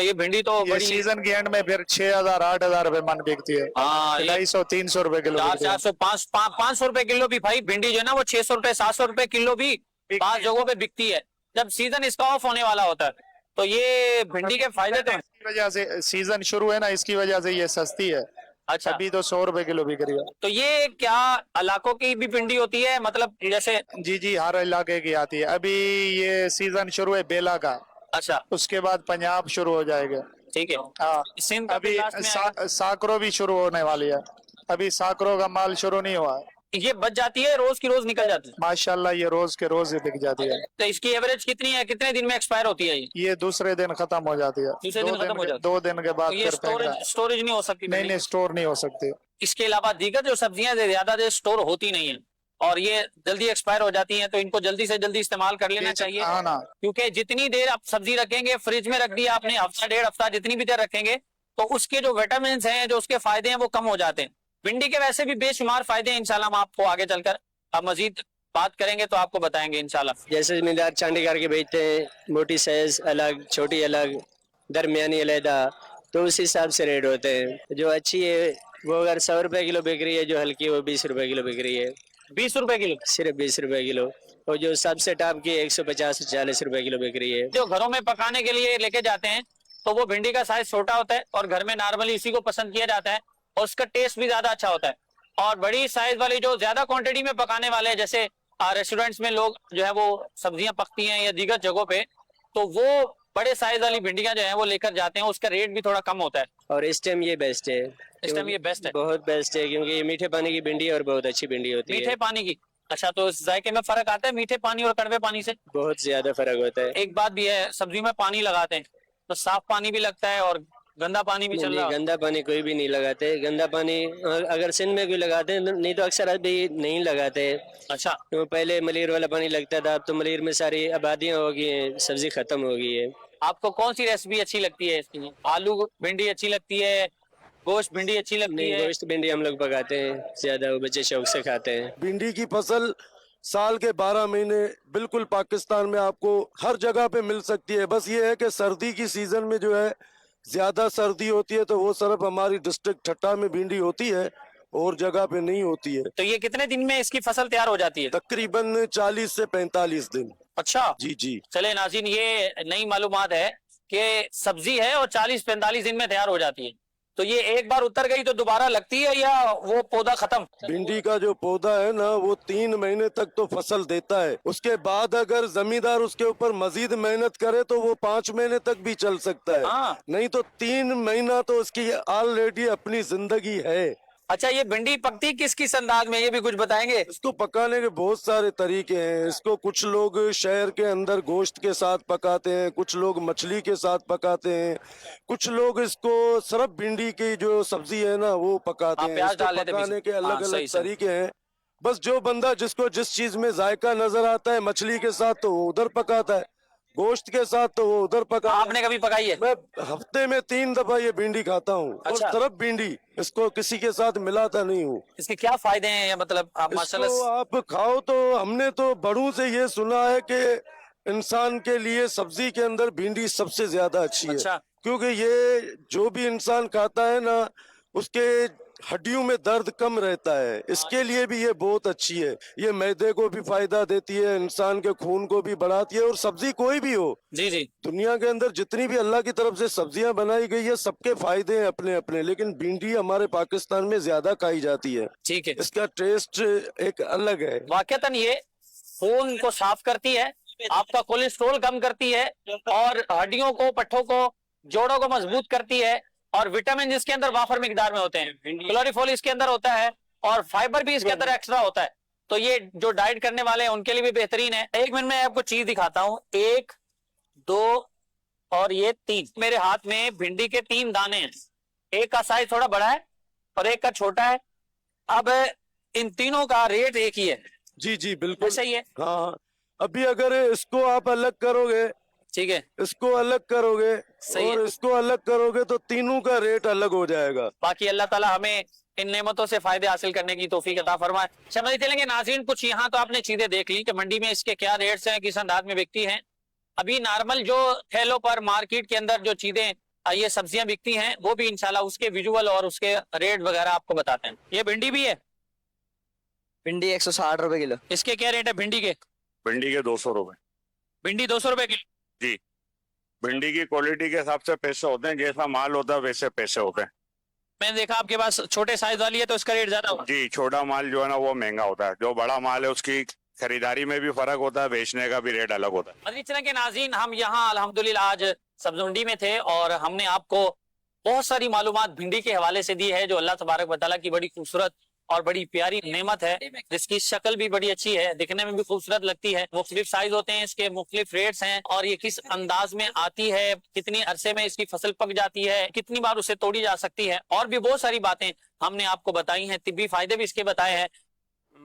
F: یہ بھنڈی تو
G: یہ سیزن کے اینڈ میں پھر 6000-8000 روپے من بکتی ہے. 250-300 روپے کلو.
F: 400-500 روپے کلو بھی بھائی بھنڈی جو ہے نا وہ 600 روپے 700 روپے کلو بھی بعض جگہوں پہ بکتی ہے جب سیزن اس کا آف ہونے والا ہوتا ہے. تو یہ بھنڈی کے فائدے تو ہیں.
G: اس کی وجہ سے سیزن شروع ہے نا, اس کی وجہ سے یہ سستی ہے.
F: اچھا,
G: ابھی تو 100 روپے کلو بک رہی ہے.
F: تو یہ کیا علاقوں کی بھی بھنڈی ہوتی ہے, مطلب جیسے؟
G: جی ہر علاقے کی آتی ہے. ابھی یہ سیزن شروع ہے بیلا کا,
F: اچھا,
G: اس کے بعد پنجاب شروع ہو جائے گا.
F: ٹھیک ہے.
G: ہاں,
F: سندھ کا
G: ابھی ساکرو بھی شروع ہونے والی ہے. ابھی ساکرو کا مال شروع نہیں ہوا ہے.
F: یہ بچ جاتی ہے روز کی روز نکل جاتی ہے
G: ماشاءاللہ, یہ روز کے روز ہی بک جاتی ہے.
F: تو اس کی ایوریج کتنی ہے, کتنے دن میں ایکسپائر ہوتی ہے
G: یہ دوسرے دن ختم ہو جاتی ہے.
F: دوسرے دن ختم ہو جاتی ہے.
G: 2 دن کے بعد
F: یہ سٹوریج نہیں ہو سکتی؟
G: نہیں, سٹور نہیں ہو سکتی.
F: اس کے علاوہ دیگر جو سبزیاں زیادہ دیر سٹور ہوتی نہیں ہیں, اور یہ جلدی ایکسپائر ہو جاتی ہیں، تو ان کو جلدی سے جلدی استعمال کر لینا چاہیے،
G: ہاں نا،
F: کیونکہ جتنی دیر آپ سبزی رکھیں گے، فریج میں رکھ دیا آپ نے ہفتہ ڈیڑھ ہفتہ، جتنی بھی دیر رکھیں گے تو اس کے جو وٹامنس ہیں، جو اس کے فائدے ہیں، وہ کم ہو جاتے ہیں۔ بھنڈی کے ویسے بھی بے شمار فائدے ہیں، انشاءاللہ ہم آپ کو آگے چل کر اب مزید بات کریں گے تو آپ کو بتائیں گے انشاءاللہ۔
H: جیسے زمیندار چانڈی کر کے بیچتے ہیں، موٹی سائز الگ، چھوٹی الگ، درمیانی علیحدہ، تو اس حساب سے ریٹ ہوتے ہیں۔ جو اچھی ہے وہ اگر 100 روپے کلو بک رہی ہے، جو ہلکی ہے وہ 20 روپے کلو بک رہی ہے،
F: 20 روپے کلو؟
H: صرف 20 روپے کلو، اور جو سب سے ٹاپ کی 150 سے 40 روپے کلو بک رہی ہے۔
F: جو گھروں میں پکانے کے لیے لے کے جاتے ہیں تو وہ بھنڈی کا سائز چھوٹا ہوتا ہے، اور گھر میں نارملی اسی کو پسند کیا جاتا ہے، اور اس کا ٹیسٹ بھی زیادہ اچھا ہوتا ہے۔ اور بڑی سائز والی جو زیادہ کوانٹٹی میں پکانے والے ہیں، جیسے ریسٹورینٹس میں لوگ جو ہے وہ سبزیاں پکتی ہیں یا دیگر جگہوں پہ، تو وہ بڑے سائز والی بھنڈیاں جو ہیں وہ لے کر جاتے ہیں، اس کا ریٹ بھی تھوڑا کم ہوتا ہے۔
H: اور اس ٹائم یہ بیسٹ ہے،
F: اس ٹائم یہ بیسٹ ہے،
H: بہت بیسٹ ہے، کیونکہ یہ میٹھے پانی کی بھنڈی ہے اور بہت اچھی بھنڈی ہوتی ہے۔
F: میٹھے پانی کی؟ اچھا، تو ذائقے میں فرق آتا ہے میٹھے پانی اور کڑوے پانی سے؟
H: بہت زیادہ فرق ہوتا ہے۔
F: ایک بات بھی ہے، سبزی میں پانی لگاتے ہیں تو صاف پانی بھی لگتا ہے اور گندا پانی بھی چل رہا ہے؟
H: گندا پانی کوئی بھی نہیں لگاتے، گندا پانی اگر سندھ میں کوئی لگاتے ہیں، نہیں تو اکثر ابھی نہیں لگاتے۔
F: اچھا،
H: تو پہلے ملیر والا پانی لگتا تھا، اب تو ملیر میں ساری آبادیاں ہو گئی ہیں، سبزی ختم ہو گئی ہے۔
F: آپ کو کون سی ریسیپی اچھی لگتی ہے اس کی؟ آلو بھنڈی اچھی لگتی ہے، گوشت بھنڈی اچھی لگتی
H: نہیں،
F: ہے؟
H: گوشت بھنڈی ہم لوگ پکاتے ہیں زیادہ، وہ بچے شوق سے کھاتے ہیں۔
I: بھنڈی کی فصل سال کے 12 مہینے بالکل پاکستان میں آپ کو ہر جگہ پہ مل سکتی ہے، بس یہ ہے کہ سردی کی سیزن میں جو ہے زیادہ سردی ہوتی ہے تو وہ صرف ہماری ڈسٹرکٹ ٹھٹا میں بھنڈی ہوتی ہے اور جگہ پہ نہیں ہوتی ہے۔
F: تو یہ کتنے دن میں اس کی فصل تیار ہو جاتی ہے؟
I: تقریباً 40 سے 45 دن۔
F: اچھا
I: جی جی،
F: چلے ناظرین، یہ نئی معلومات ہے کہ سبزی ہے اور 40-45 دن میں تیار ہو جاتی ہے، تو یہ ایک بار اتر گئی تو دوبارہ لگتی ہے یا وہ پودا ختم؟
I: بھنڈی کا جو پودا ہے نا وہ 3 مہینے تک تو فصل دیتا ہے، اس کے بعد اگر زمیندار اس کے اوپر مزید محنت کرے تو وہ 5 مہینے تک بھی چل سکتا ہے،
F: ہاں۔
I: نہیں تو 3 مہینہ تو اس کی آلریڈی اپنی زندگی ہے۔
F: اچھا، یہ بھنڈی پکتی کس انداز میں، یہ بھی کچھ بتائیں گے؟
I: اس کو پکانے کے بہت سارے طریقے ہیں، اس کو کچھ لوگ شہر کے اندر گوشت کے ساتھ پکاتے ہیں، کچھ لوگ مچھلی کے ساتھ پکاتے ہیں، کچھ لوگ اس کو صرف بھنڈی کی جو سبزی ہے نا وہ پکاتے ہیں۔
F: پیاز
I: اس کو
F: ڈال لیتے
I: پکانے کے الگ
F: صحیح
I: الگ طریقے ہیں، بس جو بندہ جس کو جس چیز میں ذائقہ نظر آتا ہے، مچھلی کے ساتھ تو وہ ادھر پکاتا ہے، گوشت کے ساتھ تو وہ ادھر پکاتا ہے۔
F: آپ نے کبھی پکائی ہے؟
I: میں ہفتے میں 3 دفعہ یہ بھنڈی کھاتا ہوں، اور
F: اچھا۔
I: صرف بھنڈی، اس کو کسی کے ساتھ ملاتا نہیں ہوں۔
F: اس کے کیا فائدے ہیں، مطلب آپ
I: اس
F: ماشاءاللہ
I: کو آپ کھاؤ تو ہم نے تو بڑوں سے یہ سنا ہے کہ انسان کے لیے سبزی کے اندر بھنڈی سب سے زیادہ اچھی ہے،
F: اچھا۔
I: کیونکہ یہ جو بھی انسان کھاتا ہے نا اس کے ہڈیوں میں درد کم رہتا ہے، اس کے لیے بھی یہ بہت اچھی ہے، یہ معدے کو بھی فائدہ دیتی ہے، انسان کے خون کو بھی بڑھاتی ہے، اور سبزی کوئی بھی ہو
F: جی جی،
I: دنیا کے اندر جتنی بھی اللہ کی طرف سے سبزیاں بنائی گئی ہے سب کے فائدے ہیں اپنے اپنے، لیکن بھنڈی ہمارے پاکستان میں زیادہ کھائی جاتی ہے،
F: ٹھیک ہے۔
I: اس کا ٹیسٹ ایک الگ ہے۔
F: واقعتاً یہ خون کو صاف کرتی ہے، آپ کا کولیسٹرول کم کرتی ہے، اور ہڈیوں کو، پٹھوں کو، جوڑوں کو مضبوط کرتی ہے، اور وٹامن اس کے اندر وافر مقدار میں ہوتے ہیں، کلوریفول اس کے اندر ہوتا ہے، اور فائبر بھی اس کے اندر ایکسٹرا ہوتا ہے، تو یہ جو ڈائٹ کرنے والے ہیں ان کے لیے بھی بہترین ہے۔ ایک منٹ میں آپ کو چیز دکھاتا ہوں، 1 2 اور یہ 3، میرے ہاتھ میں بھنڈی کے 3 دانے ہیں، ایک کا سائز تھوڑا بڑا ہے اور ایک کا چھوٹا ہے۔ اب ان تینوں کا ریٹ ایک ہی ہے؟
I: جی جی بالکل
F: صحیح ہے۔
I: ہاں، ابھی اگر اس کو آپ الگ کرو گے،
F: ٹھیک ہے،
I: اس کو الگ کرو گے
F: صحیح ہے۔
I: اور اس کو الگ کرو گے تو تینوں کا ریٹ الگ ہو جائے گا۔
F: باقی اللہ تعالیٰ ہمیں ان نعمتوں سے فائدے حاصل کرنے کی توفیق عطا فرمائے۔ سمجھتے چلیں گے ناظرین، کچھ یہاں تو آپ نے چیزیں دیکھ لی کہ منڈی میں اس کے کیا ریٹس ہیں، کس انداز میں بکتی ہیں۔ ابھی نارمل جو ٹھیلوں پر مارکیٹ کے اندر جو چیزیں یہ سبزیاں بکتی ہیں وہ بھی انشاءاللہ اس کے ویژول اور اس کے ریٹ وغیرہ آپ کو بتاتے ہیں۔ یہ بھنڈی بھی ہے؟
H: بھنڈی 160 روپے کلو۔
F: اس کے کیا ریٹ ہے بھنڈی کے؟
J: بھنڈی کے 200 روپے۔
F: بھنڈی 200 روپے کلو؟
J: جی، بھنڈی کی کوالٹی کے حساب سے پیسے ہوتے ہیں، جیسا مال ہوتا ہے ویسے پیسے ہوتے ہیں۔
F: میں نے دیکھا آپ کے پاس چھوٹے سائز والی ہے تو اس کا ریٹ زیادہ ہوگا؟
J: جی، چھوٹا مال جو ہے نا وہ مہنگا ہوتا ہے، جو بڑا مال ہے اس کی خریداری میں بھی فرق ہوتا ہے، بیچنے کا بھی ریٹ الگ ہوتا ہے۔
F: مزید چلیں کہ ناظرین، ہم یہاں الحمدللہ آج سبزی منڈی میں تھے اور ہم نے آپ کو بہت ساری معلومات بھنڈی کے حوالے سے دی ہے، جو اللہ تبارک و تعالیٰ کی بڑی خوبصورت اور بڑی پیاری نعمت ہے، جس کی شکل بھی بڑی اچھی ہے، دکھنے میں بھی خوبصورت لگتی ہے، مختلف سائز ہوتے ہیں اس کے، مختلف ریٹس ہیں، اور یہ کس انداز میں آتی ہے، کتنی عرصے میں اس کی فصل پک جاتی ہے، کتنی بار اسے توڑی جا سکتی ہے، اور بھی بہت ساری باتیں ہم نے آپ کو بتائی ہیں، طبی فائدے بھی اس کے بتائے ہیں۔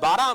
A: 12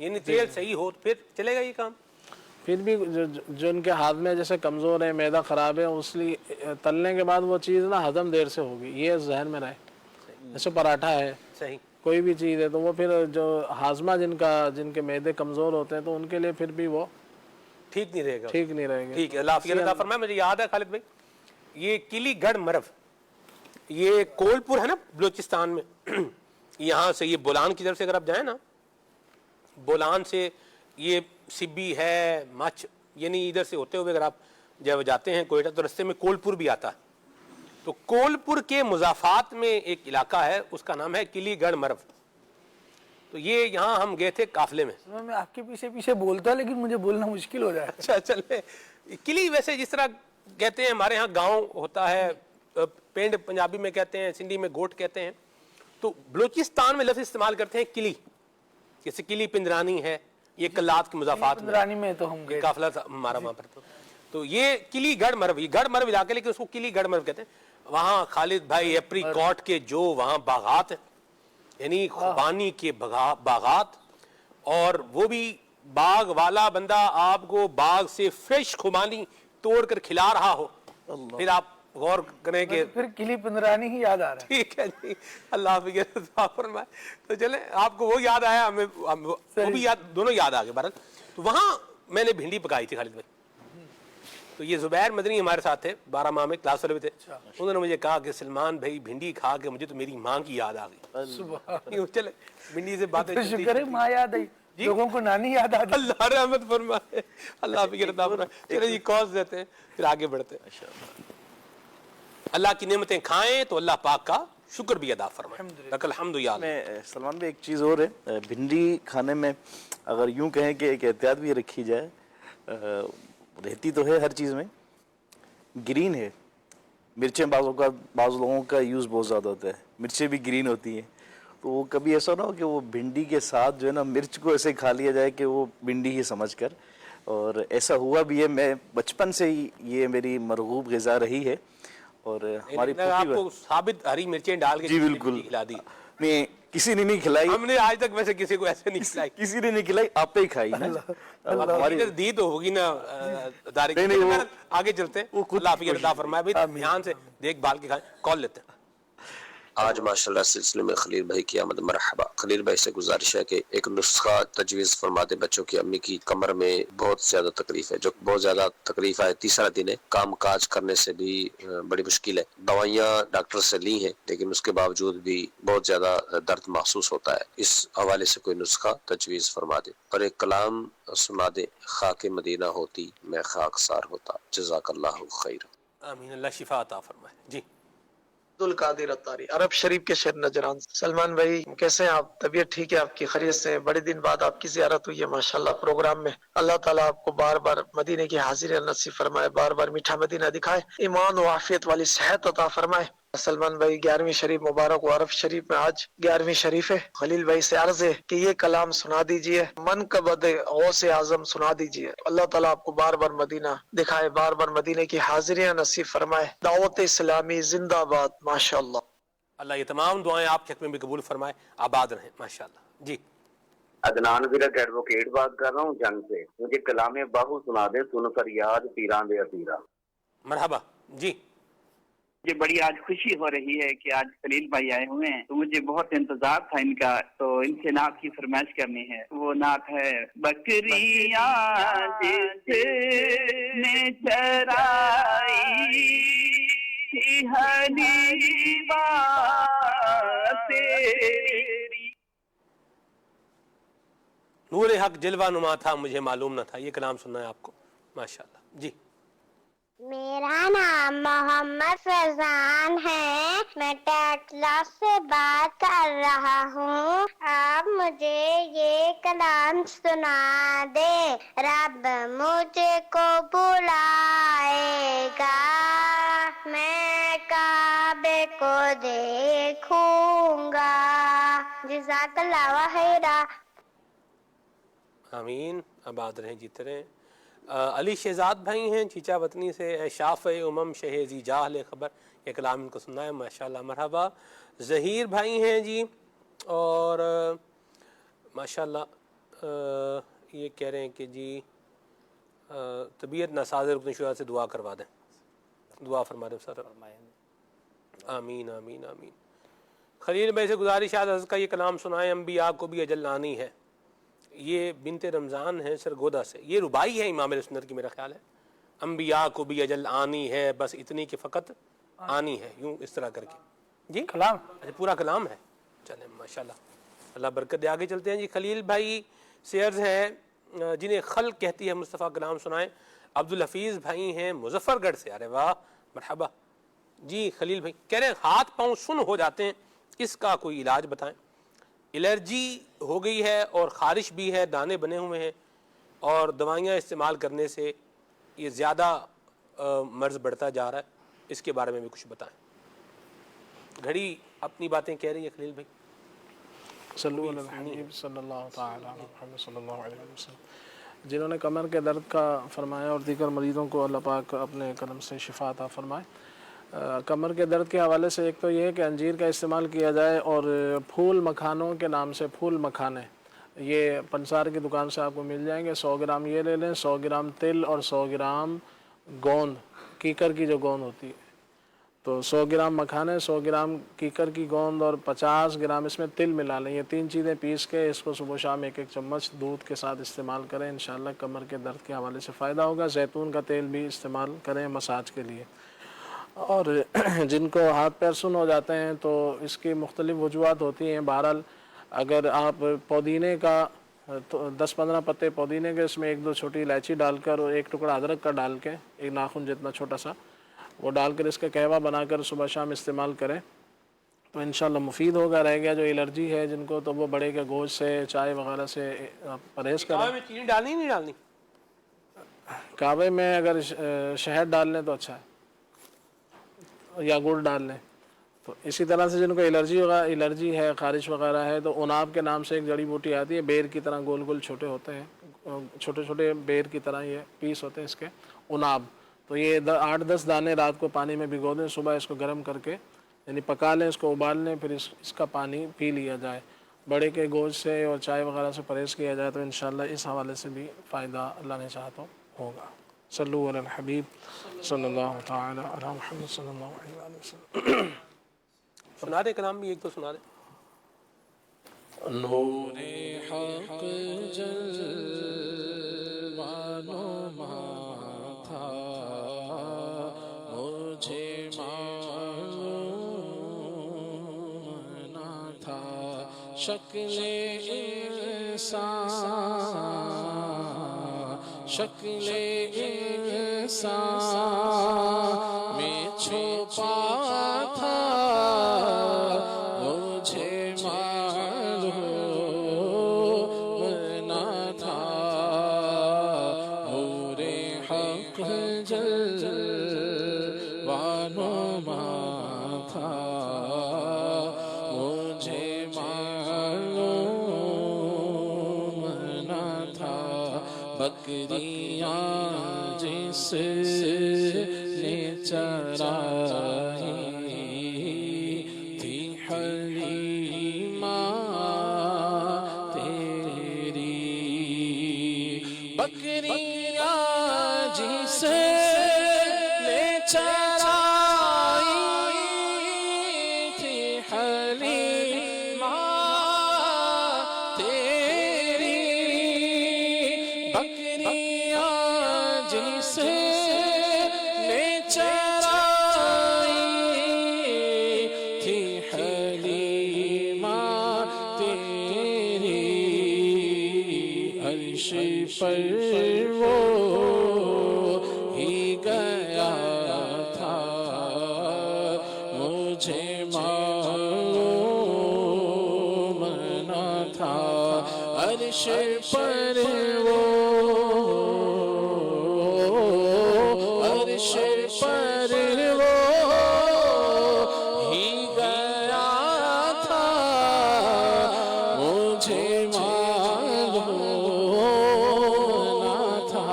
A: یعنی تیل صحیح ہو تو پھر چلے گا یہ کام.
C: پھر بھی جو ان کے ہاتھ میں جیسے کمزور ہے، معدہ خراب ہے، اس لیے تلنے کے بعد وہ چیز نا ہضم دیر سے ہوگی، یہ ذہن میں رہے. جیسے پراٹھا ہے،
A: صحیح
C: کوئی بھی چیز ہے، تو وہ پھر جو ہاضمہ جن کے معدے کمزور ہوتے ہیں تو ان کے لیے پھر بھی وہ
A: ٹھیک نہیں رہے گا.
C: ٹھیک نہیں رہیں گے.
A: ٹھیک ہے. اللہ حافظ عطا فرمائے. مجھے یاد ہے خالد بھائی، یہ کلی گڑھ مرو، یہ کولپور ہے نا بلوچستان میں، یہاں سے یہ بولان کی طرف سے اگر آپ جائیں نا، بولان سے یہ سبی ہے، مچھ، یعنی ادھر سے ہوتے ہوئے اگر آپ جب جاتے ہیں کوئٹہ تو رستے میں کولپور بھی آتا ہے. تو کولپور کے مضافات میں ایک علاقہ ہے، اس کا نام ہے کلی گڑھ مرو. تو یہ یہاں ہم گئے تھے قافلے میں.
D: میں آپ کے پیچھے پیچھے بولتا لیکن مجھے بولنا مشکل ہو جائے.
A: اچھا چلے. کلی ویسے جس طرح کہتے ہیں ہمارے ہاں گاؤں ہوتا ہے، پینڈ پنجابی میں کہتے ہیں، سندھی میں گوٹ کہتے ہیں، تو بلوچستان میں لفظ استعمال کرتے ہیں کلی. جیسے کلی پندرانی ہے، یہ کلات کے مضافات میں.
D: پندرانی میں تو ہم گئے
A: قافلہ ہمارا وہاں پر. تو یہ کلی گڑھ مرو، یہ گڑھ مرو علاقے لیکن اس کو کلی گڑھ مرو کہتے ہیں. وہاں خالد بھائی ایپریکاٹ کے جو وہاں باغات ہیں، یعنی خوبانی کے باغات، اور وہ بھی باغ والا بندہ آپ کو باغ سے فریش خوبانی توڑ کر کھلا رہا ہو، پھر آپ غور کریں کہ
D: پھر کلی پندرانی ہی یاد آ رہا ہے.
A: ٹھیک ہے جی. اللہ حافظ فرمائے. تو چلیں آپ کو وہ یاد آیا، ہمیں وہ بھی یاد، دونوں یاد آ گئے. بھارت تو وہاں میں نے بھنڈی پکائی تھی خالد بھائی. تو یہ زبیر مدنی ہمارے ساتھ تھے، 12 ماہ میں کلاس والے تھے. انہوں نے مجھے کہا کہ سلمان بھائی بھنڈی کھا کے مجھے تو میری ماں کی یاد آ گئی. چلے بھنڈی سے باتیں
D: شکر ہے ماں یاد آئی، لوگوں کو نانی یاد آ گئی.
A: اللہ رحمت فرمائے. اللہ فکر عطا فرمائے. چلے جی کاز دیتے ہیں پھر آگے بڑھتے ہیں. اللہ کی نعمتیں کھائیں تو اللہ پاک کا شکر بھی ادا فرمائیں. لک الحمد یا اللہ.
E: سلمان بھائی ایک چیز اور ہے، بھنڈی کھانے میں اگر یوں کہیں کہ ایک احتیاط بھی رکھی جائے، رہتی تو ہے ہر چیز میں، گرین ہے. مرچیں بعض لوگوں کا یوز بہت زیادہ ہوتا ہے، مرچیں بھی گرین ہوتی ہیں. تو وہ کبھی ایسا نہ ہو کہ وہ بھنڈی کے ساتھ جو ہے نا مرچ کو ایسے کھا لیا جائے کہ وہ بھنڈی ہی سمجھ کر. اور ایسا ہوا بھی ہے، میں بچپن سے ہی یہ میری مرغوب غذا رہی ہے. اور ہماری
A: آپ کو ثابت ہری مرچیں ڈال کے
E: جی بالکل
A: کھلا دی.
E: نہیں کسی نے نہیں کھلائی،
A: ہم نے آج تک ویسے کسی کو ایسے نہیں کھلائی.
E: کسی نے نہیں کھلائی، آپ پہ ہی کھائی نا.
A: ہماری دی تو ہوگی نا داری. آگے چلتے ہیں. اللہ حافظ عطا فرمائے. بھائی دھیان سے دیکھ بھال کے کھائیں. کال لیتے ہیں.
K: آج ماشاءاللہ سلسلے میں خلیل بھائی کی آمد مرحبا. خلیل بھائی سے گزارش ہے کہ ایک نسخہ تجویز فرما دے. بچوں کی امی کی کمر میں بہت زیادہ تکلیف ہے، جو بہت زیادہ تکلیف ہے، تیسرا دن ہے، کام کاج کرنے سے بھی بڑی مشکل ہے. دوائیاں ڈاکٹر سے لی ہیں لیکن اس کے باوجود بھی بہت زیادہ درد محسوس ہوتا ہے. اس حوالے سے کوئی نسخہ تجویز فرما دے اور ایک کلام سنا دے. خاک مدینہ ہوتی میں خاکسار ہوتا. جزاک اللہ خیر.
A: آمین. اللہ شفا عطا فرمائے. جی
L: القادر اتاری عرب شریف کے شہر نجران. سلمان بھائی کیسے ہیں آپ؟ طبیعت ٹھیک ہے آپ کی؟ خیریت سے؟ بڑے دن بعد آپ کی زیارت ہوئی ہے ماشاءاللہ پروگرام میں. اللہ تعالیٰ آپ کو بار بار مدینے کی حاضری نصیب فرمائے، بار بار میٹھا مدینہ دکھائے، ایمان و عافیت والی صحت عطا فرمائے. سلمان بھائی 11ویں شریف مبارک و عرب شریف میں آج 11ویں شریف ہے. خلیل بھائی سے عرض ہے کہ یہ کلام سنا دیجئے، من قبض غوث اعظم سنا دیجئے. اللہ تعالیٰ آپ کو بار بار مدینہ دکھائے، بار بار مدینے کی حاضریاں نصیب فرمائے. دعوت اسلامی زندہ باد. ماشاءاللہ.
A: اللہ یہ تمام دعائیں آپ کے حق میں بھی قبول فرمائے. آباد رہیں ماشاءاللہ. جی
M: عدنان ورک ایڈوکیٹ بات کر رہا ہوں جنگ سے. مجھے کلام باہو سنا دے، سن کر یاد پیران دے اسیرا.
A: مرحبا. جی
N: مجھے بڑی آج خوشی ہو رہی ہے کہ آج خلیل بھائی آئے ہوئے ہیں، تو مجھے بہت انتظار تھا ان کا، تو ان سے نعت کی فرمائش کرنی ہے. وہ نعت ہے بکریاں جس نے چرائی حلیمہ تیری.
A: نور حق جلوہ نما تھا مجھے معلوم نہ تھا. یہ کلام سننا ہے آپ کو ماشاءاللہ. جی
O: میرا نام محمد فیضان ہے، میں ٹیٹ کلاس سے بات کر رہا ہوں. آپ مجھے یہ کلام سنا دے. رب مجھے کو بلائے گا، میں کعبے کو دیکھوں گا. جزاک اللہ خیرا.
A: آمین. آباد رہیں، جیتے رہیں. علی شہزاد بھائی ہیں چیچا وطنی سے. اے شافع امم شہزی جاہل خبر، یہ کلام ان کو سننا ہے ماشاءاللہ. مرحبا. ظہیر بھائی ہیں جی، اور ماشاءاللہ یہ کہہ رہے ہیں کہ جی طبیعت ناساز رکن شورا سے دعا کروا دیں، دعا فرما دیں سر. آمین آمین آمین. خلیل بھائی سے گزارش ہے حضرت کا یہ کلام سنائیں، انبیاء کو بھی اجل آنی ہے. یہ بنت رمضان ہے سرگودا سے، یہ ربائی ہے امام اہل سنت کی میرا خیال ہے. انبیاء کو بھی اجل آنی ہے، بس اتنی کہ فقط آنی ہے، یوں اس طرح کر کے. جی
D: کلام
A: پورا کلام ہے. چلیں ماشاءاللہ، اللہ برکت دے. آگے چلتے ہیں جی. خلیل بھائی سے عرض ہے جنہیں خلق کہتی ہے مصطفیٰ کلام سنائیں. عبدالحفیظ بھائی ہیں مظفر گڑھ سے. ارے واہ مرحبا. جی خلیل بھائی کہہ رہے ہیں ہاتھ پاؤں سن ہو جاتے ہیں، اس کا کوئی علاج بتائیں. الرجی ہو گئی ہے اور خارش بھی ہے، دانے بنے ہوئے ہیں، اور دوائیاں استعمال کرنے سے یہ زیادہ مرض بڑھتا جا رہا ہے، اس کے بارے میں بھی کچھ بتائیں. گھڑی اپنی باتیں کہہ رہی ہے خلیل بھائی.
C: صلو علی الحبیب صلی اللہ تعالی علی محمد صلی اللہ علیہ وسلم. جنہوں نے کمر کے درد کا فرمایا اور دیگر مریضوں کو اللہ پاک اپنے کرم سے شفا عطا فرمائے. کمر کے درد کے حوالے سے ایک تو یہ ہے کہ انجیر کا استعمال کیا جائے، اور پھول مکھانوں کے نام سے پھول مکھانے یہ پنسار کی دکان سے آپ کو مل جائیں گے. 100 گرام یہ لے لیں، 100 گرام تل اور 100 گرام گوند، کیکر کی جو گوند ہوتی ہے. تو 100 گرام مکھانے، 100 گرام کیکر کی گوند اور 50 گرام اس میں تل ملا لیں. یہ 3 چیزیں پیس کے اس کو صبح شام 1-1 چمچ دودھ کے ساتھ استعمال کریں. انشاءاللہ کمر کے درد کے حوالے سے فائدہ ہوگا. زیتون کا تیل بھی استعمال کریں مساج کے لیے. اور جن کو ہاتھ پیر سن ہو جاتے ہیں تو اس کی مختلف وجوہات ہوتی ہیں. بہرحال اگر آپ پودینے کا 10-15 پتے پودینے کے اس میں 1-2 چھوٹی الائچی ڈال کر اور 1 ٹکڑا ادرک کا ڈال کے، 1 ناخن جتنا چھوٹا سا وہ ڈال کر اس کا قہوہ بنا کر صبح شام استعمال کریں تو انشاءاللہ مفید ہوگا. رہ گیا جو الرجی ہے جن کو، تو وہ بڑے کے گوشت سے، چائے وغیرہ سے پرہیز کریں.
A: قہوے میں چینی ڈالنی نہیں ڈالنی؟
C: قہوے میں اگر شہد ڈال لیں تو اچھا ہے، یا گڑ ڈال لیں. تو اسی طرح سے جن کو الرجی ہے، خارش وغیرہ ہے، تو اناب کے نام سے ایک جڑی بوٹی آتی ہے، بیر کی طرح گول گول چھوٹے ہوتے ہیں، چھوٹے چھوٹے بیر کی طرح یہ پیس ہوتے ہیں اس کے، اناب. تو یہ 8-10 دانے رات کو پانی میں بھگو دیں، صبح اس کو گرم کر کے یعنی پکا لیں، اس کو ابال لیں، پھر اس کا پانی پی لیا جائے. بڑے کے گوشت سے اور چائے وغیرہ سے پرہیز کیا جائے تو انشاءاللہ اس حوالے سے بھی فائدہ اللہ نے چاہا تو ہوگا. صلو علی الحبیب صلی اللہ تعالی علی محمد صلی اللہ علیہ وسلم.
A: سنا دیں کلام بھی ایک تو سنا دیں.
C: نور حق جلوانو تھا مجھے معلوم نہ تھا، شکل انسان میں چھپا تھا، مجھے معلوم نہ تھا. نور حق جلوانما تھا، مجھے معلوم نہ تھا. بکریاں جس نے چرائی تھی حلیمہ تیری، بکریاں جس نے چرائی تھی حلیمہ تیری، بکریاں جس نے چرائی تھی حلیمہ تیری. عرش پر وہ ہی گیا تھا، مجھے معلوم نہ تھا. عرش پر عرش پر وہ ہی گیا تھا، مجھے معلوم نہ تھا.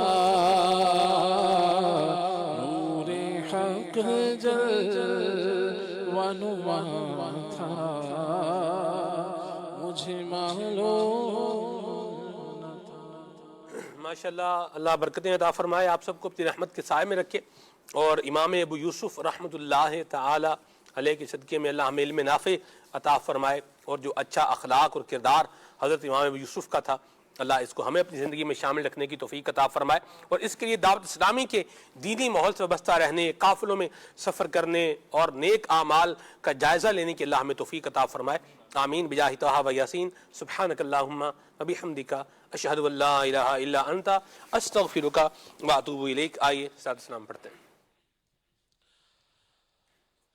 C: نور حق جلوانما تھا، مجھے معلوم
A: ماشاءاللہ اللہ برکتیں عطا فرمائے، آپ سب کو اپنی رحمت کے سائے میں رکھے، اور امام ابو یوسف رحمۃ اللہ تعالی علیہ کے صدقے میں اللہ ہمیں علم نافع عطا فرمائے، اور جو اچھا اخلاق اور کردار حضرت امام ابو یوسف کا تھا اللہ اس کو ہمیں اپنی زندگی میں شامل رکھنے کی توفیق عطا فرمائے، اور اس کے لیے دعوت اسلامی کے دینی ماحول سے وابستہ رہنے، قافلوں میں سفر کرنے اور نیک اعمال کا جائزہ لینے کی اللہ ہمیں توفیق عطا فرمائے، آمین بجاہ طہ و یاسین، سبحانک اللہم و بحمدک، اشہد ان لا الہ الا انت، استغفرک و اتوب الیک۔ آئیے صلاۃ السلام پڑھتے ہیں۔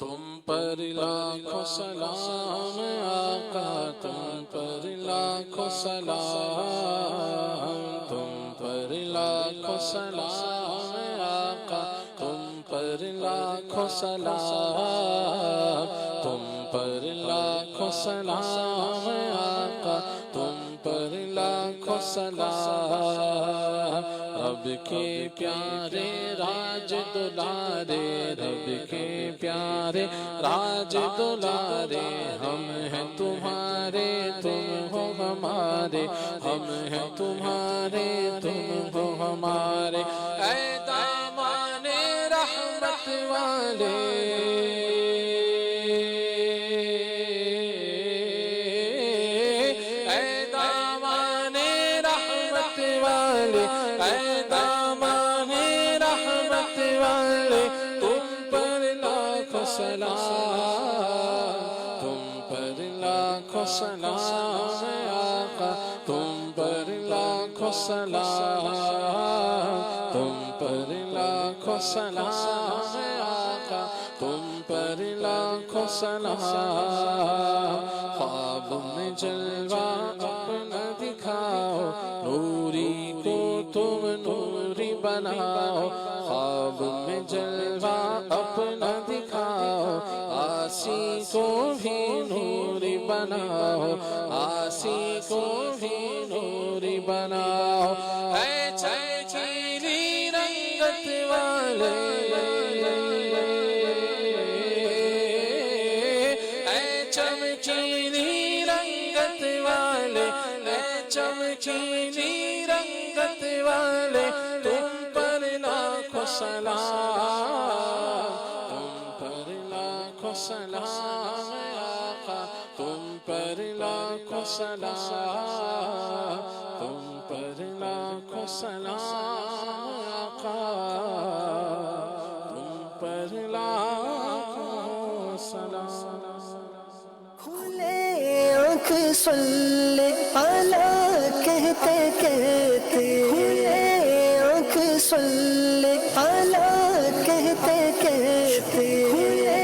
C: تم پر لاکھوں سلام آقا، تم پر لاکھوں سلام، تم پر لاکھوں سلام آقا، تم پر لاکھوں سلام، تم پر لاکھوں سلام آقا، تم پر لاکھوں سلام، رب کے پیارے راج دلارے، رب کے پیارے راج دلارے، ہم ہیں تمہارے تم ہو ہمارے، ہم ہیں تمہارے تم ہو ہمارے، اے دامان رحمت والے، اے دامان رحمت والے، اے دامان رحمت والے، تم پر لاکھوں سلام، تم پر لاکھوں سلام آقا، تم پر لاکھوں سلام، تم پر لاکھوں سلام آقا، تم پر لاکھوں سلام، خواب میں جلوہ اپنا دکھاؤ، نوری کو تم نوری بناؤ، خواب میں جلوہ اپنا دکھاؤ، آسی کو بھی نوری بناؤ، آسی کو بھی نوری بناؤ، اے چمکیلی رنگت والے، اے چمکیلی رنگت والے، اے چمکیلی رنگت والے، تم پر لاکھوں سلام، تم پر لاکھوں سلام آقا، تم پر لاکھوں سلام، تم پر لاکھوں سلام آقا، تم پر لاکھوں سلام۔
P: کھلے آنکھ صلی علی کہتے کہتے، کھلے آنکھ صلی علی کہتے کہتے، کھلے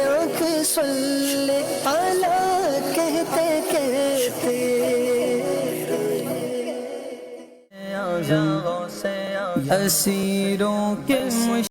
P: آنکھ صلی علی کہتے کہتے، اسیروں کے